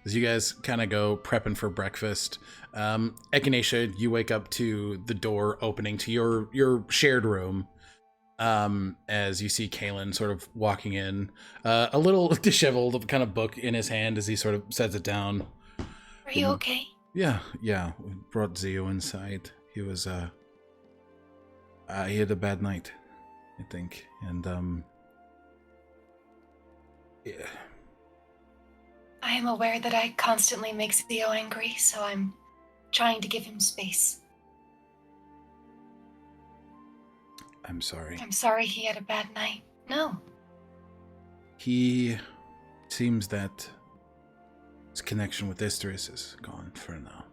As you guys kind of go prepping for breakfast, Echinacea, you wake up to the door opening to your shared room. As you see Kalen sort of walking in, a little disheveled kind of book in his hand as he sort of sets it down. Are you okay? Yeah, we brought Zio inside. He was, he had a bad night, I think. And, yeah. I am aware that I constantly make Theo angry, so I'm trying to give him space. I'm sorry. I'm sorry he had a bad night. No. He seems that his connection with Isterus is gone for now.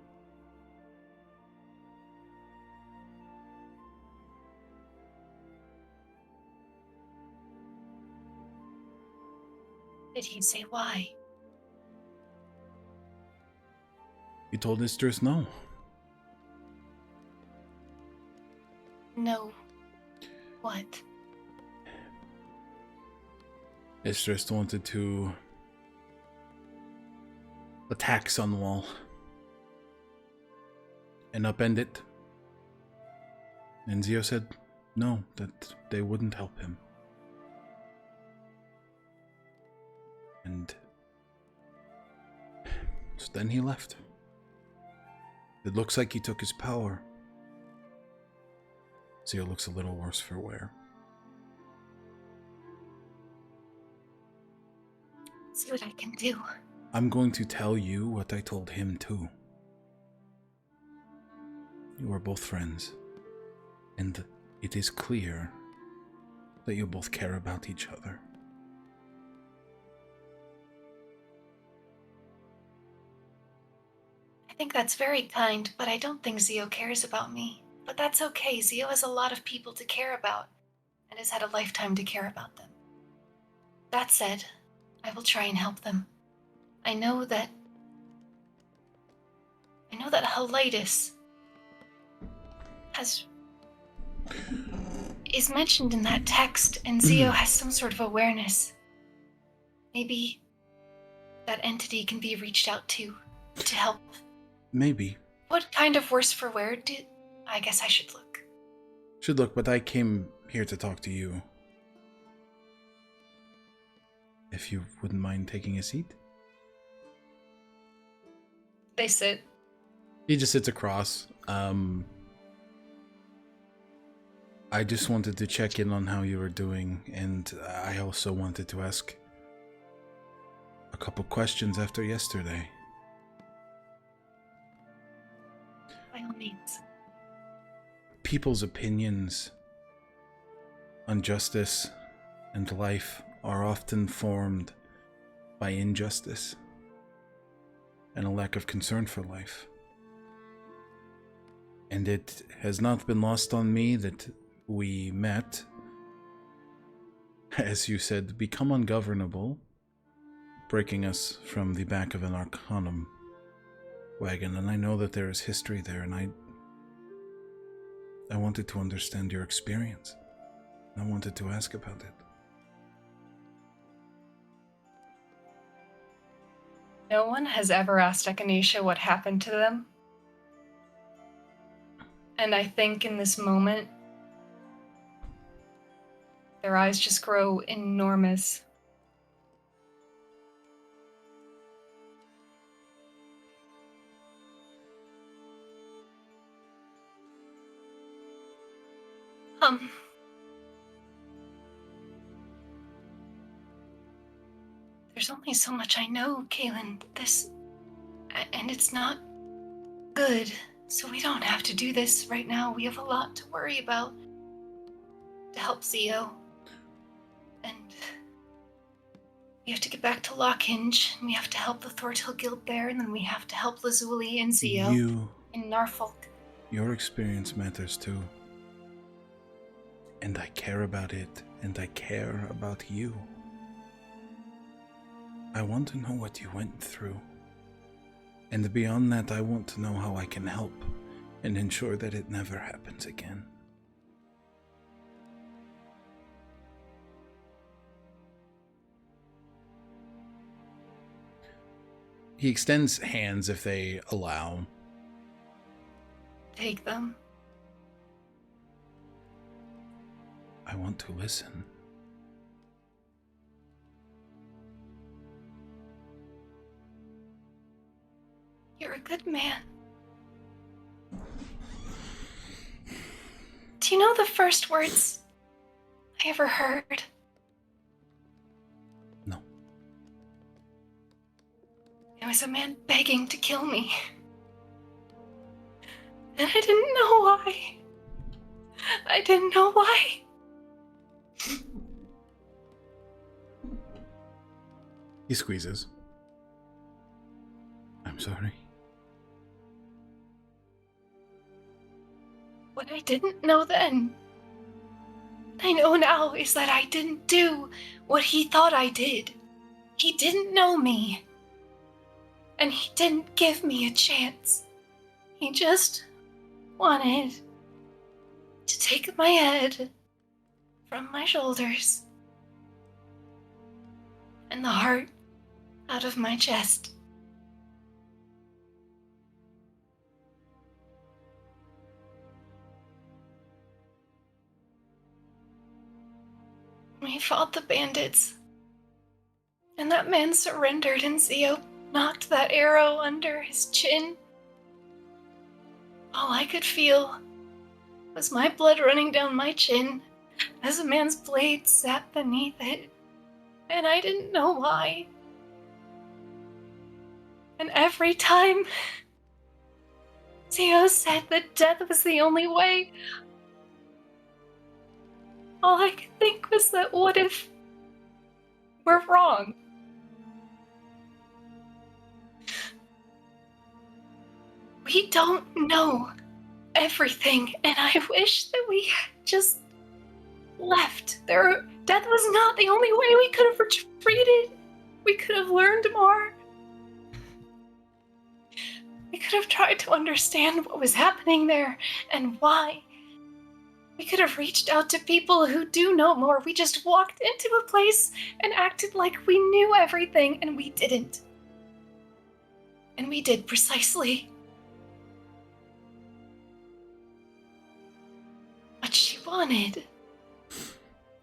Did he say why? He told Isterus no. No. What? Isterus wanted to attack Sunwall and upend it. And Zio said no, that they wouldn't help him. And so then he left. It looks like he took his power. Zio looks a little worse for wear. See what I can do. I'm going to tell you what I told him too. You are both friends, and it is clear that you both care about each other. I think that's very kind, but I don't think Zio cares about me. But that's okay. Zio has a lot of people to care about, and has had a lifetime to care about them. That said, I will try and help them. I know that Helitis is mentioned in that text, and Zio has some sort of awareness. Maybe that entity can be reached out to help. Maybe. What kind of worse for wear I guess I should look. Should look, but I came here to talk to you. If you wouldn't mind taking a seat. They sit. He just sits across. I just wanted to check in on how you were doing, and I also wanted to ask a couple questions after yesterday. By all means. People's opinions on justice and life are often formed by injustice and a lack of concern for life. And it has not been lost on me that we met, as you said, become ungovernable, breaking us from the back of an Arcanum wagon, and I know that there is history there, and I wanted to understand your experience. I wanted to ask about it. No one has ever asked Echinacea what happened to them. And I think in this moment, their eyes just grow enormous. There's only so much I know, Kaylin. And it's not good, so we don't have to do this right now. We have a lot to worry about to help Zio. And we have to get back to Lockhinge, and we have to help the Thornhill Guild there, and then we have to help Lazuli and Zio in Norfolk. Your experience matters too. And I care about it, and I care about you. I want to know what you went through. And beyond that, I want to know how I can help and ensure that it never happens again. He extends hands if they allow. Take them. I want to listen. You're a good man. Do you know the first words I ever heard? No. It was a man begging to kill me. And I didn't know why. I didn't know why. He squeezes. I'm sorry. What I didn't know then, I know now, is that I didn't do what he thought I did. He didn't know me. And he didn't give me a chance. He just wanted to take my head from my shoulders and the heart out of my chest. We fought the bandits, and that man surrendered, and Zio knocked that arrow under his chin. All I could feel was my blood running down my chin as a man's blade sat beneath it, and I didn't know why. And every time Zio said that death was the only way, all I could think was that what if we're wrong? We don't know everything, and I wish that we had just left. Death was not the only way. We could have retreated. We could have learned more. We could have tried to understand what was happening there and why. We could have reached out to people who do know more. We just walked into a place and acted like we knew everything, and we didn't. And we did precisely what she wanted.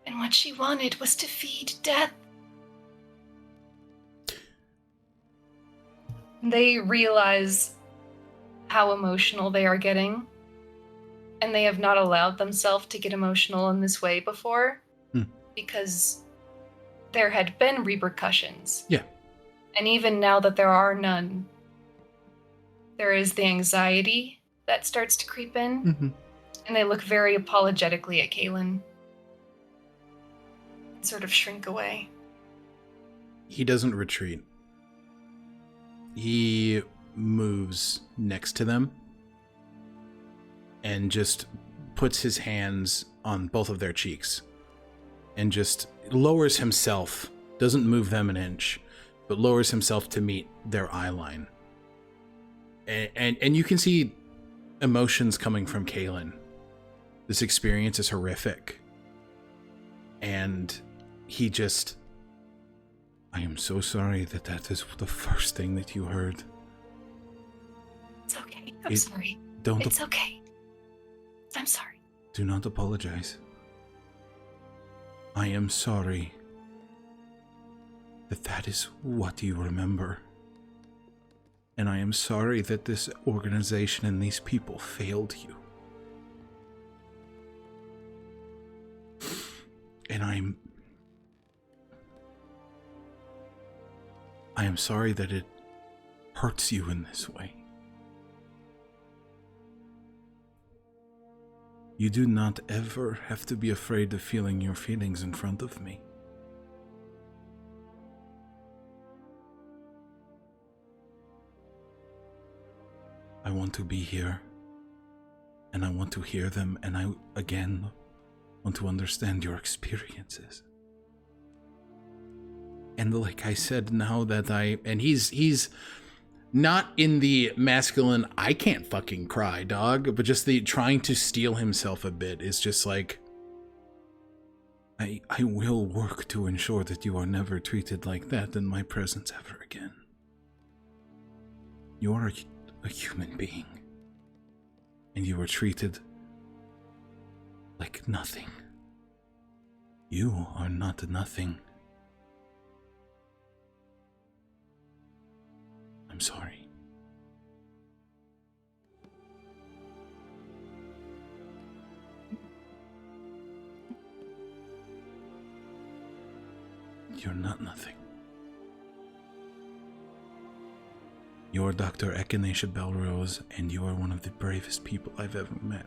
And what she wanted was to feed death. They realize how emotional they are getting. And they have not allowed themselves to get emotional in this way before. Because there had been repercussions. Yeah. And even now that there are none, there is the anxiety that starts to creep in. Mm-hmm. And they look very apologetically at Kaylin. And sort of shrink away. He doesn't retreat. He moves next to them and just puts his hands on both of their cheeks and just lowers himself, doesn't move them an inch, but lowers himself to meet their eye line. And you can see emotions coming from Kaylin. This experience is horrific. And he just... I am so sorry that is the first thing that you heard. It's okay. I'm sorry. It's okay. I'm sorry. Do not apologize. I am sorry that is what you remember. And I am sorry that this organization and these people failed you. And I am sorry that it hurts you in this way. You do not ever have to be afraid of feeling your feelings in front of me. I want to be here, and I want to hear them, and I, again, want to understand your experiences. And like I said, now that he's not in the masculine, I can't fucking cry, dog, but just the trying to steel himself a bit is just like, I will work to ensure that you are never treated like that in my presence ever again. You are a human being, and you were treated like nothing. You are not nothing. I'm sorry. You're not nothing. You're Dr. Echinacea Belrose, and you are one of the bravest people I've ever met.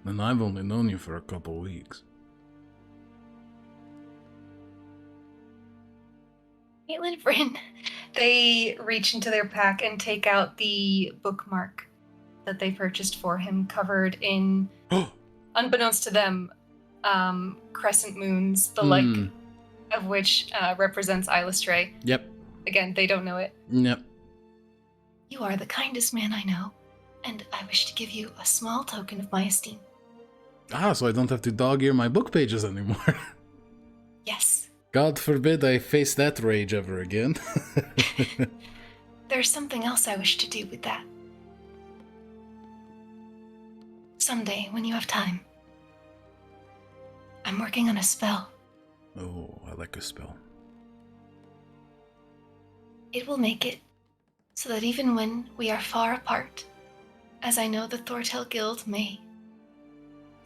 And I've only known you for a couple weeks. Caitlin, friend. They reach into their pack and take out the bookmark that they purchased for him, covered in, unbeknownst to them, crescent moons, the like of which represents Illustrae. Yep. Again, they don't know it. Yep. You are the kindest man I know, and I wish to give you a small token of my esteem. Ah, so I don't have to dog-ear my book pages anymore. Yes. God forbid I face that rage ever again. There's something else I wish to do with that. Someday, when you have time. I'm working on a spell. Oh, I like a spell. It will make it so that even when we are far apart, as I know the Thortel Guild may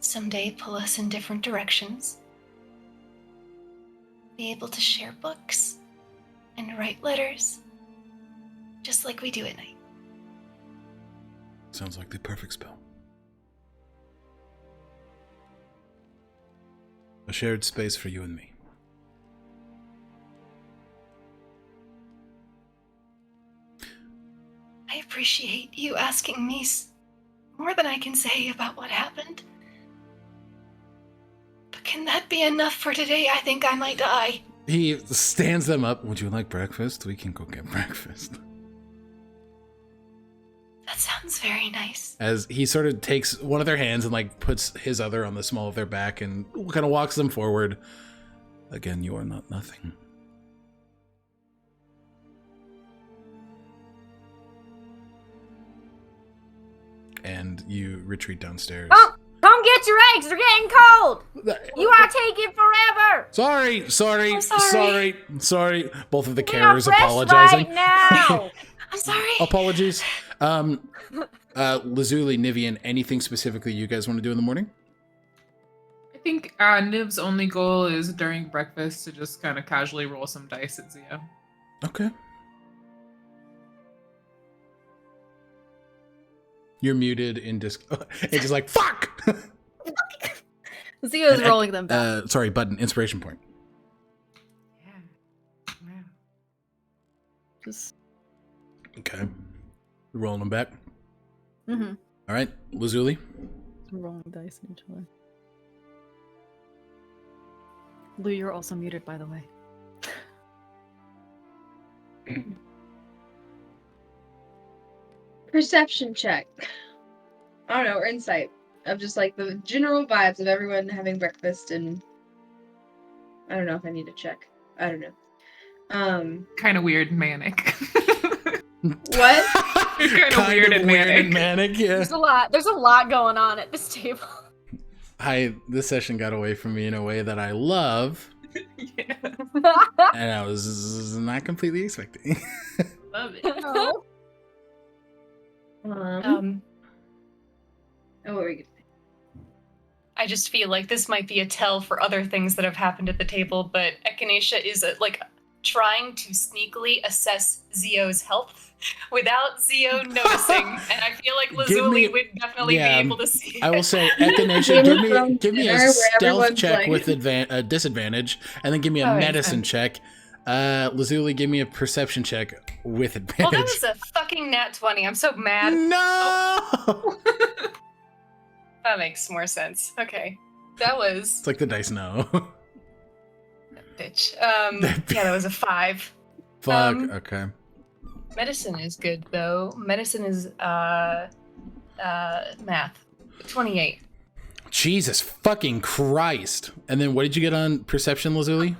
someday pull us in different directions, be able to share books and write letters, just like we do at night. Sounds like the perfect spell. A shared space for you and me. I appreciate you asking me more than I can say about what happened. But can that be enough for today? I think I might die. He stands them up. Would you like breakfast? We can go get breakfast. That sounds very nice. As he sort of takes one of their hands and like puts his other on the small of their back and kind of walks them forward. Again, you are not nothing. And you retreat downstairs. Oh, come get your eggs. They're getting cold. You are taking forever. Sorry. Both of the We are carers fresh apologizing. right now. I'm sorry. Apologies. Lazuli, Nivien, anything specifically you guys want to do in the morning? I think Niv's only goal is during breakfast to just kind of casually roll some dice at Zio. Okay. You're muted in Discord. It's just like, fuck! Zio's rolling them back. Sorry, button, inspiration point. Yeah. Just... Okay. Rolling them back. Mm-hmm. All right, Lazuli. Rolling dice in each other. Lou, you're also muted, by the way. Perception check. I don't know, or insight. Of just like the general vibes of everyone having breakfast, and I don't know if I need to check. I don't know. Kind of weird and manic. What? Kind of weird and manic. Yeah. There's a lot going on at this table. This session got away from me in a way that I love. Yeah. And I was not completely expecting. Love it. Oh. Oh, what were we gonna say? I just feel like this might be a tell for other things that have happened at the table, but Echinacea is trying to sneakily assess Zio's health without Zio noticing, and I feel like Lazuli would definitely be able to see it. I will say, Echinacea, give me a stealth check with disadvantage, and then give me a medicine check. Lazuli, give me a perception check with advantage. Well, that was a fucking nat 20. I'm so mad. No! Oh. That makes more sense. Okay. That was... It's like the dice know. Bitch. Yeah, that was a 5. Fuck, okay. Medicine is good, though. Medicine is, math. 28. Jesus fucking Christ. And then what did you get on perception, Lazuli?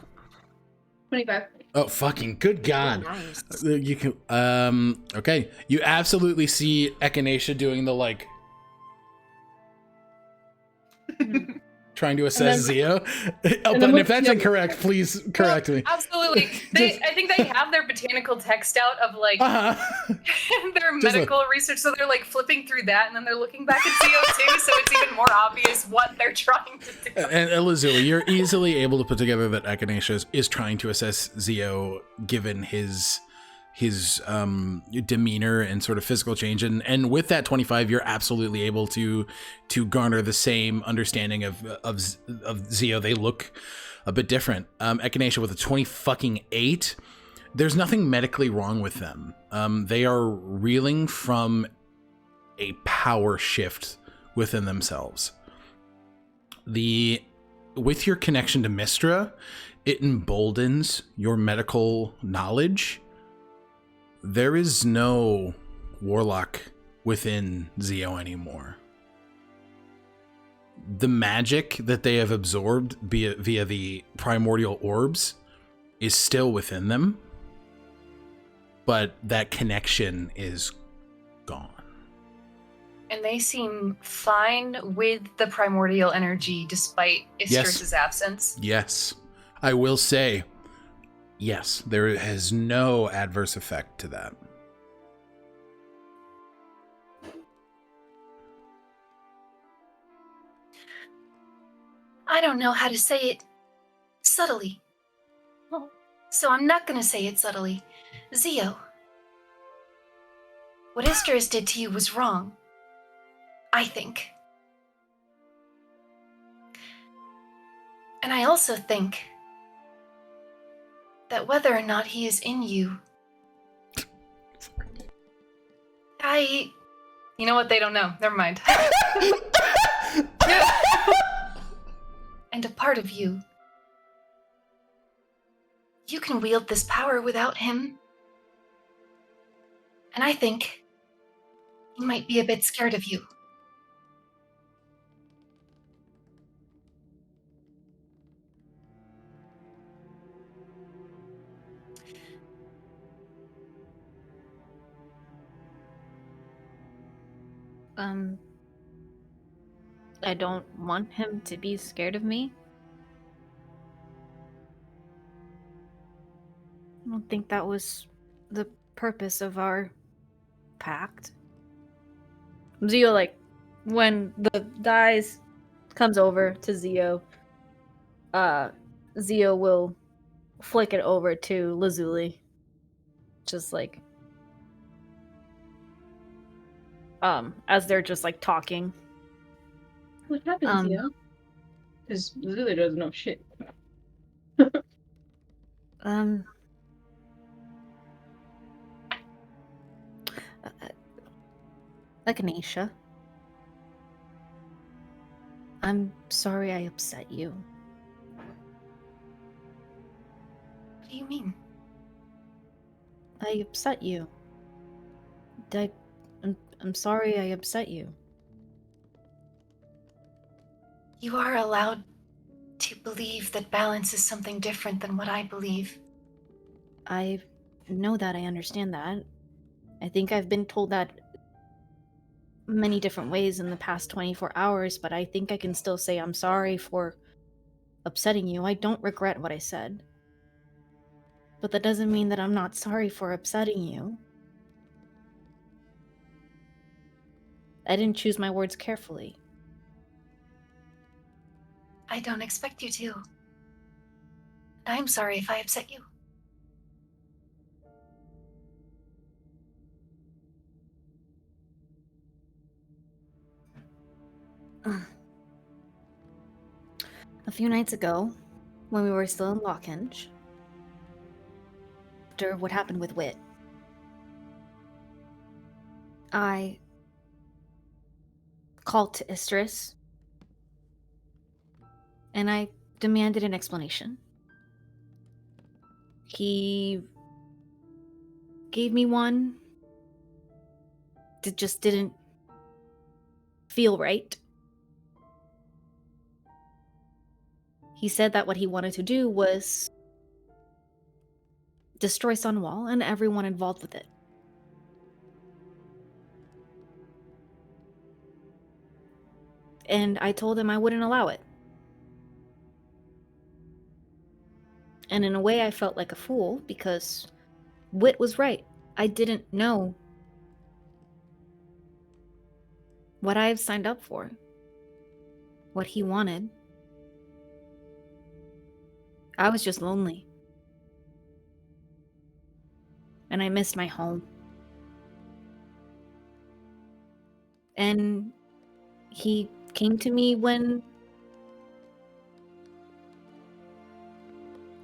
25. Oh, fucking good God. Oh, nice. You can, okay. You absolutely see Echinacea doing the, Trying to assess Zio. But if that's incorrect, please correct me. Absolutely. I think they have their botanical text out of like their medical research, so they're like flipping through that, and then they're looking back at CO2, so it's even more obvious what they're trying to do. And Lazuli, you're easily able to put together that Echinacea is trying to assess Zio given his demeanor and sort of physical change, and with that 25 you're absolutely able to garner the same understanding of Zio. They look a bit different. Echinacea with a 28, there's nothing medically wrong with them. They are reeling from a power shift within themselves. With your connection to Mistra, it emboldens your medical knowledge. There is no Warlock within Zio anymore. The magic that they have absorbed via the primordial orbs is still within them, but that connection is gone. And they seem fine with the primordial energy despite Istris's absence. Yes. I will say, yes, there has no adverse effect to that. I don't know how to say it subtly. So I'm not going to say it subtly. Zio, what Istris did to you was wrong. I think. And I also think that whether or not he is in you, you know what? They don't know. Never mind. And a part of you, you can wield this power without him. And I think he might be a bit scared of you. I don't want him to be scared of me. I don't think that was the purpose of our pact. Zio, like, when the dice comes over to Zio, Zio will flick it over to Lazuli. Just like, as they're just like talking. What happened, Zio? Because Lazuli doesn't know shit. Echinacea. I'm sorry I upset you. What do you mean? I upset you. I'm sorry I upset you. You are allowed to believe that balance is something different than what I believe. I know that, I understand that. I think I've been told that many different ways in the past 24 hours, but I think I can still say I'm sorry for upsetting you. I don't regret what I said. But that doesn't mean that I'm not sorry for upsetting you. I didn't choose my words carefully. I don't expect you to. I'm sorry if I upset you. A few nights ago, when we were still in Lockhinge, after what happened with Wit, I called to Istris, and I demanded an explanation. He gave me one that just didn't feel right. He said that what he wanted to do was destroy Sunwall and everyone involved with it. And I told him I wouldn't allow it. And in a way, I felt like a fool because Wit was right. I didn't know what I had signed up for, what he wanted. I was just lonely. And I missed my home. And he came to me when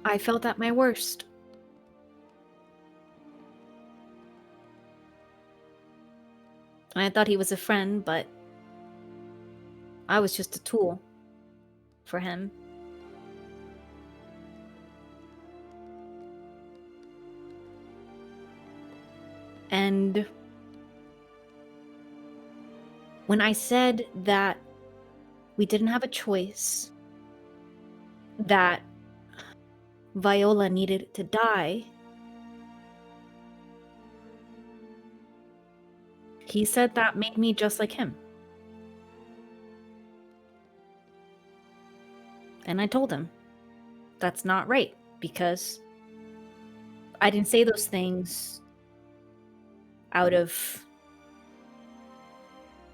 I felt at my worst. And I thought he was a friend, but I was just a tool for him. And when I said that we didn't have a choice, that Viola needed to die, he said that made me just like him. And I told him that's not right, because I didn't say those things out of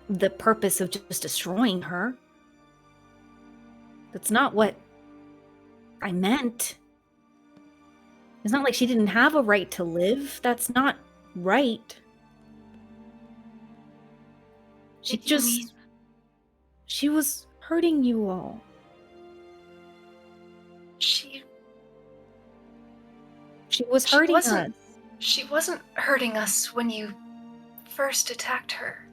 the purpose of just destroying her. That's not what I meant. It's not like she didn't have a right to live. That's not right. She was hurting you all. She was hurting us. She wasn't hurting us when you first attacked her.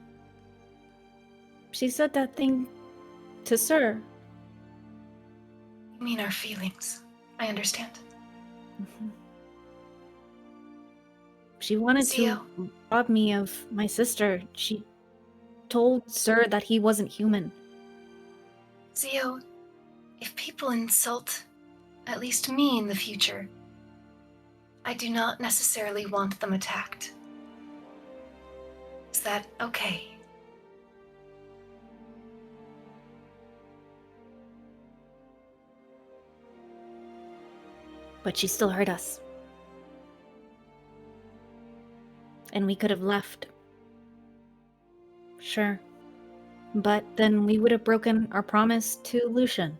She said that thing to Sir. You mean our feelings. I understand. Mm-hmm. She wanted to rob me of my sister. She told Sir that he wasn't human. Zio, if people insult at least me in the future, I do not necessarily want them attacked. Is that okay? But she still hurt us. And we could have left. Sure. But then we would have broken our promise to Lucian.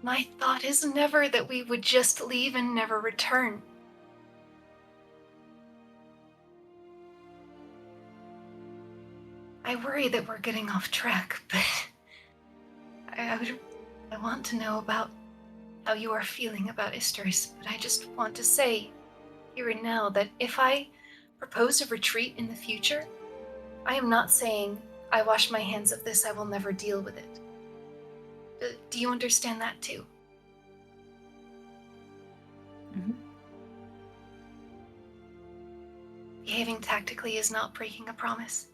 My thought is never that we would just leave and never return. I worry that we're getting off track, but I want to know about how you are feeling about Isteris, but I just want to say here and now that if I propose a retreat in the future, I am not saying I wash my hands of this, I will never deal with it. Do you understand that too? Mm-hmm. Behaving tactically is not breaking a promise.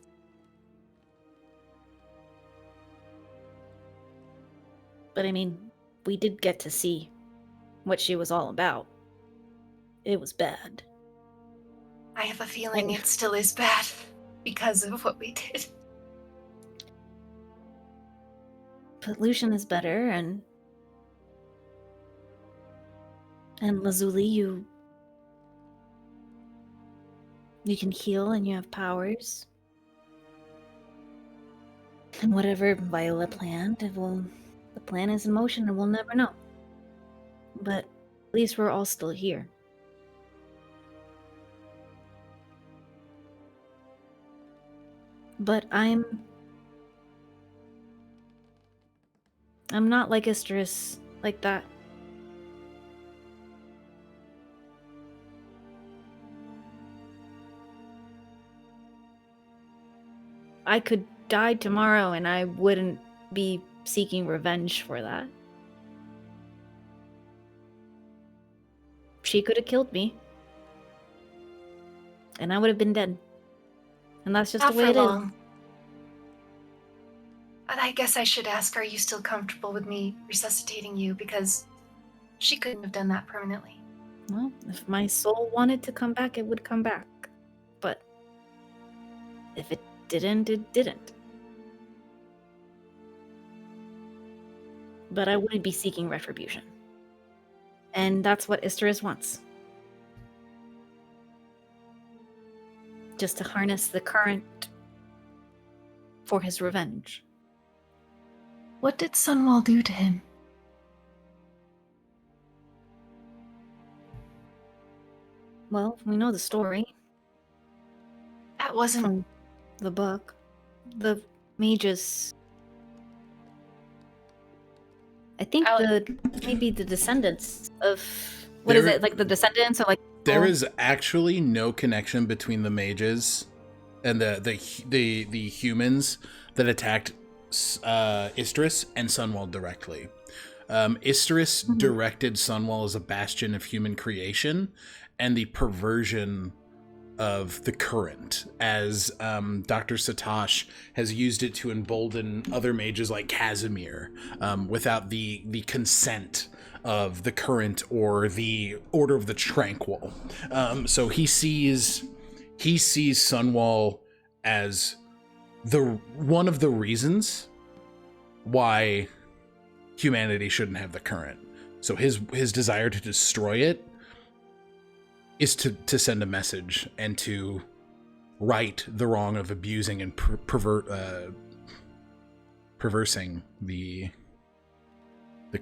But I mean, we did get to see what she was all about. It was bad. I have a feeling it still is bad because of what we did. But Lucian is better, and Lazuli, you can heal and you have powers. And whatever Viola planned, the plan is in motion and we'll never know. But at least we're all still here. But I'm not like Isteris like that. I could die tomorrow and I wouldn't be seeking revenge for that. She could have killed me. And I would have been dead. And that's just Not the way for it long. is. And I guess I should ask, are you still comfortable with me resuscitating you? Because she couldn't have done that permanently. Well, if my soul wanted to come back, it would come back. But if it didn't, it didn't. but I wouldn't be seeking retribution. And that's what Isterus wants. Just to harness the current for his revenge. What did Sunwall do to him? Well, we know the story. That wasn't from the book. The mages. I think maybe the descendants of what is it? Like the descendants or like there is actually no connection between the mages and the humans that attacked Isterus and Sunwall directly. Isterus directed Sunwall as a bastion of human creation and the perversion of the current, as Dr. Satosh has used it to embolden other mages like Aasimar without the consent of the current or the Order of the Tranquil. So he sees Sunwall as one of the reasons why humanity shouldn't have the current. So his desire to destroy it is to send a message and to right the wrong of abusing and perversing the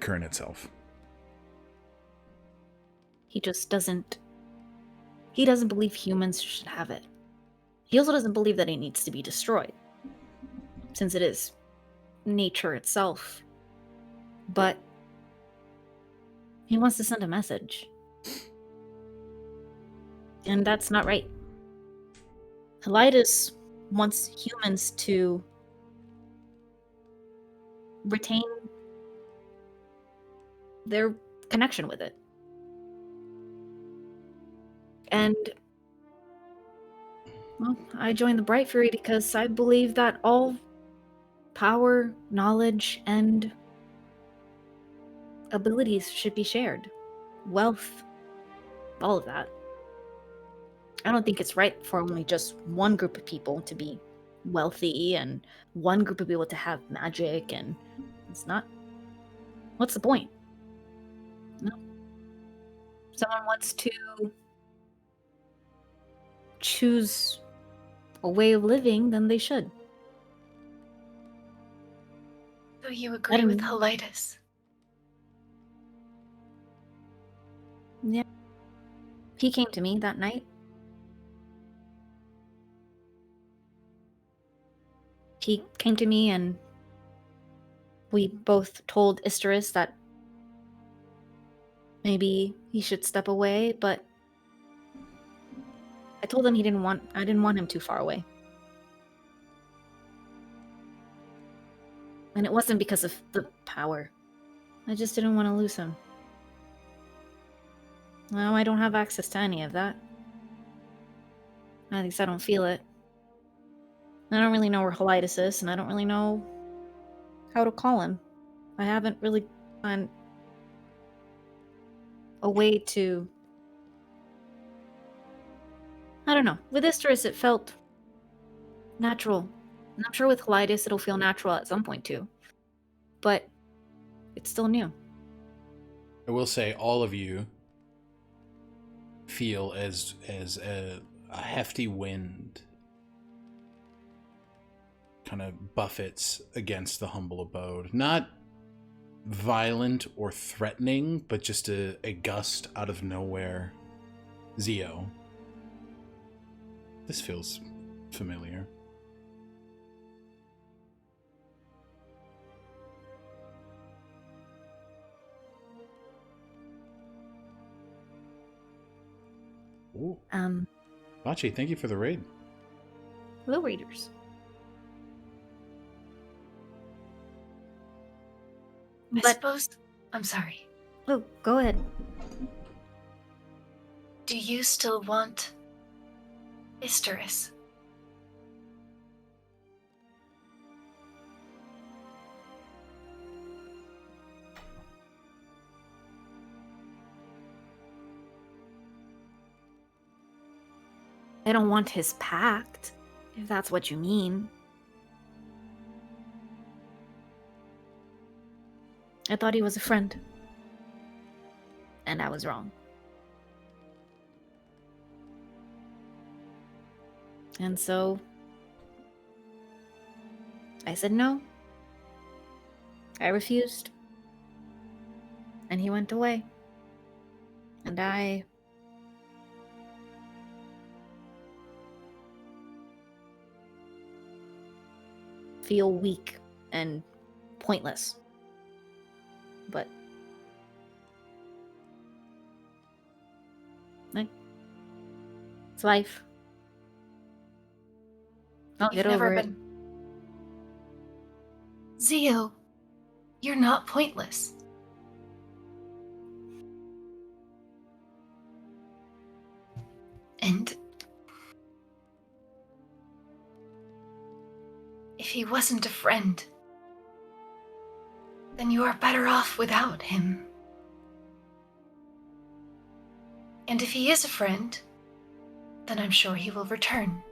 current itself. He just doesn't believe humans should have it. He also doesn't believe that it needs to be destroyed, since it is nature itself. But he wants to send a message. And that's not right. Helitis wants humans to retain their connection with it. And, well, I joined the Bright Fury because I believe that all power, knowledge, and abilities should be shared. Wealth, all of that. I don't think it's right for only just one group of people to be wealthy and one group of people to have magic, and it's not. What's the point? No. If someone wants to choose a way of living, then they should. So you agree with Helitis? Yeah. He came to me that night. He came to me and we both told Isterus that maybe he should step away, but I told him I didn't want him too far away. And it wasn't because of the power. I just didn't want to lose him. Now I don't have access to any of that. At least I don't feel it. I don't really know where Helitis is, and I don't really know how to call him. I haven't really found a way to... I don't know. With Isterus, it felt natural. And I'm sure with Helitis, it'll feel natural at some point, too. But it's still new. I will say, all of you feel as a hefty wind kind of buffets against the humble abode. Not violent or threatening, but just a gust out of nowhere. Zio, this feels familiar. Ooh. Bachi, thank you for the raid. Hello, Raiders. I suppose... I'm sorry. Oh, go ahead. Do you still want Isterus? I don't want his pact, if that's what you mean. I thought he was a friend. And I was wrong. And so I said no. I refused. And he went away. And I feel weak and pointless. But it's life. I'll get over it. Zio, you're not pointless. And if he wasn't a friend, then you are better off without him. And if he is a friend, then I'm sure he will return.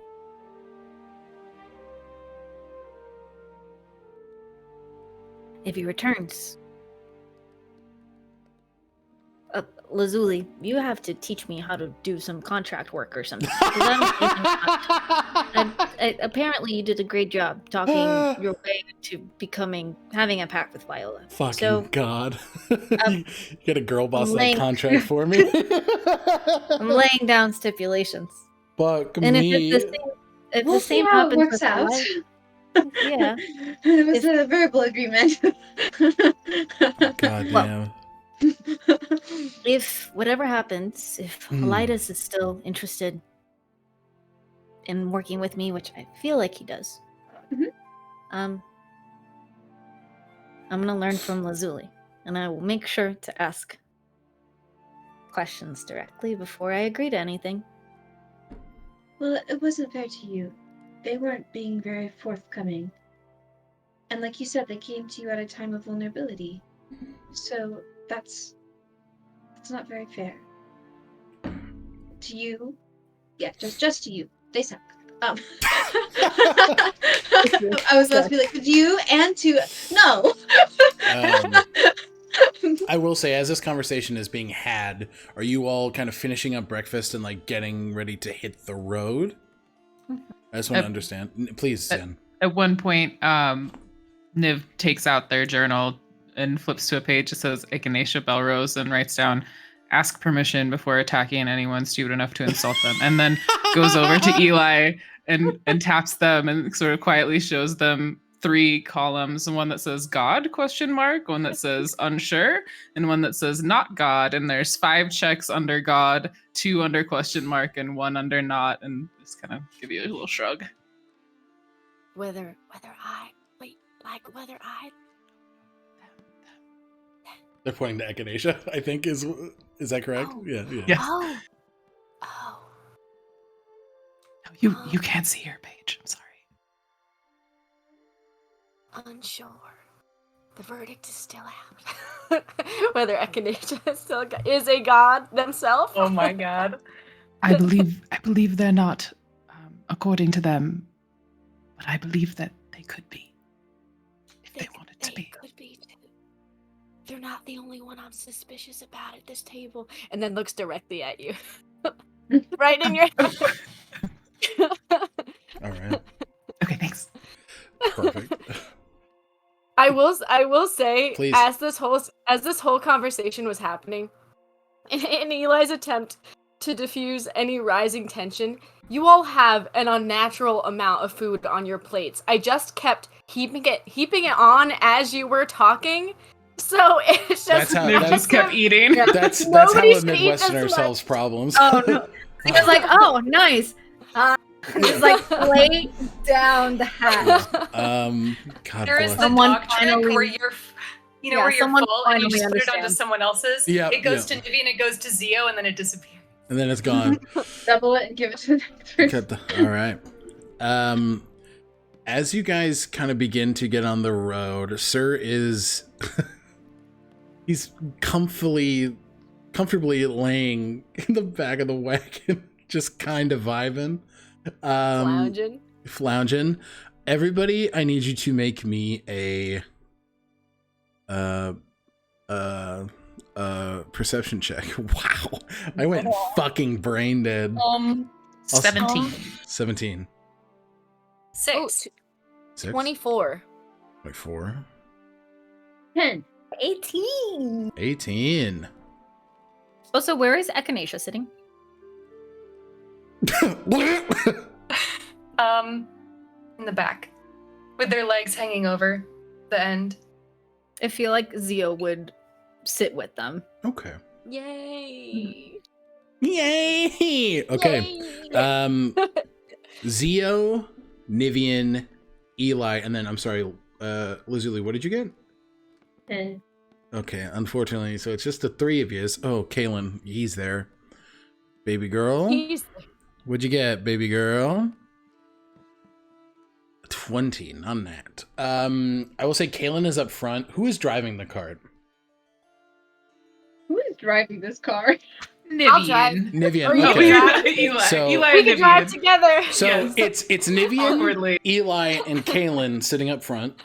If he returns. Lazuli, you have to teach me how to do some contract work or something. 'Cause apparently you did a great job talking your way to having a pact with Viola. Fucking God. You get a girl boss that contract for me? I'm laying down stipulations. Fuck and me. If we'll see how it works out. Yeah. It was a verbal agreement. God damn. If whatever happens, if Elidas is still interested in working with me, which I feel like he does, I'm gonna learn from Lazuli, and I will make sure to ask questions directly before I agree to anything. Well, it wasn't fair to you. They weren't being very forthcoming. And like you said, they came to you at a time of vulnerability. So that's not very fair. To you, yeah, just to you. They suck. I was supposed to be like, to you and to no. I will say, as this conversation is being had, are you all kind of finishing up breakfast and like getting ready to hit the road? I just want to understand. Please, Zen. At one point, Niv takes out their journal and flips to a page that says Echinacea Belrose and writes down, ask permission before attacking anyone stupid enough to insult them. And then goes over to Eli and taps them and sort of quietly shows them 3 columns, one that says God, ? One that says unsure, and one that says not God. And there's 5 checks under God, 2 under ? And 1 under not. And just kind of give you a little shrug. Whether I They're pointing to Echinacea, I think is that correct? Oh. Yeah. Yes. Oh. No, you can't see your page. I'm sorry. Unsure. The verdict is still out. Whether Echinacea is a god themselves. Oh my god. I believe they're not, according to them, but I believe that they could be. If they wanted to be. Could be too. They're not the only one I'm suspicious about at this table. And then looks directly at you. Right in your head. All right. Okay, thanks. Perfect. I will say, Please. as this whole conversation was happening, in Eli's attempt to diffuse any rising tension, you all have an unnatural amount of food on your plates. I just kept heaping it on as you were talking, so it's just Just kept eating. Yeah. That's how Nobody a should eat this Midwesterner much. solves problems. Oh no! He was like, "Oh, nice." Just like lay down the hat. God There is bless. the Someone dog trick finally- where you're, Yeah, where you're someone full and you finally just put it onto understands. someone else's. Yeah, It goes yeah. to Nivien, it goes to Zio, and then it disappears. And then it's gone. Double it and give it to the next person. All right. As you guys kind of begin to get on the road, Sir is he's comfortably laying in the back of the wagon, just kind of vibing, flounging. Everybody, I need you to make me a perception check. Wow. I went fucking brain dead. 17. 17. 6. 6? 24. 24. 10. 18. 18. Oh, so where is Echinacea sitting? In the back, with their legs hanging over the end. I feel like Zio would sit with them. Okay. Yay! Yay! Okay. Yay! Zio, Nivien, Eli, and then I'm sorry, Lazuli, what did you get? 10. Okay, unfortunately, so it's just the three of you. Oh, Kaylin, he's there. Baby girl. What'd you get, baby girl? 20, none that. I will say Kaylin is up front. Who is driving the cart? Who is driving this car? I'll drive. Nivien. Or you Okay. can drive. Eli. So- Eli We and can drive Nivien. together. So Yes. it's Nivien, Awkwardly. Eli, and Kaylin sitting up front.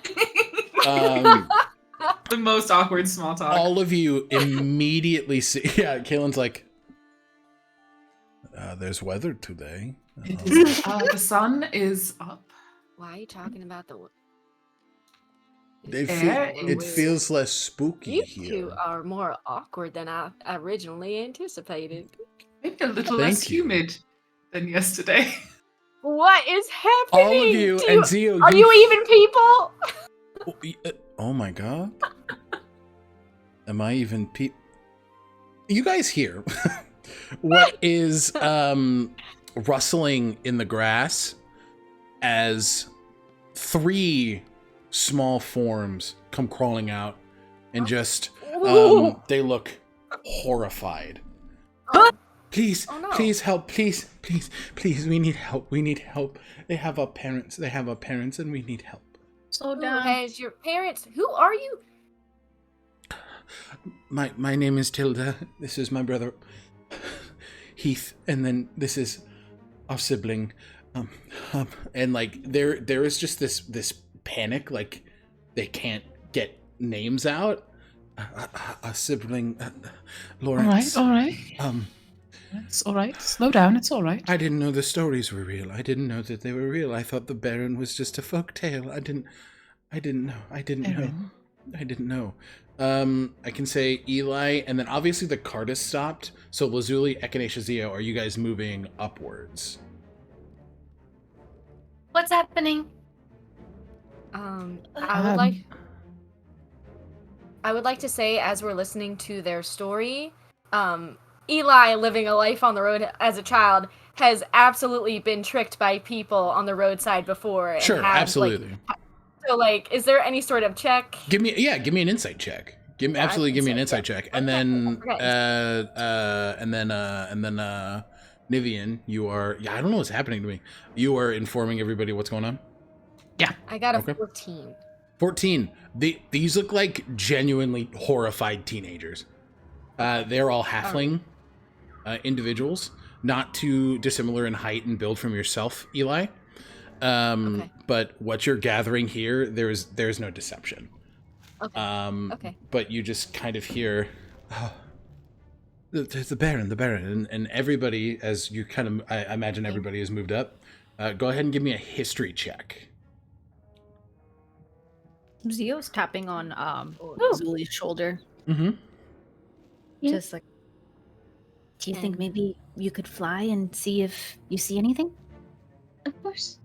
The most awkward small talk. All of you immediately see. Yeah, Kaylin's like, there's weather today. The sun is up. Why are you talking about the? It feels less spooky You here. two are more awkward than I originally anticipated. Maybe a little Thank less you. humid than yesterday. What is happening? All of you Do and Zio. Are you even people? Oh my god. Am I even You guys hear what is rustling in the grass as 3 small forms come crawling out and just they look horrified. Oh. Please, Oh, no. please help, please, we need help. They have our parents and we need help. Slow Who down. has your parents? Who are you? My name is Tilda. This is my brother Heath, and then this is our sibling. And like there is just this panic, like they can't get names out. Our sibling, Lawrence. All right. It's all right. Slow down. It's all right. I didn't know the stories were real. I didn't know that they were real. I thought the Baron was just a folk tale. I didn't know. I can say Eli, and then obviously the cart is stopped. So Lazuli, Echinacea, Zio, are you guys moving upwards? What's happening? I would like to say, as we're listening to their story, Eli, living a life on the road as a child, has absolutely been tricked by people on the roadside before. And Sure, had, absolutely. So, is there any sort of check? Give me an insight check. Give me an insight check, and then Nivien, you are. Yeah, I don't know what's happening to me. You are informing everybody what's going on. I got a Okay. 14. 14. These look like genuinely horrified teenagers. They're all halfling individuals, not too dissimilar in height and build from yourself, Eli. Okay. But what you're gathering here, there's no deception. Okay. Okay. But you just kind of hear, there's the Baron, and everybody, as you kind of, I imagine everybody has moved up. Go ahead and give me a history check. Zio's tapping on Zuli's shoulder. Mm-hmm. Yeah. Just like, do you think maybe you could fly and see if you see anything? Of course.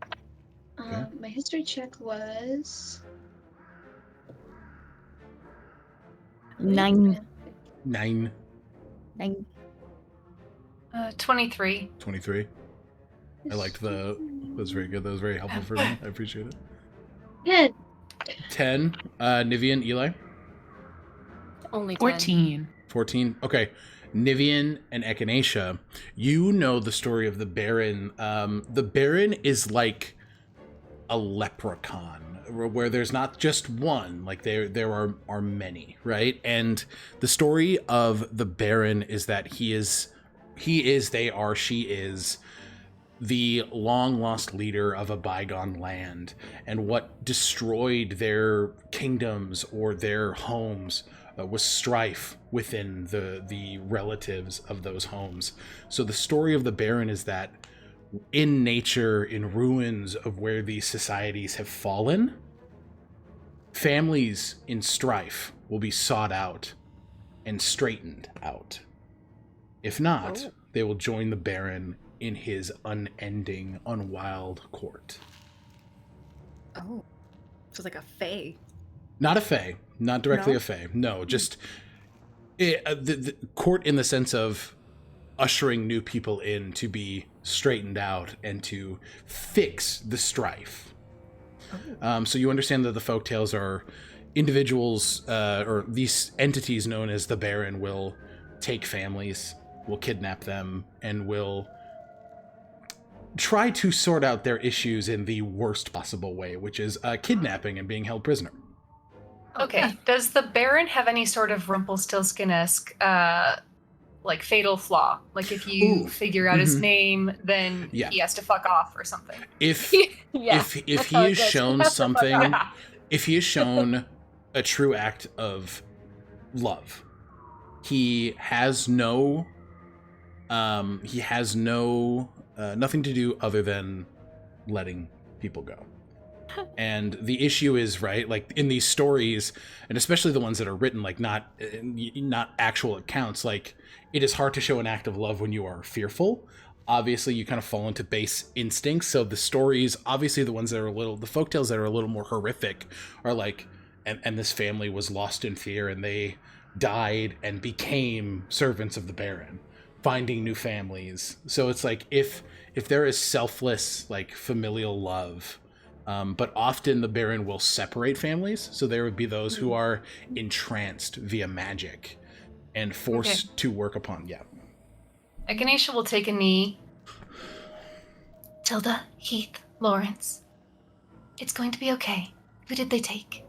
Okay. My history check was 9. 9. 9. 23. 23. I liked that was very good. That was very helpful for me. I appreciate it. 10. 10. Nivien, Eli. Only 10. 14. 14. Okay. Nivien and Echinacea, you know the story of the Baron. The Baron is like a leprechaun, where there's not just one, like there are many, right? And the story of the Baron is that she is the long lost leader of a bygone land, and what destroyed their kingdoms or their homes was strife within the relatives of those homes. So the story of the Baron is that in nature, in ruins of where these societies have fallen, families in strife will be sought out and straightened out. If not, they will join the Baron in his unending, unwild court. Oh. So it's like a fae. Not a fae. Not directly a fae. No, just the court in the sense of ushering new people in to be straightened out and to fix the strife. So you understand that the folktales are individuals, or these entities known as the Baron will take families, will kidnap them, and will try to sort out their issues in the worst possible way, which is kidnapping and being held prisoner. Okay. Does the Baron have any sort of Rumpelstiltskin-esque, like, fatal flaw? Like, if you figure out his name, then he has to fuck off or something. If he is shown something, if he is shown a true act of love, he has no nothing to do other than letting people go. And the issue is, right, like in these stories, and especially the ones that are written like not actual accounts, like it is hard to show an act of love when you are fearful. Obviously you kind of fall into base instincts. So the stories, obviously the ones that are the folktales that are a little more horrific are like, and this family was lost in fear and they died and became servants of the Baron, finding new families. So it's like if there is selfless, like familial love, but often the Baron will separate families. So there would be those who are entranced via magic and forced to work upon. Yeah. Echinacea will take a knee. Tilda, Heath, Lawrence. It's going to be okay. Who did they take?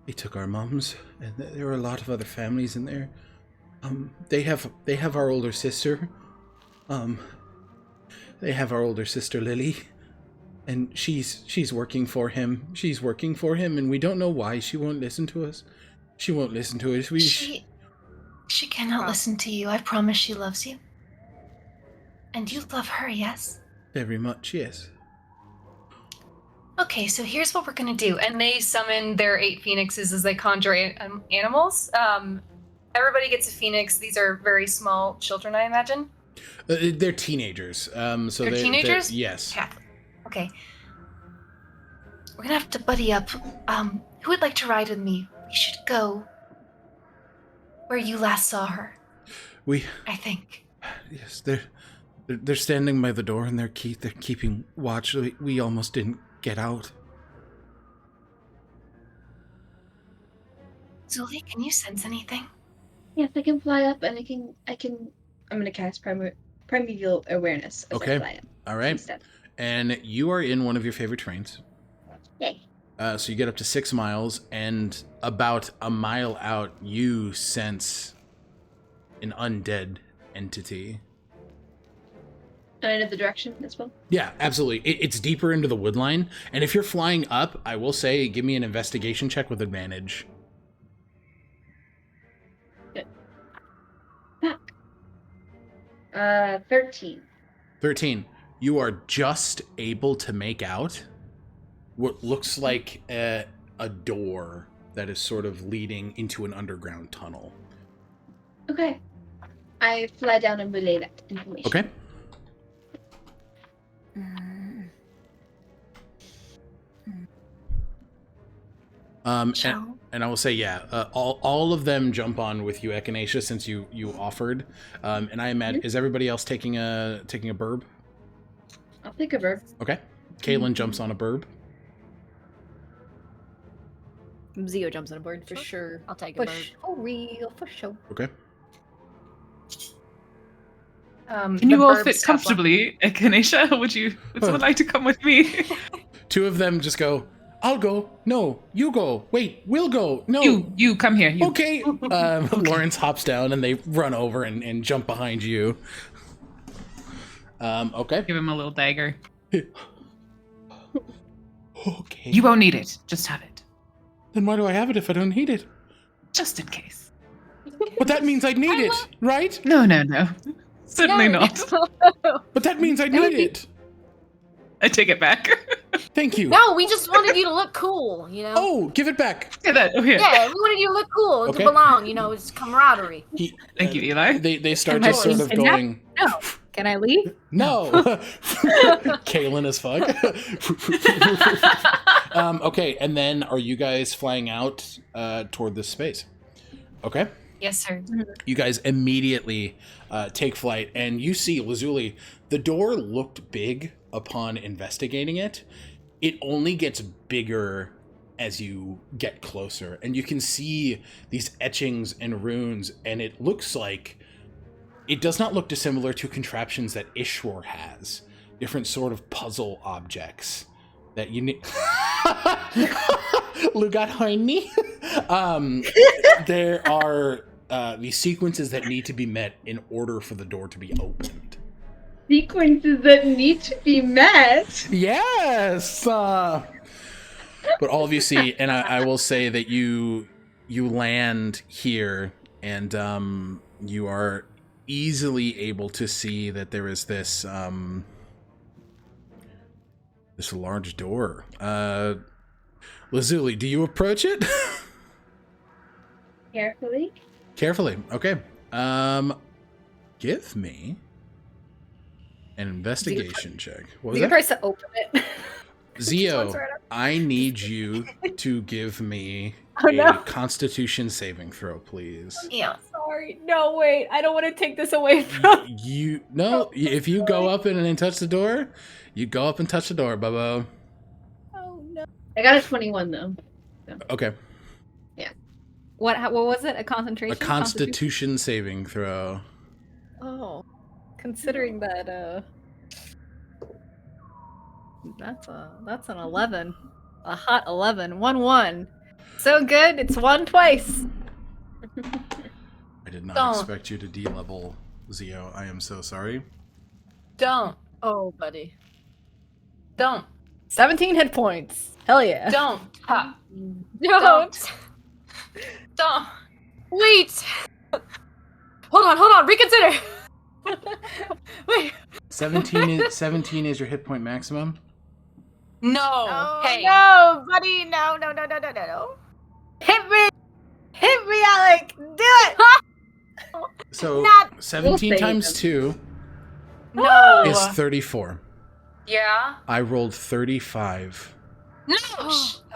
They took our moms, and there were a lot of other families in there. They have our older sister. They have our older sister Lily, and she's working for him. She's working for him, and we don't know why she won't listen to us. She won't listen to us. She cannot listen to you. I promise she loves you. And you love her, yes? Very much, yes. Okay, so here's what we're gonna do. And they summon their 8 phoenixes as they conjure animals. Everybody gets a phoenix. These are very small children, I imagine. They're teenagers. So they're teenagers? Yes. Yeah. Okay. We're gonna have to buddy up. Who would like to ride with me? We should go where you last saw her. I think. Yes, they're standing by the door and they're keeping watch. We almost didn't get out. Zuli, can you sense anything? Yes, I can fly up and I'm gonna cast primeval awareness as I fly up. All right. And you are in one of your favorite trains. Yay. So you get up to 6 miles, and about a mile out, you sense an undead entity. And I know the direction as well? Yeah, absolutely. It's deeper into the woodline, and if you're flying up, I will say, give me an investigation check with advantage. Good. 13. 13. You are just able to make out what looks like a door that is sort of leading into an underground tunnel. Okay. I fly down and relay that information. Okay. And I will say, all of them jump on with you, Echinacea, since you offered. And I imagine, is everybody else taking a burb? I'll take a burb. Okay. Caitlin jumps on a burb. Zio jumps on a board for sure. I'll take a bird. For real, for sure. Okay. Can you all fit comfortably, Echinacea? Would someone like to come with me? 2 of them just go, I'll go. No, you go. Wait, we'll go. No. You come here. You. Okay. Lawrence hops down and they run over and jump behind you. Okay. Give him a little dagger. Okay. You won't need it. Just have it. Then why do I have it if I don't need it? Just in case. But that means I'd need it, right? No. Certainly not. But that means I need it. I take it back. Thank you. No, we just wanted you to look cool, you know? Oh, give it back. Yeah, that. Oh, here. Yeah, we wanted you to look cool, to belong, it's camaraderie. Thank you, Eli. They start just sort of going... No. Can I leave? No. Kaelin as fuck. Okay, and then are you guys flying out toward this space? Okay. Yes, sir. You guys immediately take flight, and you see Lazuli. The door looked big upon investigating it. It only gets bigger as you get closer, and you can see these etchings and runes, and it looks like it does not look dissimilar to contraptions that Ishwar has. Different sort of puzzle objects that you need. Lugat Hoini. There are these sequences that need to be met in order for the door to be opened. Sequences that need to be met? Yes! But all of you see, and I will say that you land here, and you are easily able to see that there is this this large door. Lazuli, do you approach it? Carefully. Carefully. Okay. Give me an investigation check. What was You that? press to open it. Zio, Right I need you to give me Oh, a no. Constitution saving throw, please. Yeah. Sorry. No, wait. I don't want to take this away from You no. If you go up and touch the door, you go up and touch the door, Bubba. Oh, no. I got a 21 though. Okay. What was it? A concentration? A Constitution saving throw. Oh. Considering that, that's an 11. A hot 11. 1-1. So good, it's 1 twice. I did not Don't. expect you to D-level, Zio. I am so sorry. Don't. Oh, buddy. Don't. 17 hit points. Hell yeah. Don't. Ha. Don't. Don't. Wait. Hold on. Reconsider. Wait. 17 is your hit point maximum. No. Oh, Hey. no, buddy. No. Hit me! Hit me, Alec! Do it! So Not- 17 We'll times save 2 No. is 34. Yeah. I rolled 35. No.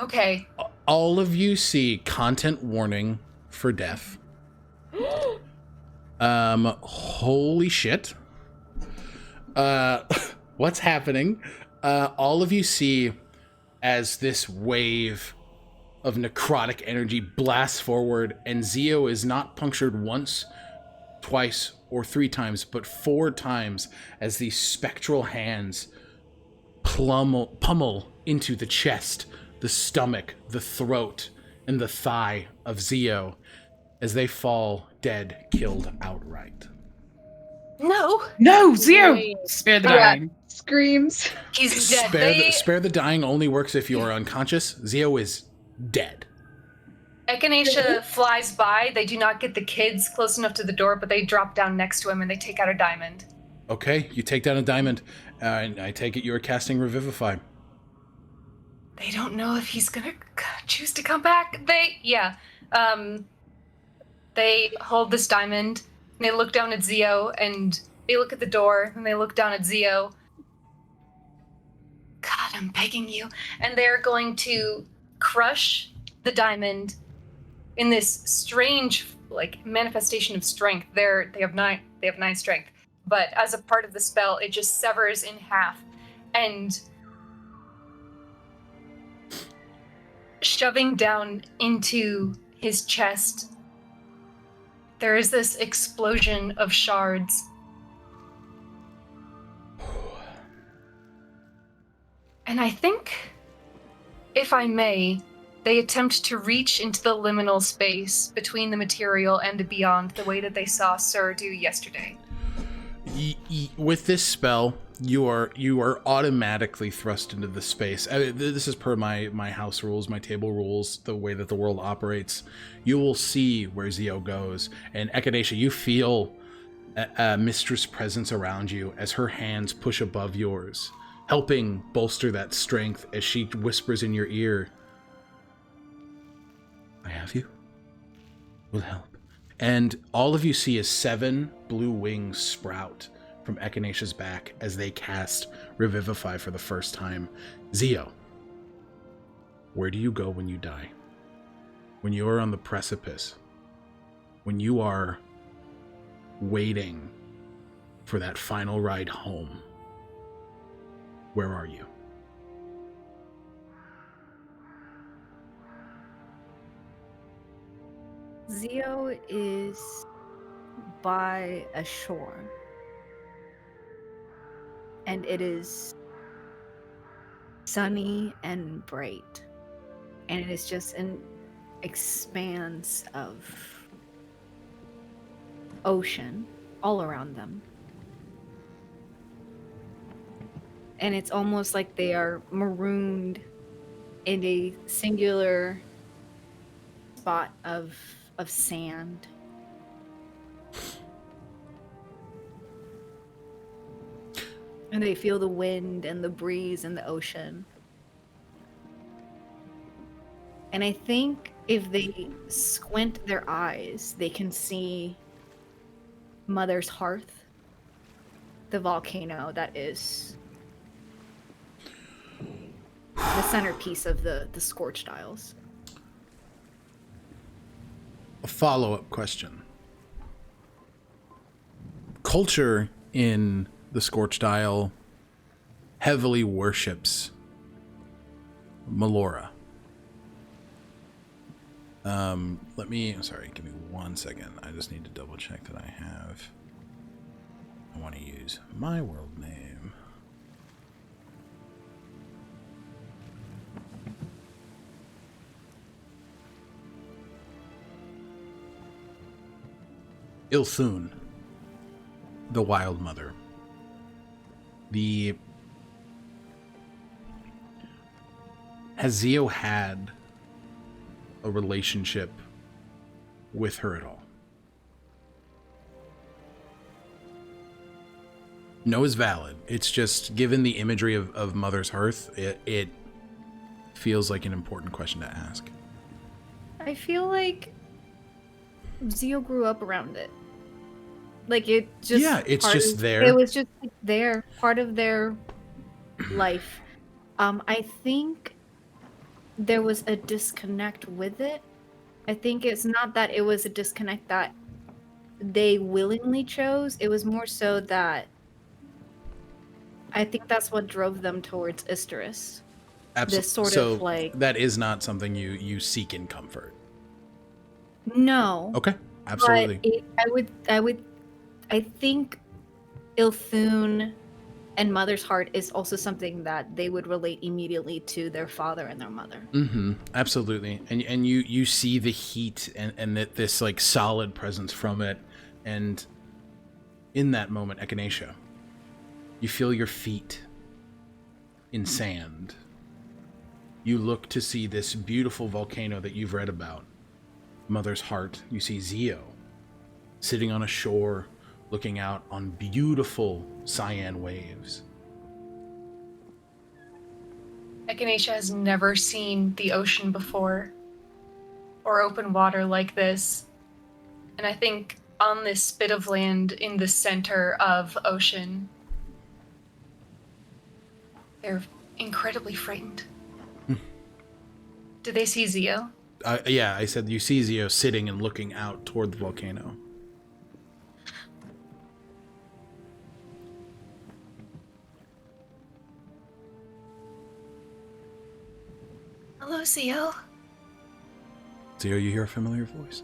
Okay. All of you see content warning for death. Holy shit. What's happening? All of you see as this wave of necrotic energy blasts forward, and Zio is not punctured once, twice, or 3 times, but 4 times as these spectral hands pummel into the chest, the stomach, the throat, and the thigh of Zio as they fall dead, killed outright. No. Zio! Wait. Spare the Yeah. dying. Screams. He's dead. Spare the dying only works if you are unconscious. Zio is dead. Echinacea flies by. They do not get the kids close enough to the door, but they drop down next to him and they take out a diamond. Okay, you take down a diamond, and I take it you are casting Revivify. They don't know if he's gonna choose to come back. They hold this diamond, and they look down at Zio, and they look at the door, and they look down at Zio. God, I'm begging you. And they're going to crush the diamond in this strange, manifestation of strength. They have 9 strength. But as a part of the spell, it just severs in half. And shoving down into his chest, there is this explosion of shards. And I think, if I may, they attempt to reach into the liminal space between the material and the beyond, the way that they saw Sir do yesterday. with this spell, you are automatically thrust into the space. This is per my house rules, my table rules, the way that the world operates. You will see where Zio goes, and Echinacea, you feel a mistress presence around you as her hands push above yours, helping bolster that strength as she whispers in your ear, "I have you. Will help." And all of you see is 7 blue wings sprout from Echinacea's back as they cast Revivify for the first time. Zio, where do you go when you die? When you are on the precipice? When you are waiting for that final ride home? Where are you? Zio is by a shore. And it is sunny and bright. And it is just an expanse of ocean all around them. And it's almost like they are marooned in a singular spot of sand. And they feel the wind and the breeze and the ocean. And I think if they squint their eyes, they can see Mother's Hearth, the volcano that is the centerpiece of the Scorched Isles. A follow-up question. Culture in the Scorched Isle heavily worships Melora. Give me 1 second. I just need to double check that I want to use my world name. Ilthun, the Wild Mother. Has Zio had a relationship with her at all? No is valid. It's just, given the imagery of Mother's Hearth, it feels like an important question to ask. I feel like Zio grew up around it. Like, it just... Yeah, it's just there. It was just like, there, part of their life. I think there was a disconnect with it. I think it's not that it was a disconnect that they willingly chose. It was more so that I think that's what drove them towards Isterus. This sort of like... that is not something you seek in comfort. No. Okay, absolutely. But I think Ilthun and Mother's Heart is also something that they would relate immediately to their father and their mother. Mm-hmm. Absolutely. And you see the heat and this like solid presence from it. And in that moment, Echinacea, you feel your feet in sand. You look to see this beautiful volcano that you've read about, Mother's Heart. You see Zio sitting on a shore, looking out on beautiful cyan waves. Echinacea has never seen the ocean before, or open water like this. And I think on this bit of land in the center of ocean, they're incredibly frightened. Do they see Zio? Yeah, I said you see Zio sitting and looking out toward the volcano. Hello, Zio. Zio, you hear a familiar voice.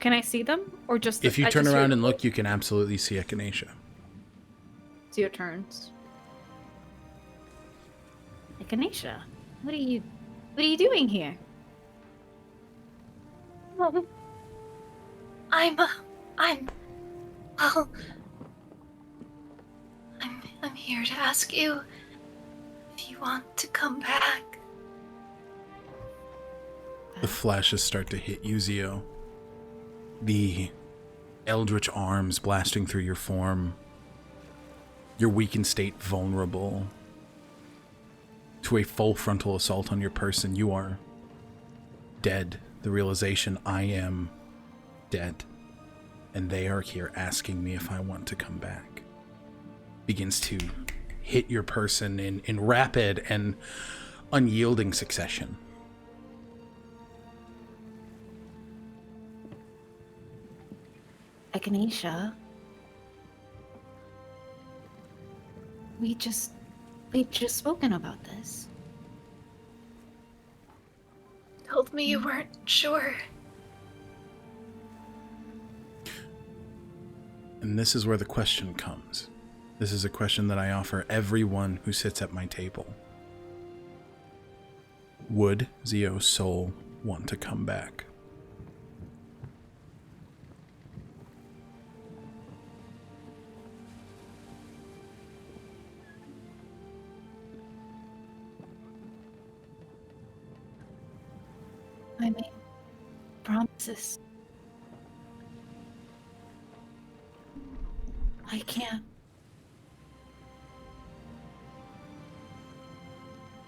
Can I see them? Or just... If you turn around and look, you can absolutely see Echinacea. Zio turns. Echinacea, what are you doing here? I'm Well, I'm here to ask you if you want to come back. The flashes start to hit you, Zio. The eldritch arms blasting through your form. Your weakened state vulnerable to a full frontal assault on your person. You are dead. The realization, I am dead. And they are here asking me if I want to come back, begins to hit your person in rapid and unyielding succession. Echinacea. We'd just spoken about this. Told me you weren't sure. And this is where the question comes. This is a question that I offer everyone who sits at my table. Would Zio's soul want to come back? I made promises. I can't.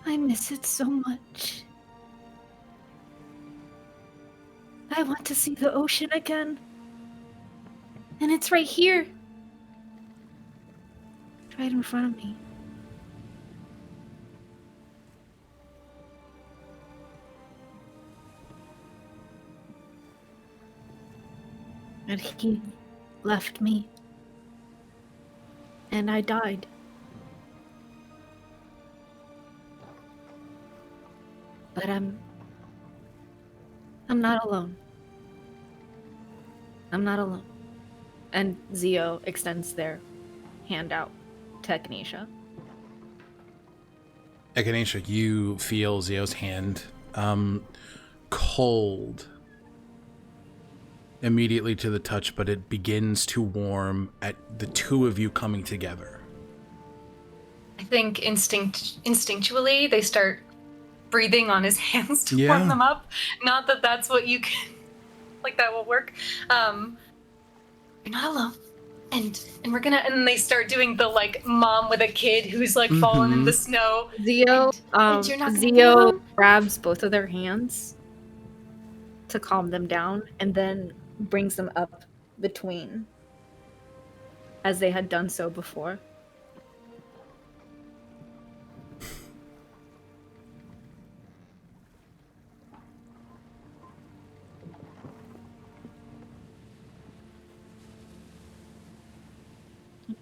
I miss it so much. I want to see the ocean again. And it's right here. Right in front of me. And he left me. And I died. But I'm not alone. I'm not alone. And Zio extends their hand out to Echinacea. Echinacea, you feel Zio's hand cold immediately to the touch, but it begins to warm at the two of you coming together. I think instinctually they start breathing on his hands to warm them up. Not that that's what you can, like that will work. You're not alone. And we're gonna, and they start doing the like mom with a kid who's like fallen in the snow. Zio grabs both of their hands to calm them down and then brings them up between, as they had done so before.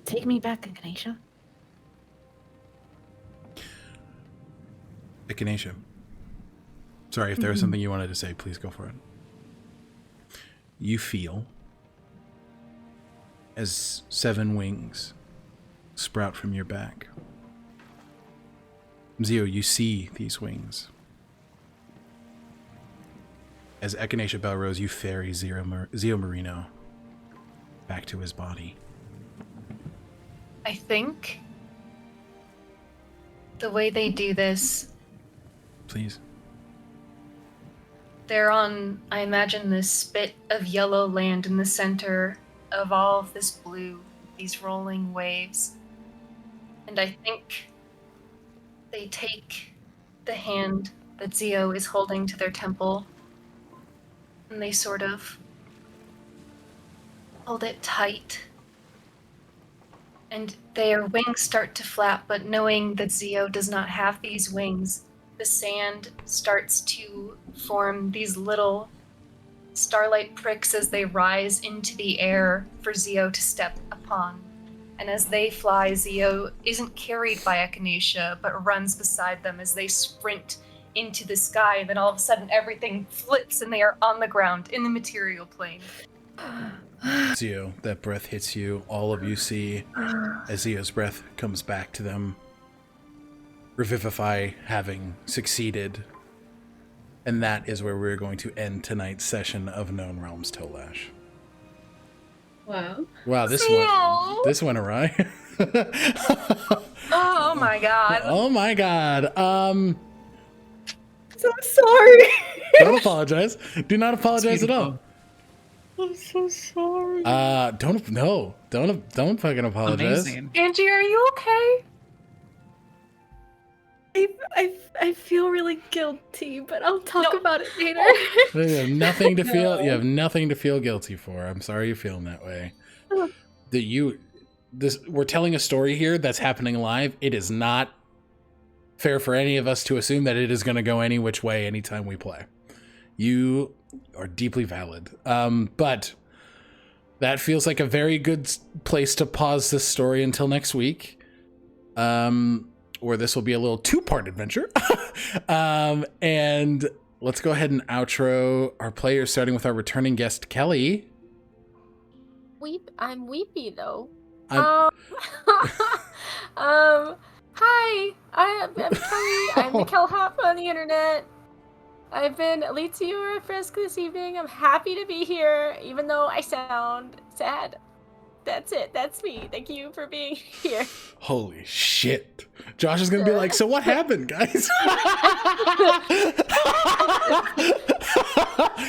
Take me back, Echinacea. Echinacea. Sorry, if there was something you wanted to say, please go for it. You feel as 7 wings sprout from your back. Zio, you see these wings. As Echinacea Belrose, you ferry Zio Marino back to his body. I think the way they do this... Please. They're on, I imagine, this spit of yellow land in the center of all of this blue, these rolling waves. And I think they take the hand that Zio is holding to their temple, and they sort of hold it tight. And their wings start to flap, but knowing that Zio does not have these wings, the sand starts to form these little starlight pricks as they rise into the air for Zio to step upon. And as they fly, Zio isn't carried by Echinacea, but runs beside them as they sprint into the sky. And then all of a sudden, everything flips and they are on the ground in the material plane. Zio, that breath hits you. All of you see as Zio's breath comes back to them. Revivify having succeeded. And that is where we're going to end tonight's session of Known Realms Tolesh. Wow, this went awry. Oh my god. Oh my god. So sorry. Don't apologize. Do not apologize at all. I'm so sorry. Don't fucking apologize. Amazing. Angie, are you okay? I feel really guilty, but I'll talk about it later. You have nothing to feel. You have nothing to feel guilty for. I'm sorry you're feeling that way. We're telling a story here that's happening live. It is not fair for any of us to assume that it is going to go any which way anytime we play. You are deeply valid. But that feels like a very good place to pause this story until next week. Or this will be a little two-part adventure. And let's go ahead and outro our players, starting with our returning guest, Kelly. I'm weepy though. I'm- Hi, I'm Kelly. I'm TheKellHop on the internet. I've been Alicia or Frisk this evening. I'm happy to be here, even though I sound sad. That's it. That's me. Thank you for being here. Holy shit. Josh is going to be like, so what happened, guys?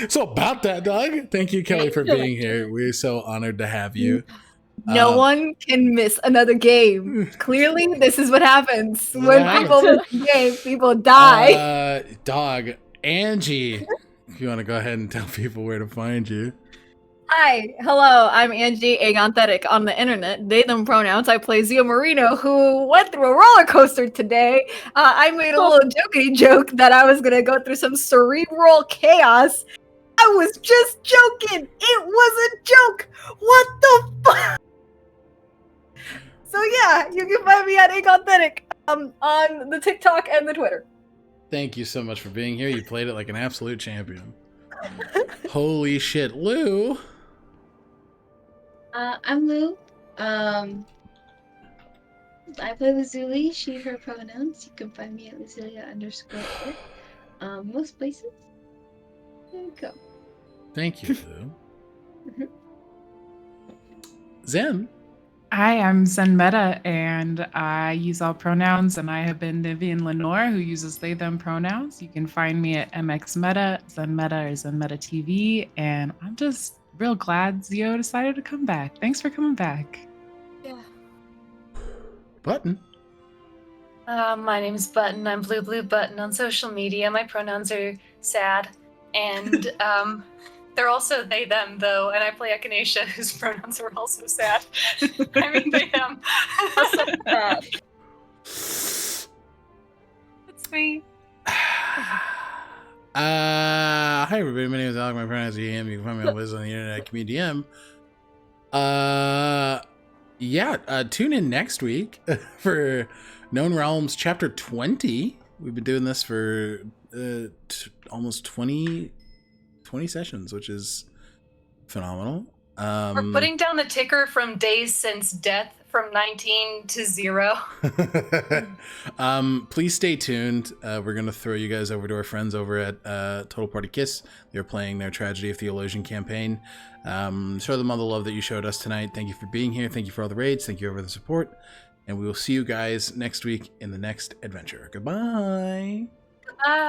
So about that, dog. Thank you, Kelly, for being here. We're so honored to have you. No one can miss another game. Clearly, this is what happens when people miss a game. People die. Dog, Angie, if you want to go ahead and tell people where to find you. Hi, hello, I'm Angie Agonethetic on the internet. They, them pronouns. I play Zio Marino, who went through a roller coaster today. I made a little jokey joke that I was going to go through some cerebral chaos. I was just joking. It was a joke. What the fuck? So yeah, you can find me at Agonethetic on the TikTok and the Twitter. Thank you so much for being here. You played it like an absolute champion. Holy shit. Lou. I'm Lou. I play Lazuli, she, her pronouns. You can find me at Lazulia_art. Most places. There you go. Thank you, Lou. Zen. Hi, I'm ZenMeta, and I use all pronouns, and I have been Nivien Lenore, who uses they, them pronouns. You can find me at MXMeta, ZenMeta, or ZenMeta TV, and I'm just real glad Zio decided to come back. Thanks for coming back. Yeah. Button. My name is Button. I'm Bluebluebutton on social media. My pronouns are sad, and they're also they, them, though, and I play Echinacea, whose pronouns are also sad. I mean, they, them. That's me. Hi everybody, my name is Alec, my pronouns are him. You can find me on Wiz on the internet, Comedian. Tune in next week for Known Realms Chapter 20. We've been doing this for almost 20 sessions, which is phenomenal. We're putting down the ticker from days since death from 19 to 0. Please stay tuned. We're going to throw you guys over to our friends over at Total Party Kiss. They're playing their Tragedy of Theologian campaign. Show them all the love that you showed us tonight. Thank you for being here. Thank you for all the raids. Thank you for the support. And we will see you guys next week in the next adventure. Goodbye. Goodbye.